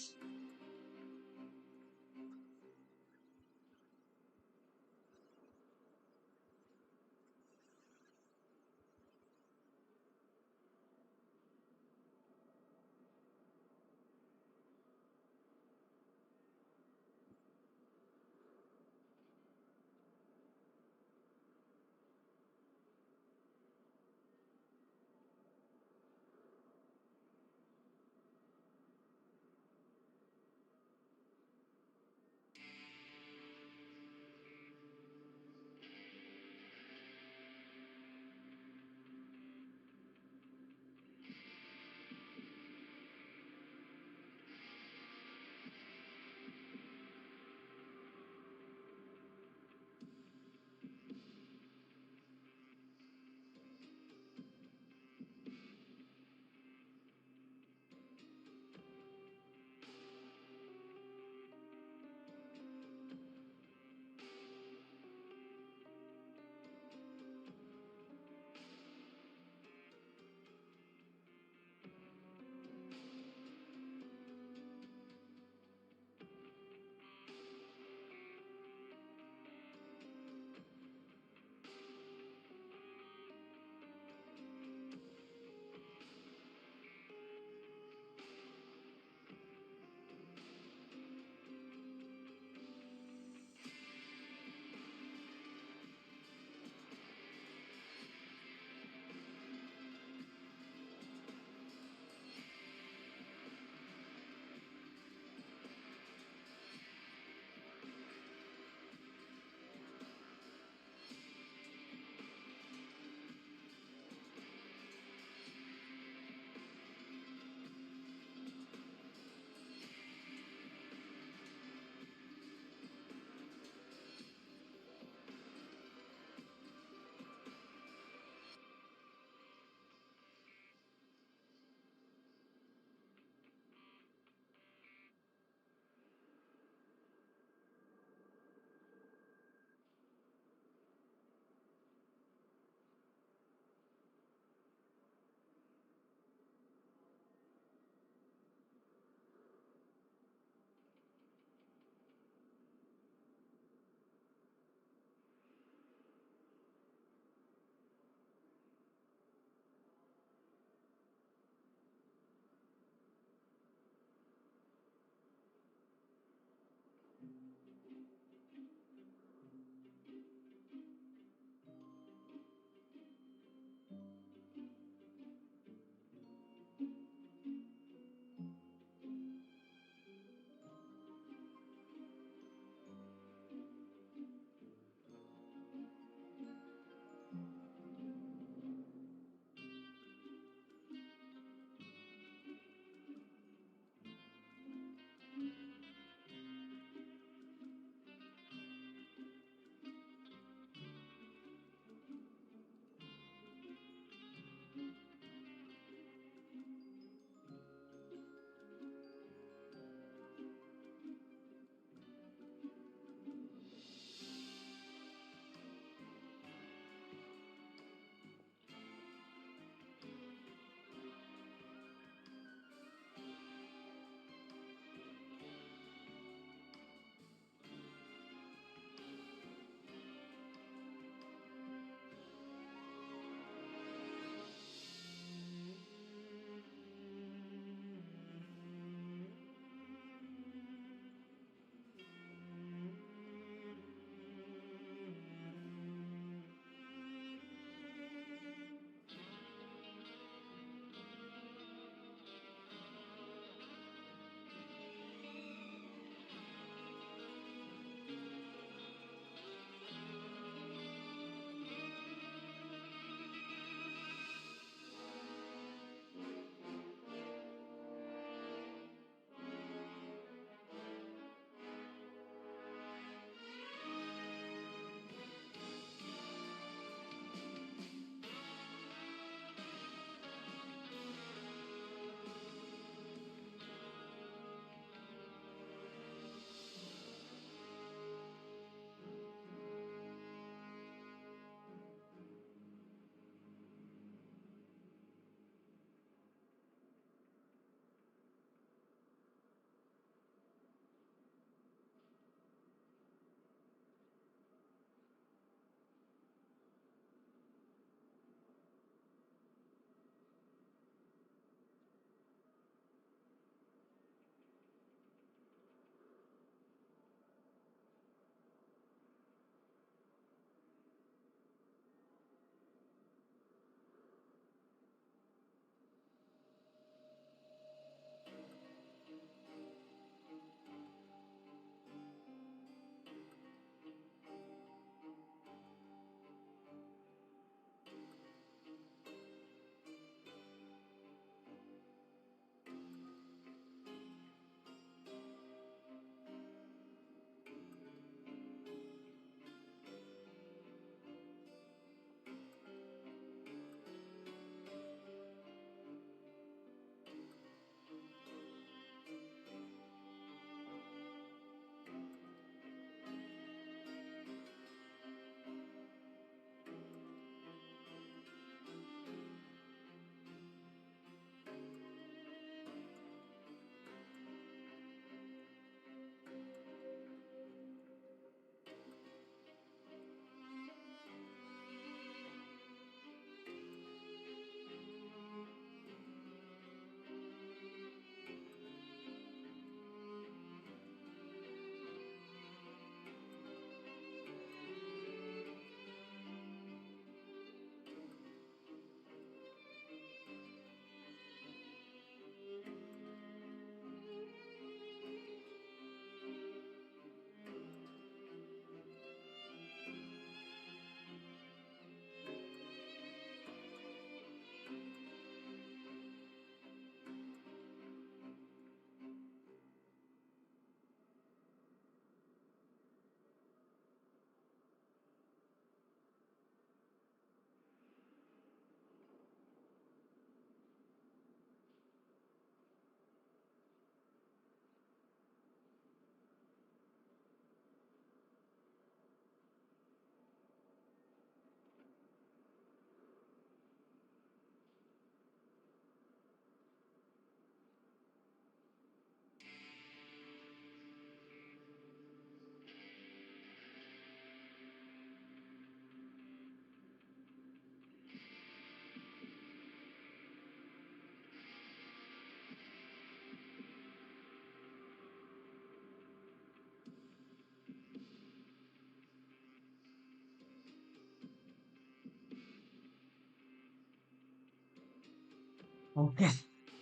Ok,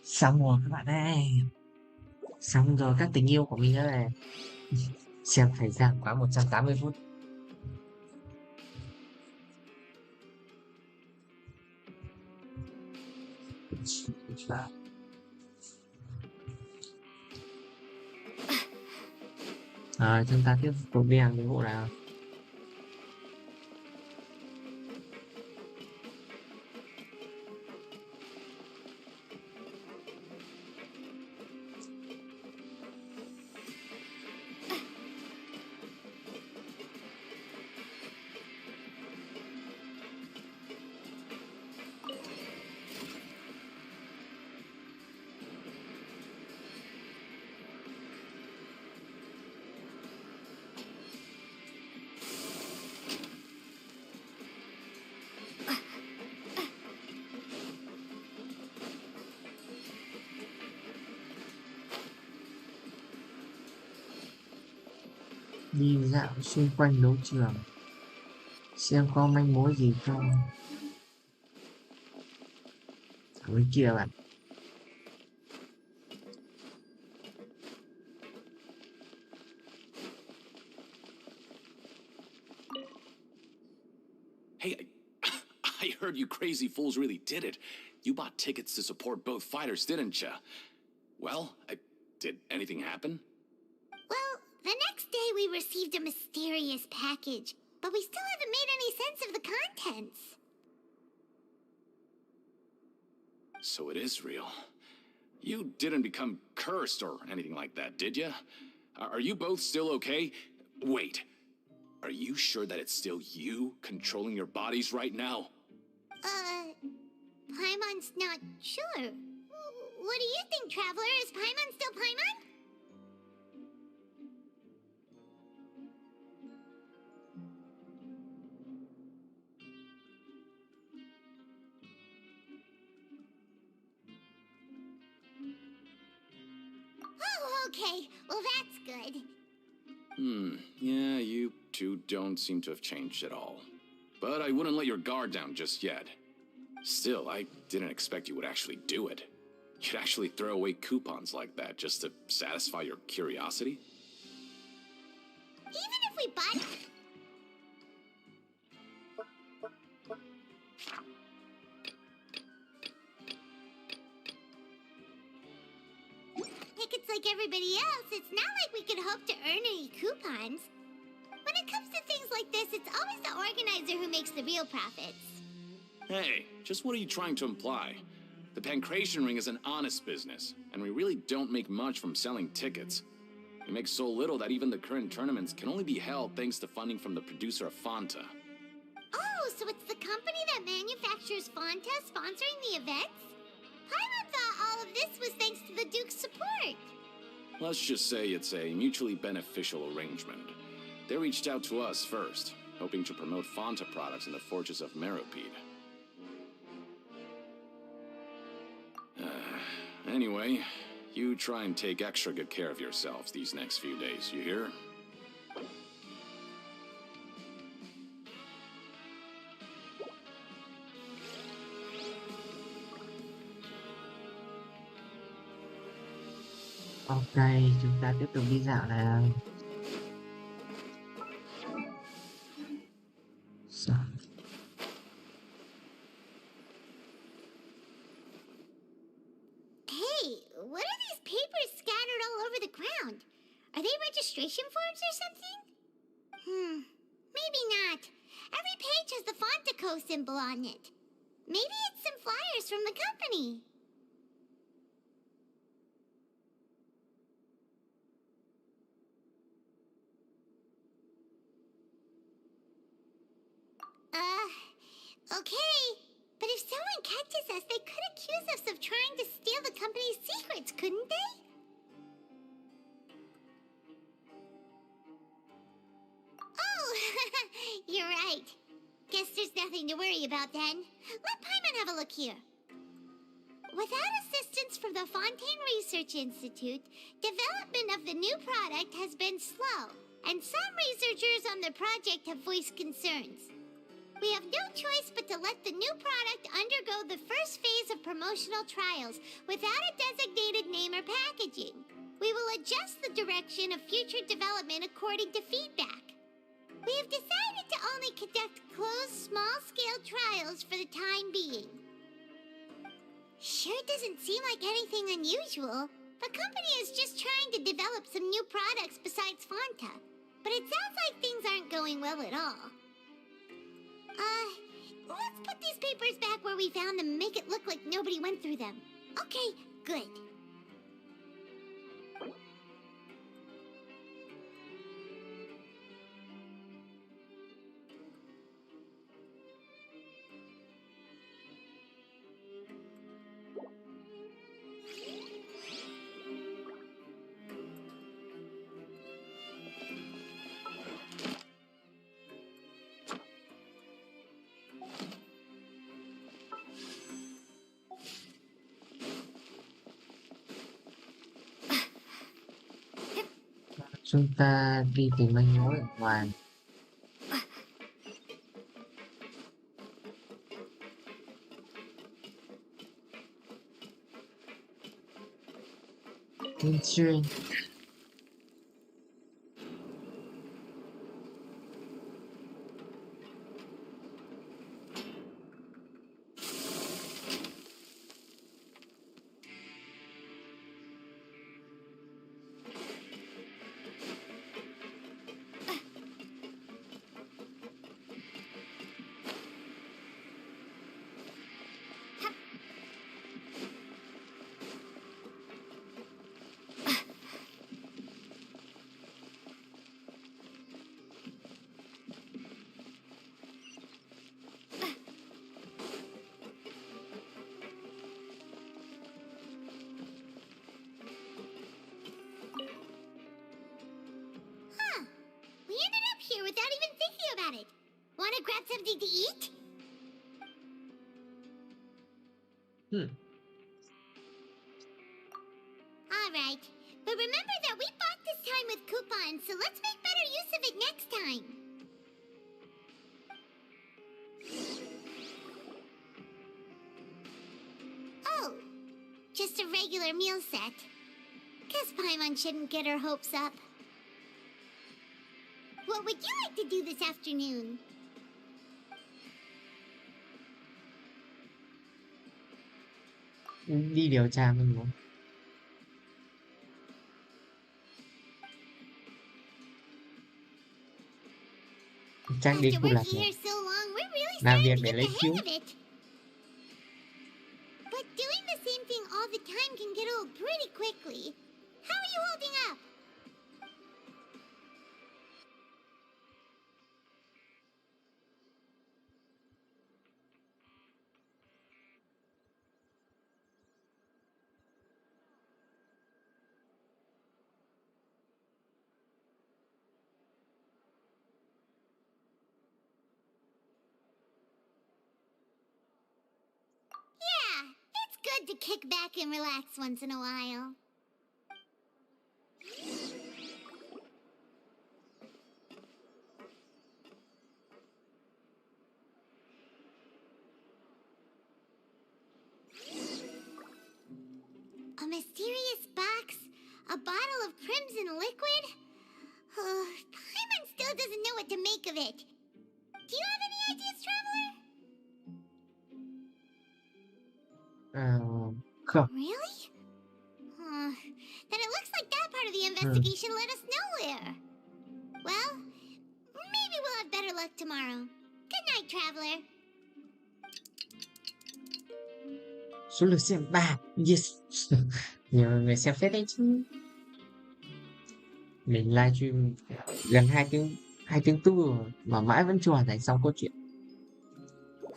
xong rồi các bạn ơi. Xong rồi các tình yêu của mình ơi. Xem thời gian quá 180 phút. Rồi chúng ta tiếp tục đi làm cái vụ nào. Đi dạo xung quanh đấu trường xem có manh mối gì không. Ở bên kia bạn. Hey, I heard you crazy fools really did it. You bought tickets to support both fighters, didn't ya? Well, did anything happen? Well, the next day we received a mysterious package, but we still haven't made any sense of the contents. So it is real. You didn't become cursed or anything like that, did ya? Are you both still okay? Wait. Are you sure that it's still you controlling your bodies right now? Paimon's not sure. What do you think, Traveler? Is Paimon still Paimon? Oh, okay. Well, that's good. Yeah, you two don't seem to have changed at all. But I wouldn't let your guard down just yet. Still, I didn't expect you would actually do it. You'd actually throw away coupons like that just to satisfy your curiosity? Even if we bought... tickets like everybody else, it's not like we could hope to earn any coupons. When it comes to things like this, it's always the organizer who makes the real profits. Hey, just what are you trying to imply? The Pancration Ring is an honest business, and we really don't make much from selling tickets. We make so little that even the current tournaments can only be held thanks to funding from the producer of Fanta. Oh, so it's the company that manufactures Fanta sponsoring the events? Paimon thought all of this was thanks to the Duke's support. Let's just say it's a mutually beneficial arrangement. They reached out to us first, hoping to promote Fanta products in the Fortress of Meropide. Anyway, you try and take extra good care of yourselves these next few days, you hear? Ok, chúng ta tiếp tục đi dạo nào. Hey, what are these papers scattered all over the ground? Are they registration forms or something? Maybe not. Every page has the Fontaco symbol on it. Maybe it's some flyers from the company. Okay. But if someone catches us, they could accuse us of trying to steal the company's secrets, couldn't they? Oh, you're right. Guess there's nothing to worry about then. Let Paimon have a look here. Without assistance from the Fontaine Research Institute, development of the new product has been slow, and some researchers on the project have voiced concerns. We have no choice but to let the new product undergo the first phase of promotional trials without a designated name or packaging. We will adjust the direction of future development according to feedback. We have decided to only conduct closed, small-scale trials for the time being. Sure doesn't seem like anything unusual. The company is just trying to develop some new products besides Fanta. But it sounds like things aren't going well at all. Let's put these papers back where we found them and make it look like nobody went through them. Okay, good. Chúng ta đi tìm manh mối ở ngoài. Genshin. We ended up here without even thinking about it. Want to grab something to eat? Alright, but remember that we bought this time with coupons, so let's make better use of it next time. Oh, just a regular meal set. Guess Paimon shouldn't get her hopes up. What would you like to do this afternoon? Đi điều tra manh mối. Chắc đi After khu lạc working này. here so long, we're really Làm starting việc to để get lấy the phiếu. hang of it. But doing the same thing all the time can get old pretty quickly. How are you holding up? Yeah, it's good to kick back and relax once in a while. A mysterious box? A bottle of crimson liquid? Paimon still doesn't know what to make of it. Do you have any ideas, Traveler? Không. Really? Then it looks like that part of the investigation led us nowhere. Well, maybe we'll have better luck tomorrow. Good night, Traveler. Số lượt xem 3. Yes. Nhiều người xem phết đấy chứ. Mình livestream gần 2 tiếng tư rồi mà mãi vẫn chưa hoàn thành xong câu chuyện.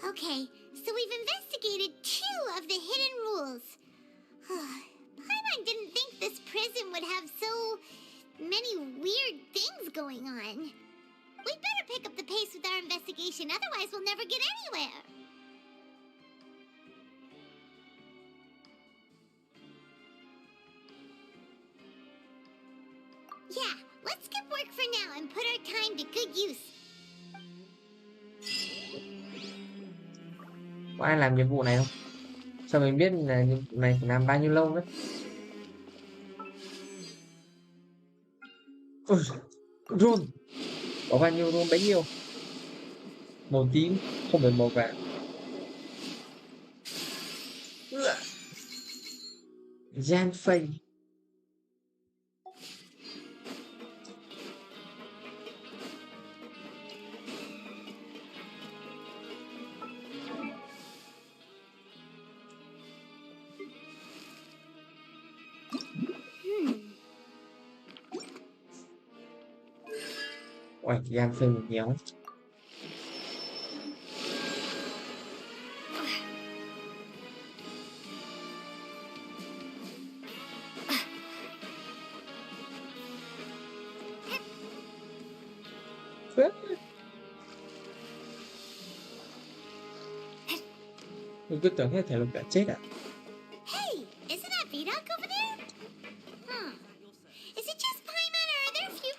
Okay, so we've investigated 2 of the hidden rules. Paimon didn't think this prison would have so many weird things going on. We'd better pick up the pace with our investigation, otherwise we'll never get anywhere. Yeah, let's skip work for now and put our time to good use. Có ai làm nhiệm vụ này không? Sao mình biết là nhiệm vụ này phải làm bao nhiêu lâu đấy? Ôi, run có bao nhiêu run bấy nhiêu, màu tím không phải màu vàng. Gian phây. Ôi, gian phây một nhéo. Mình cứ tưởng hết thể lực đã chết ạ. Hey, isn't that Vidoc over there? Huh. Is it just Paimon or are there a few...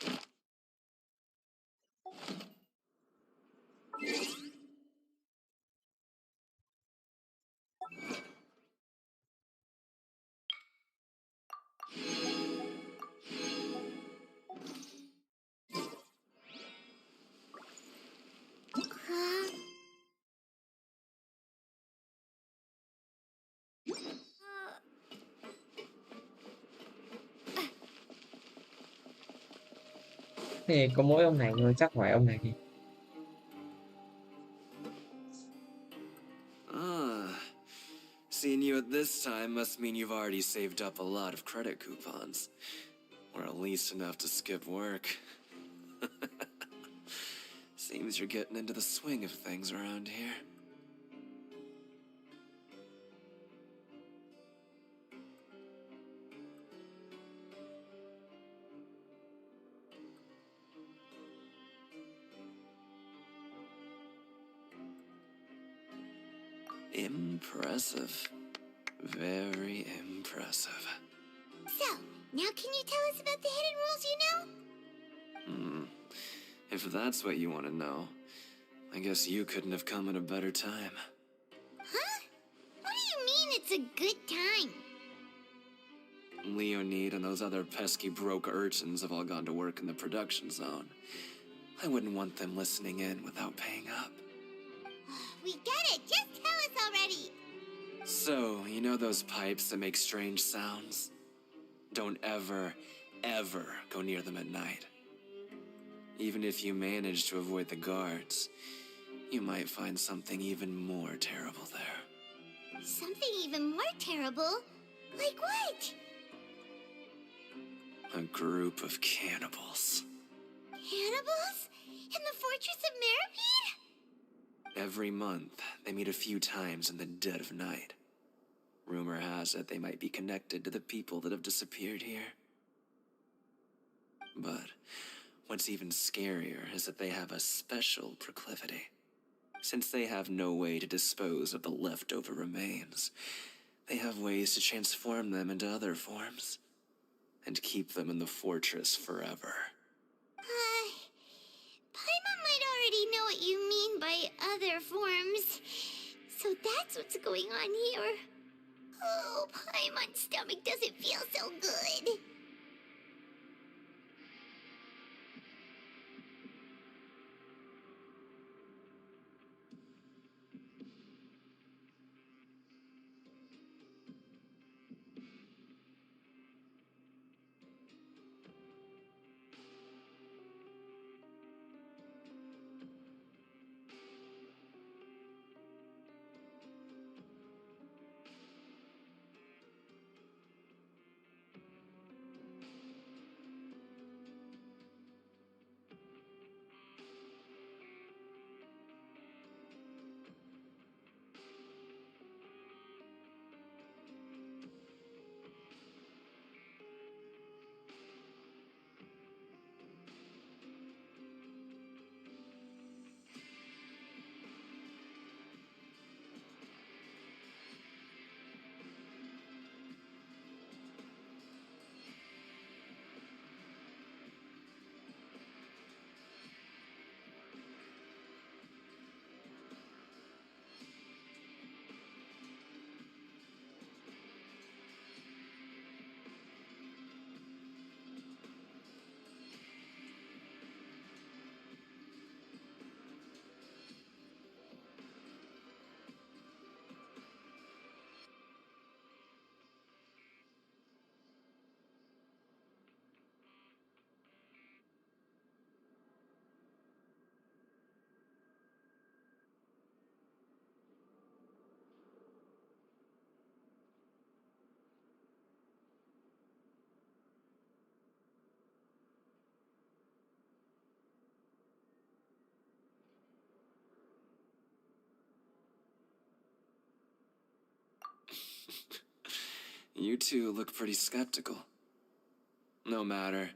Thế có mỗi ông này thôi, chắc phải ông này đi. Seeing you at this time must mean you've already saved up a lot of credit coupons. Or at least enough to skip work. Seems you're getting into the swing of things around here. Impressive. Very impressive. So, now can you tell us about the hidden rules you know? If that's what you want to know, I guess you couldn't have come at a better time. Huh? What do you mean it's a good time? Leonid and those other pesky broke urchins have all gone to work in the production zone. I wouldn't want them listening in without paying up. We get it! Just tell us already! So, you know those pipes that make strange sounds? Don't ever, ever go near them at night. Even if you manage to avoid the guards, you might find something even more terrible there. Something even more terrible? Like what? A group of cannibals. Cannibals? In the Fortress of Mirapede? Every month, they meet a few times in the dead of night. Rumor has it they might be connected to the people that have disappeared here. But what's even scarier is that they have a special proclivity. Since they have no way to dispose of the leftover remains, they have ways to transform them into other forms and keep them in the fortress forever. Paimon might already know what you mean by other forms. So that's what's going on here. Oh, Paimon's stomach doesn't feel so good. You two look pretty skeptical. No matter.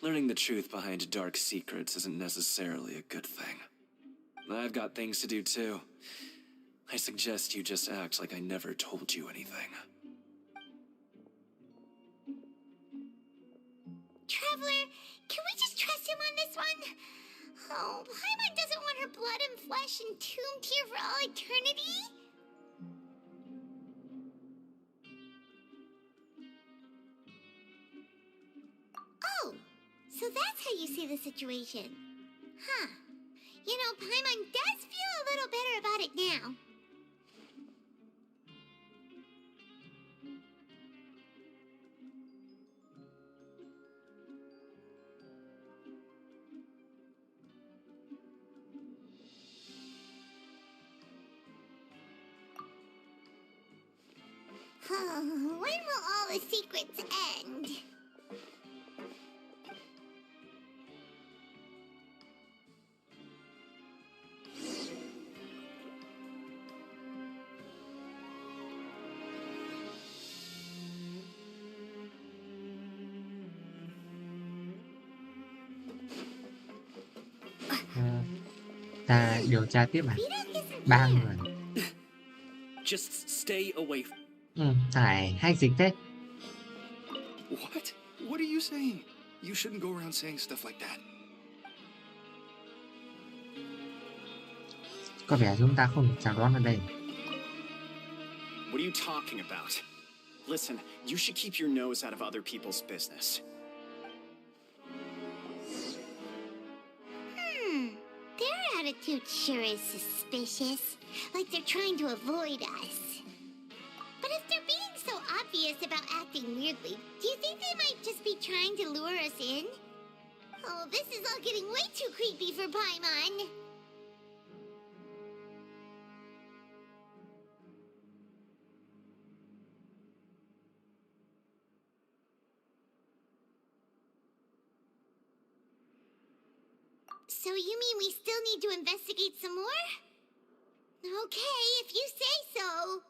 Learning the truth behind dark secrets isn't necessarily a good thing. I've got things to do too. I suggest you just act like I never told you anything. Traveler, can we just trust him on this one? Oh, Paimon doesn't want her blood and flesh entombed here for all eternity? Oh, so that's how you see the situation. Huh. You know, Paimon does feel a little better about it now. When will all the secrets end? Ta điều tra tiếp à? 3 người. Just stay away. Thải hay dịch thế. What? What are you saying? You shouldn't go around saying stuff like that. Có vẻ chúng ta không được chào đón ở đây. What are you talking about? Listen, you should keep your nose out of other people's business. Their attitude sure is suspicious. Like they're trying to avoid us. But if they're being so obvious about acting weirdly, do you think they might just be trying to lure us in? Oh, this is all getting way too creepy for Paimon. So you mean we still need to investigate some more? Okay, if you say so.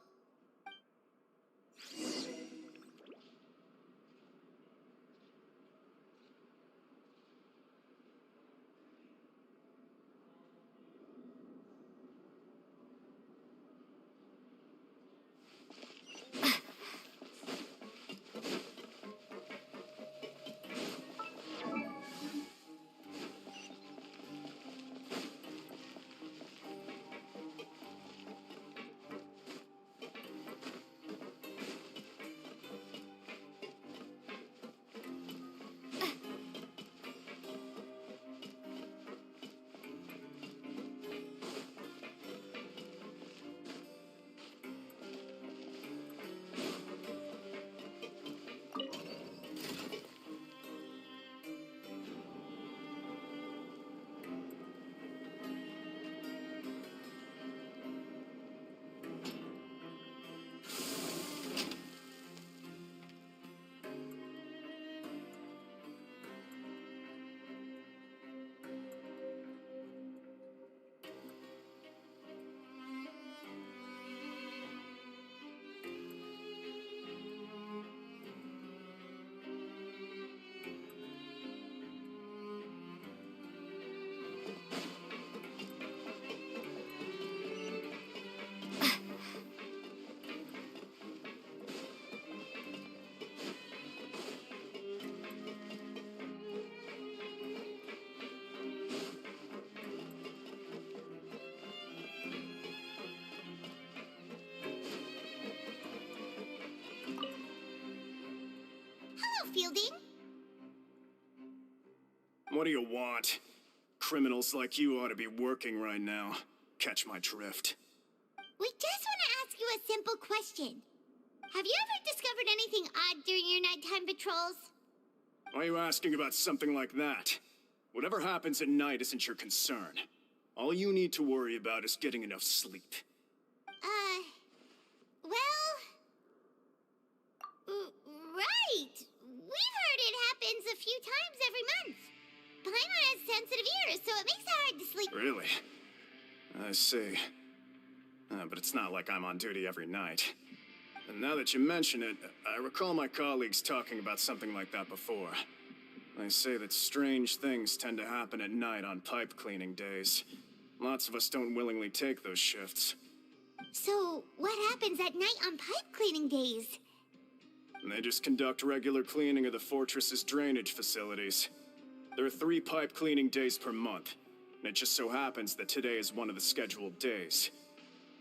Fielding? What do you want? Criminals like you ought to be working right now. Catch my drift. We just want to ask you a simple question. Have you ever discovered anything odd during your nighttime patrols? Why are you asking about something like that? Whatever happens at night isn't your concern. All you need to worry about is getting enough sleep. Right! We've heard it happens a few times every month. Paimon has sensitive ears, so it makes it hard to sleep. Really? I see. But it's not like I'm on duty every night. And now that you mention it, I recall my colleagues talking about something like that before. They say that strange things tend to happen at night on pipe cleaning days. Lots of us don't willingly take those shifts. So, what happens at night on pipe cleaning days? And they just conduct regular cleaning of the fortress's drainage facilities. There are 3 pipe cleaning days per month, and it just so happens that today is one of the scheduled days.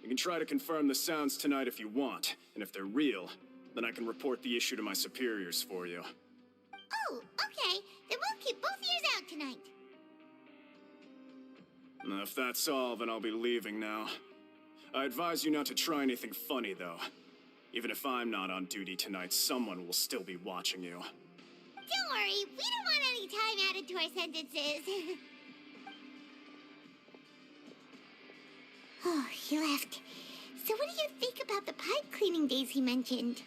You can try to confirm the sounds tonight if you want, and if they're real, then I can report the issue to my superiors for you. Oh, okay. Then we'll keep both ears out tonight. Now, if that's all, then I'll be leaving now. I advise you not to try anything funny, though. Even if I'm not on duty tonight, someone will still be watching you. Don't worry, we don't want any time added to our sentences. Oh, he left. So what do you think about the pipe cleaning days he mentioned?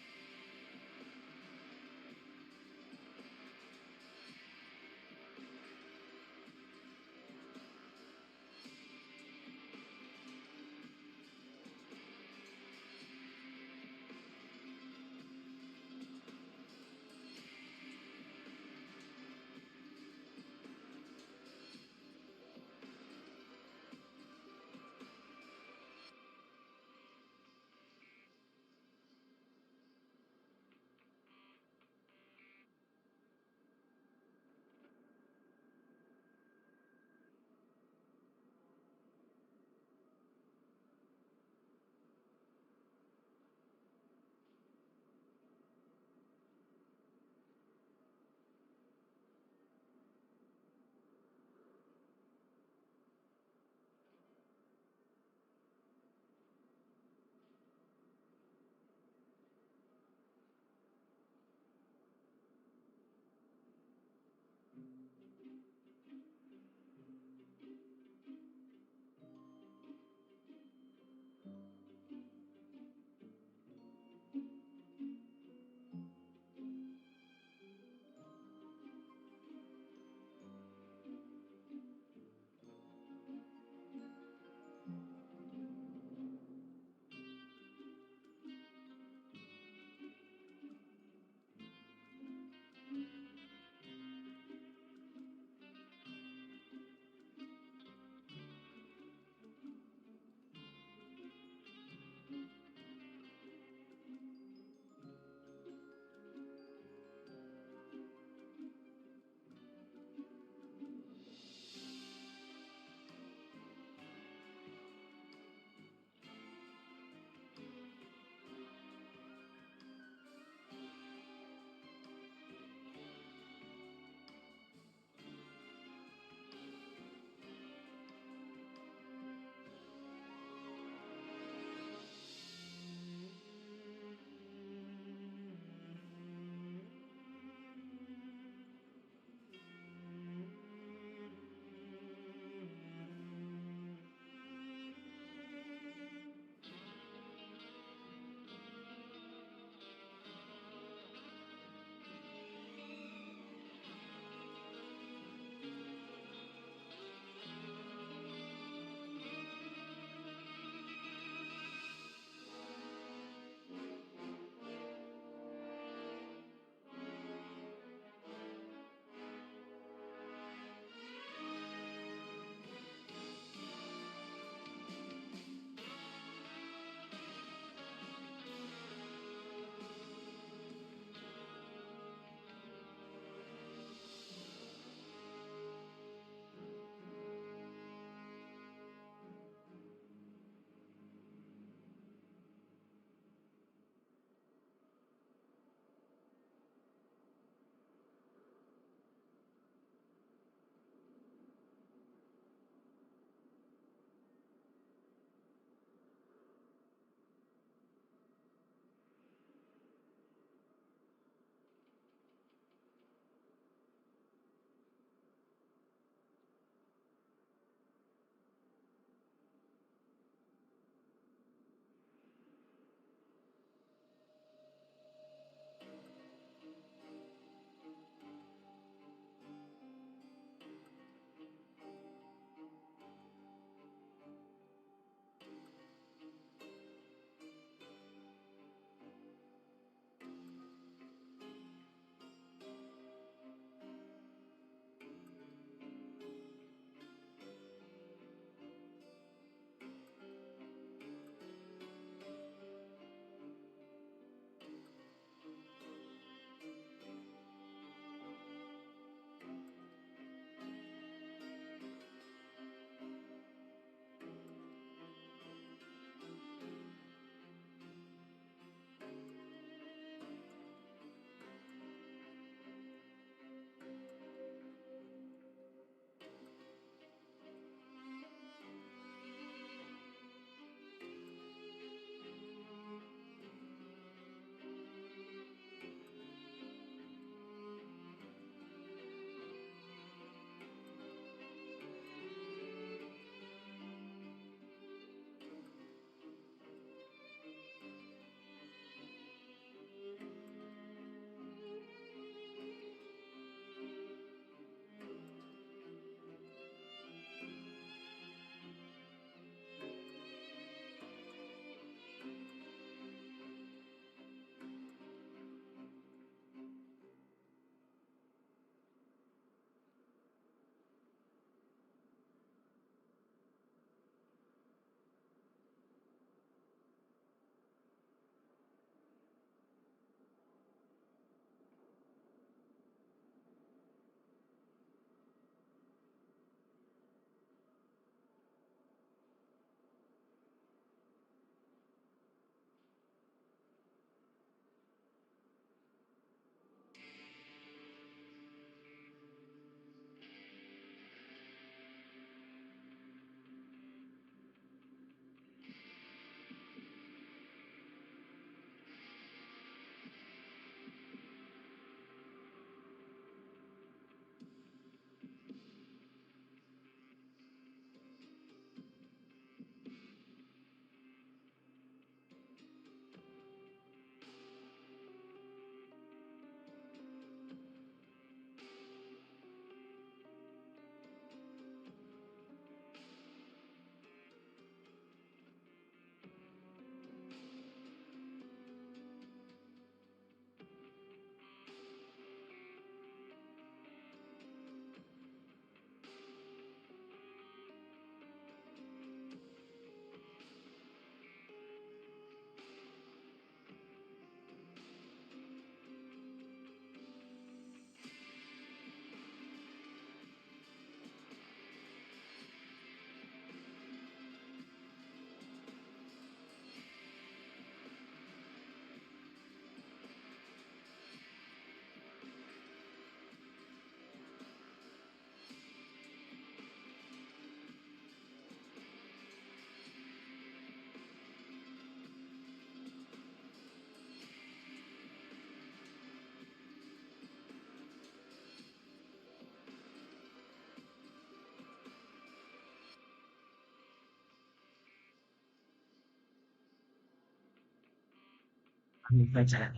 Mình phải trả lại.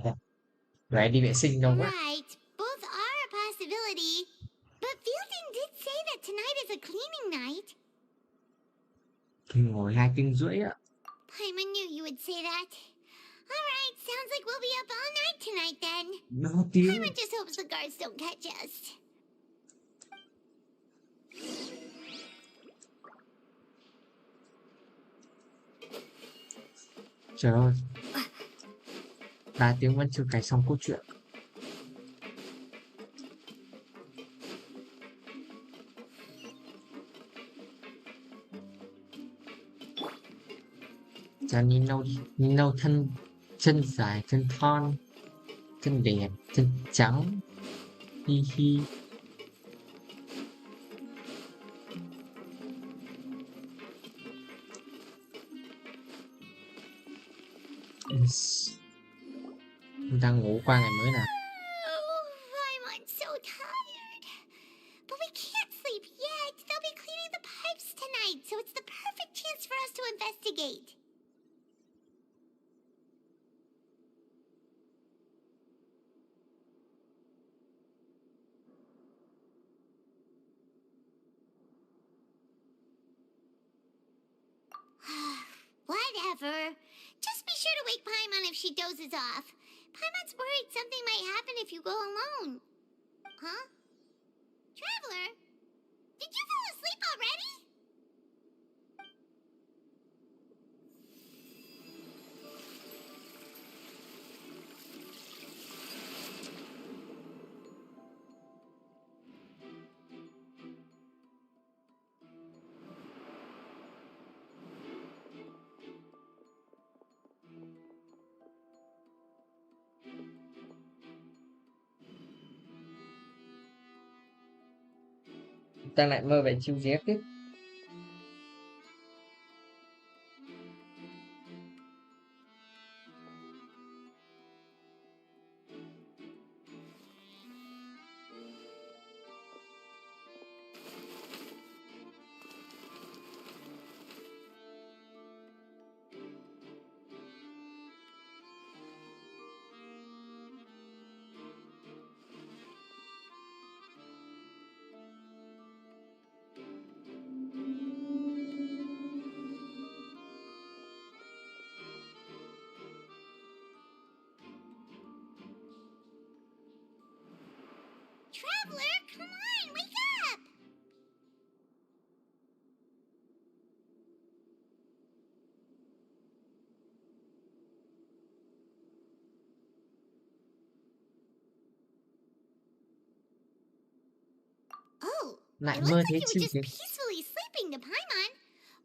Rồi đi vệ sinh đâu quá. Right, both are a possibility. But Fielding did say that tonight is a cleaning night. Mình ngồi 2 tiếng rưỡi á. Paimon knew you would say that. Alright, sounds like we'll be up all night tonight then. 5 tiếng. Paimon just hopes the guards don't catch us. Trời ơi. 3 tiếng vẫn chưa cày xong câu chuyện. Cho nhìn đâu chân dài, chân thon, chân đẹp, chân trắng. Hi hi. Đang ngủ qua ngày mới nào. I'm so tired. But we can't sleep yet. They'll be cleaning the pipes tonight, so it's the perfect chance for us to investigate. Whatever. Just be sure to wake Paimon if she dozes off. Paimon's worried something might happen if you go alone. Huh? Traveler? Did you fall asleep already? Ta lại mơ về chiêu dép tiếp. Traveler, come on, wake up! Oh, Lại it mơ looks thấy like you chiêu were just dép. peacefully sleeping to Paimon.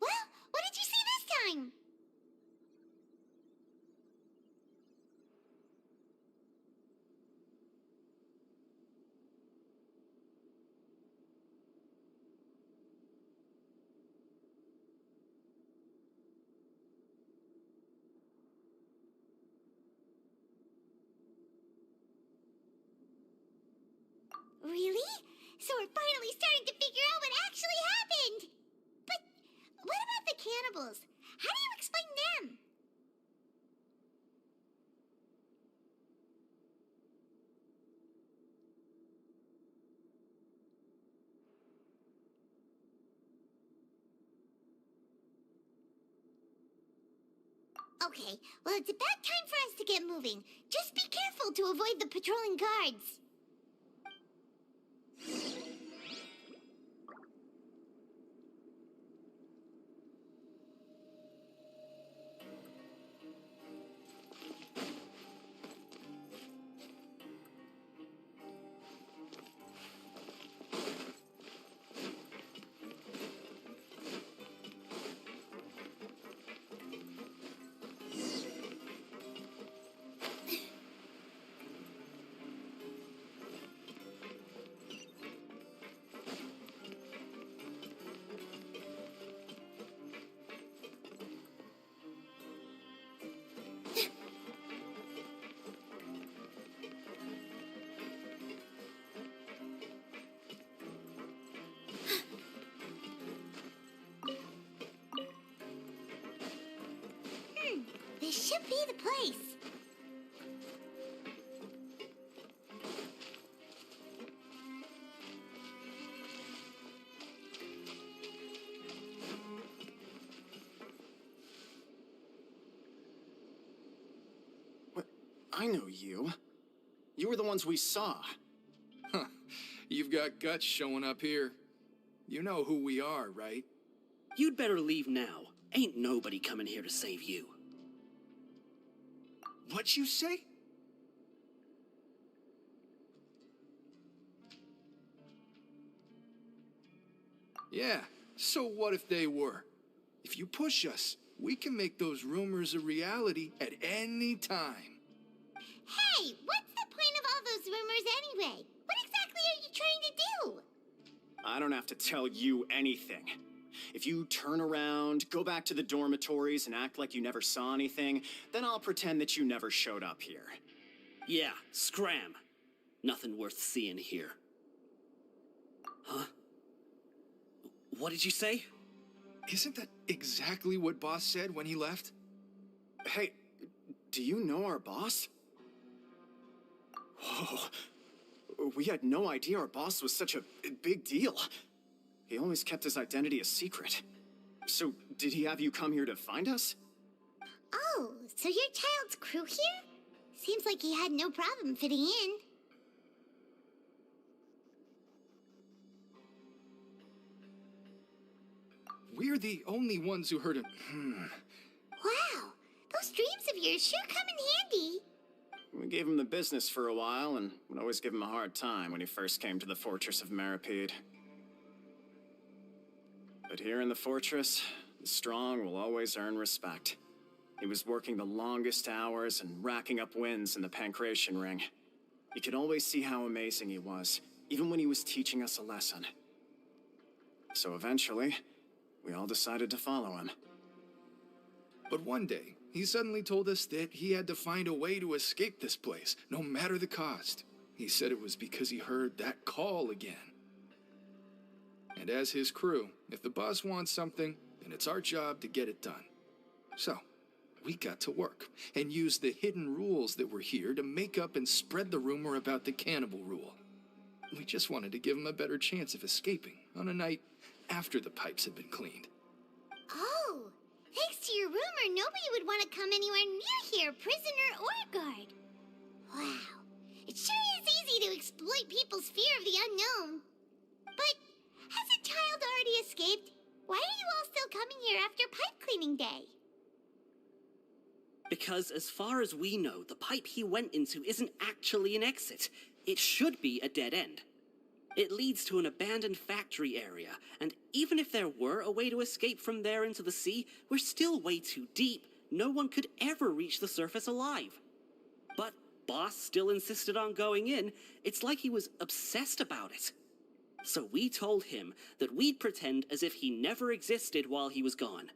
Well, what did you see this time? Really? So we're finally starting to figure out what actually happened! But what about the cannibals? How do you explain them? Okay, well, it's about time for us to get moving. Just be careful to avoid the patrolling guards. This should be the place. I know you. You were the ones we saw. Huh. You've got guts showing up here. You know who we are, right? You'd better leave now. Ain't nobody coming here to save you. What'd you say? Yeah, so what if they were? If you push us, we can make those rumors a reality at any time. Hey, what's the point of all those rumors anyway? What exactly are you trying to do? I don't have to tell you anything. If you turn around, go back to the dormitories and act like you never saw anything, then I'll pretend that you never showed up here. Yeah, scram. Nothing worth seeing here. Huh? What did you say? Isn't that exactly what Boss said when he left? Hey, do you know our boss? Oh, we had no idea our boss was such a big deal. He always kept his identity a secret. So, did he have you come here to find us? Oh, so your child's crew here? Seems like he had no problem fitting in. We're the only ones who heard him. Wow, those dreams of yours sure come in handy. We gave him the business for a while and would always give him a hard time when he first came to the fortress of Maripede. But here in the fortress, the strong will always earn respect. He was working the longest hours and racking up wins in the Pancration Ring. You could always see how amazing he was, even when he was teaching us a lesson. So eventually, we all decided to follow him. But one day, he suddenly told us that he had to find a way to escape this place, no matter the cost. He said it was because he heard that call again. And as his crew, if the boss wants something, then it's our job to get it done. So, we got to work and used the hidden rules that were here to make up and spread the rumor about the cannibal rule. We just wanted to give him a better chance of escaping on a night after the pipes had been cleaned. Oh, thanks to your rumor, nobody would want to come anywhere near here, prisoner or guard. Wow, it sure is easy to exploit people's fear of the unknown. But has a child already escaped? Why are you all still coming here after pipe cleaning day? Because as far as we know, the pipe he went into isn't actually an exit. It should be a dead end. It leads to an abandoned factory area, and even if there were a way to escape from there into the sea, we're still way too deep. No one could ever reach the surface alive. But Boss still insisted on going in. It's like he was obsessed about it. So we told him that we'd pretend as if he never existed while he was gone.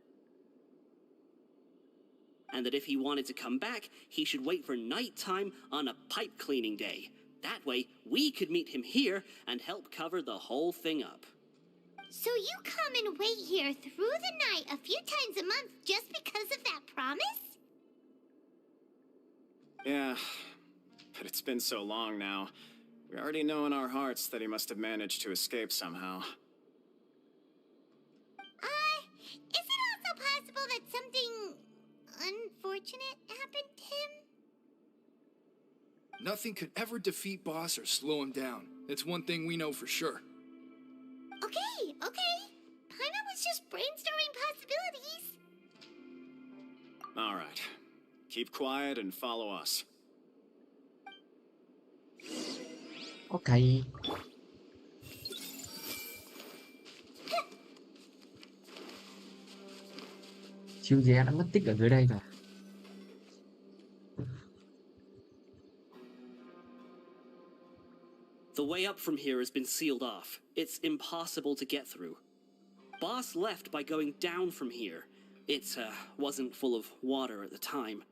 And that if he wanted to come back, he should wait for nighttime on a pipe cleaning day. That way, we could meet him here and help cover the whole thing up. So you come and wait here through the night a few times a month just because of that promise? Yeah, but it's been so long now. We already know in our hearts that he must have managed to escape somehow. Is it also possible that something unfortunate happened to him? Nothing could ever defeat Boss or slow him down. It's one thing we know for sure. Okay. Paimon was just brainstorming possibilities. All right. Keep quiet and follow us. Ok. Siêu giá đã mất tích ở dưới đây rồi. The way up from here has been sealed off. It's impossible to get through. Boss left by going down from here. It wasn't full of water at the time.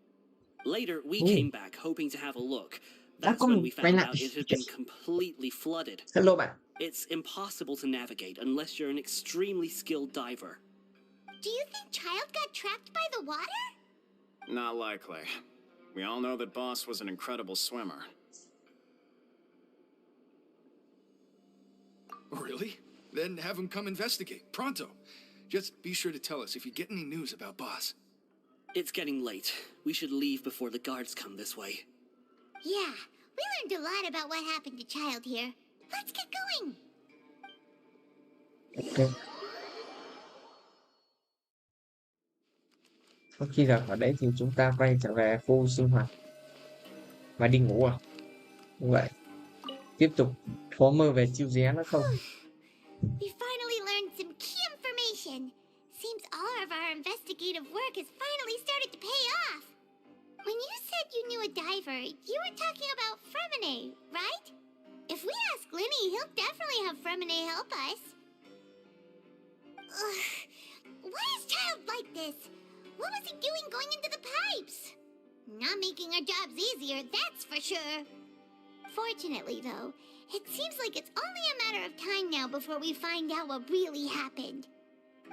Later, we came back hoping to have a look. That's when we found out it had been completely flooded. Hello bạn. It's impossible to navigate unless you're an extremely skilled diver. Do you think Child got trapped by the water? Not likely. We all know that Boss was an incredible swimmer. Really? Then have him come investigate. Pronto. Just be sure to tell us if you get any news about Boss. It's getting late. We should leave before the guards come this way. Yeah, we learned a lot about what happened to Child here. Let's get going. Ok. Sau khi rời khỏi đấy thì chúng ta quay trở về khu sinh hoạt và đi ngủ à? Như vậy, tiếp tục có mơ về chiêu ré nữa không? We finally learned some key information. Seems all of our investigative work has finally started to pay off. When you said you knew a diver, you were talking about Fremine, right? If we ask Linny, he'll definitely have Fremine help us. Ugh. Why is Child like this? What was he doing going into the pipes? Not making our jobs easier, that's for sure. Fortunately, though, it seems like it's only a matter of time now before we find out what really happened.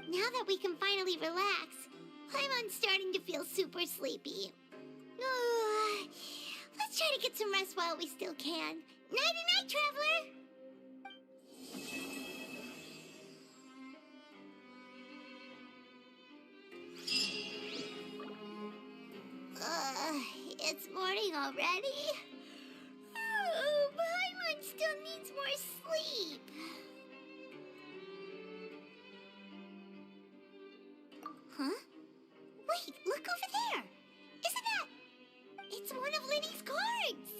Now that we can finally relax, I'm starting to feel super sleepy. Let's try to get some rest while we still can. Nighty-night, Traveler! It's morning already? Paimon still needs more sleep. Huh? Wait, look over there! Isn't that... It's one of Linny's cards!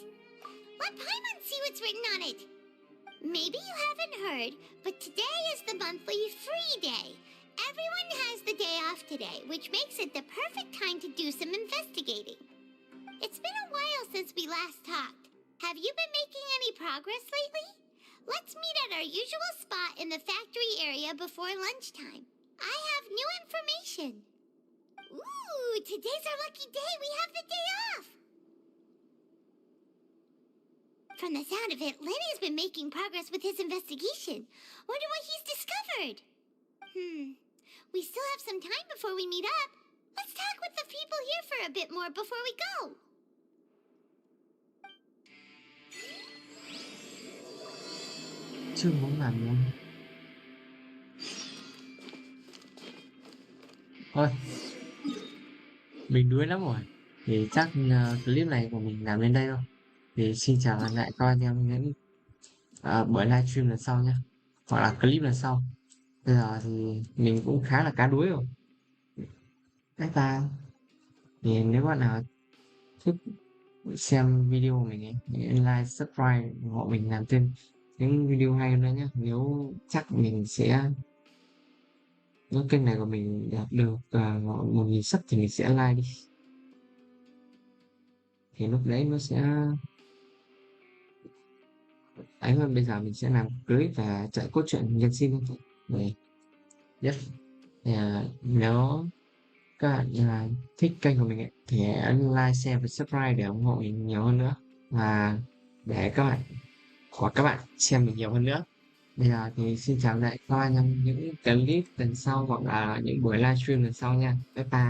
Let Paimon see what's written on it! Maybe you haven't heard, but today is the monthly free day. Everyone has the day off today, which makes it the perfect time to do some investigating. It's been a while since we last talked. Have you been making any progress lately? Let's meet at our usual spot in the factory area before lunchtime. I have new information. Ooh, today's our lucky day. We have the day off. From the sound of it, Lenny's been making progress with his investigation. Wonder what he's discovered. We still have some time before we meet up. Let's talk with the people here for a bit more before we go. Chưa muốn làm luôn. Thôi, mình đuối lắm rồi. Thì chắc clip này của mình làm đến đây thôi. Thì xin chào và lại coi anh em những buổi livestream lần sau nhé. Hoặc là clip lần sau. Bây giờ thì mình cũng khá là cá đuối rồi. Bye bye. Thì nếu bạn nào thích xem video của mình ấy, hãy like, subscribe ủng hộ mình làm thêm những video hay hơn nữa nhé. Nếu chắc mình sẽ nếu kênh này của mình đạt được 1.000 sub thì mình sẽ like đi. Thì lúc đấy nó sẽ ấy hơn. Bây giờ mình sẽ làm clip và chạy cốt truyện Genshin Impact để yes. Thì, nếu các bạn thích kênh của mình ấy, thì hãy ấn like, share và subscribe để ủng hộ mình nhiều hơn nữa và để các bạn xem mình nhiều hơn nữa. Bây giờ thì xin chào lại các anh em những clip lần sau hoặc là những buổi livestream lần sau nha. Bye bye.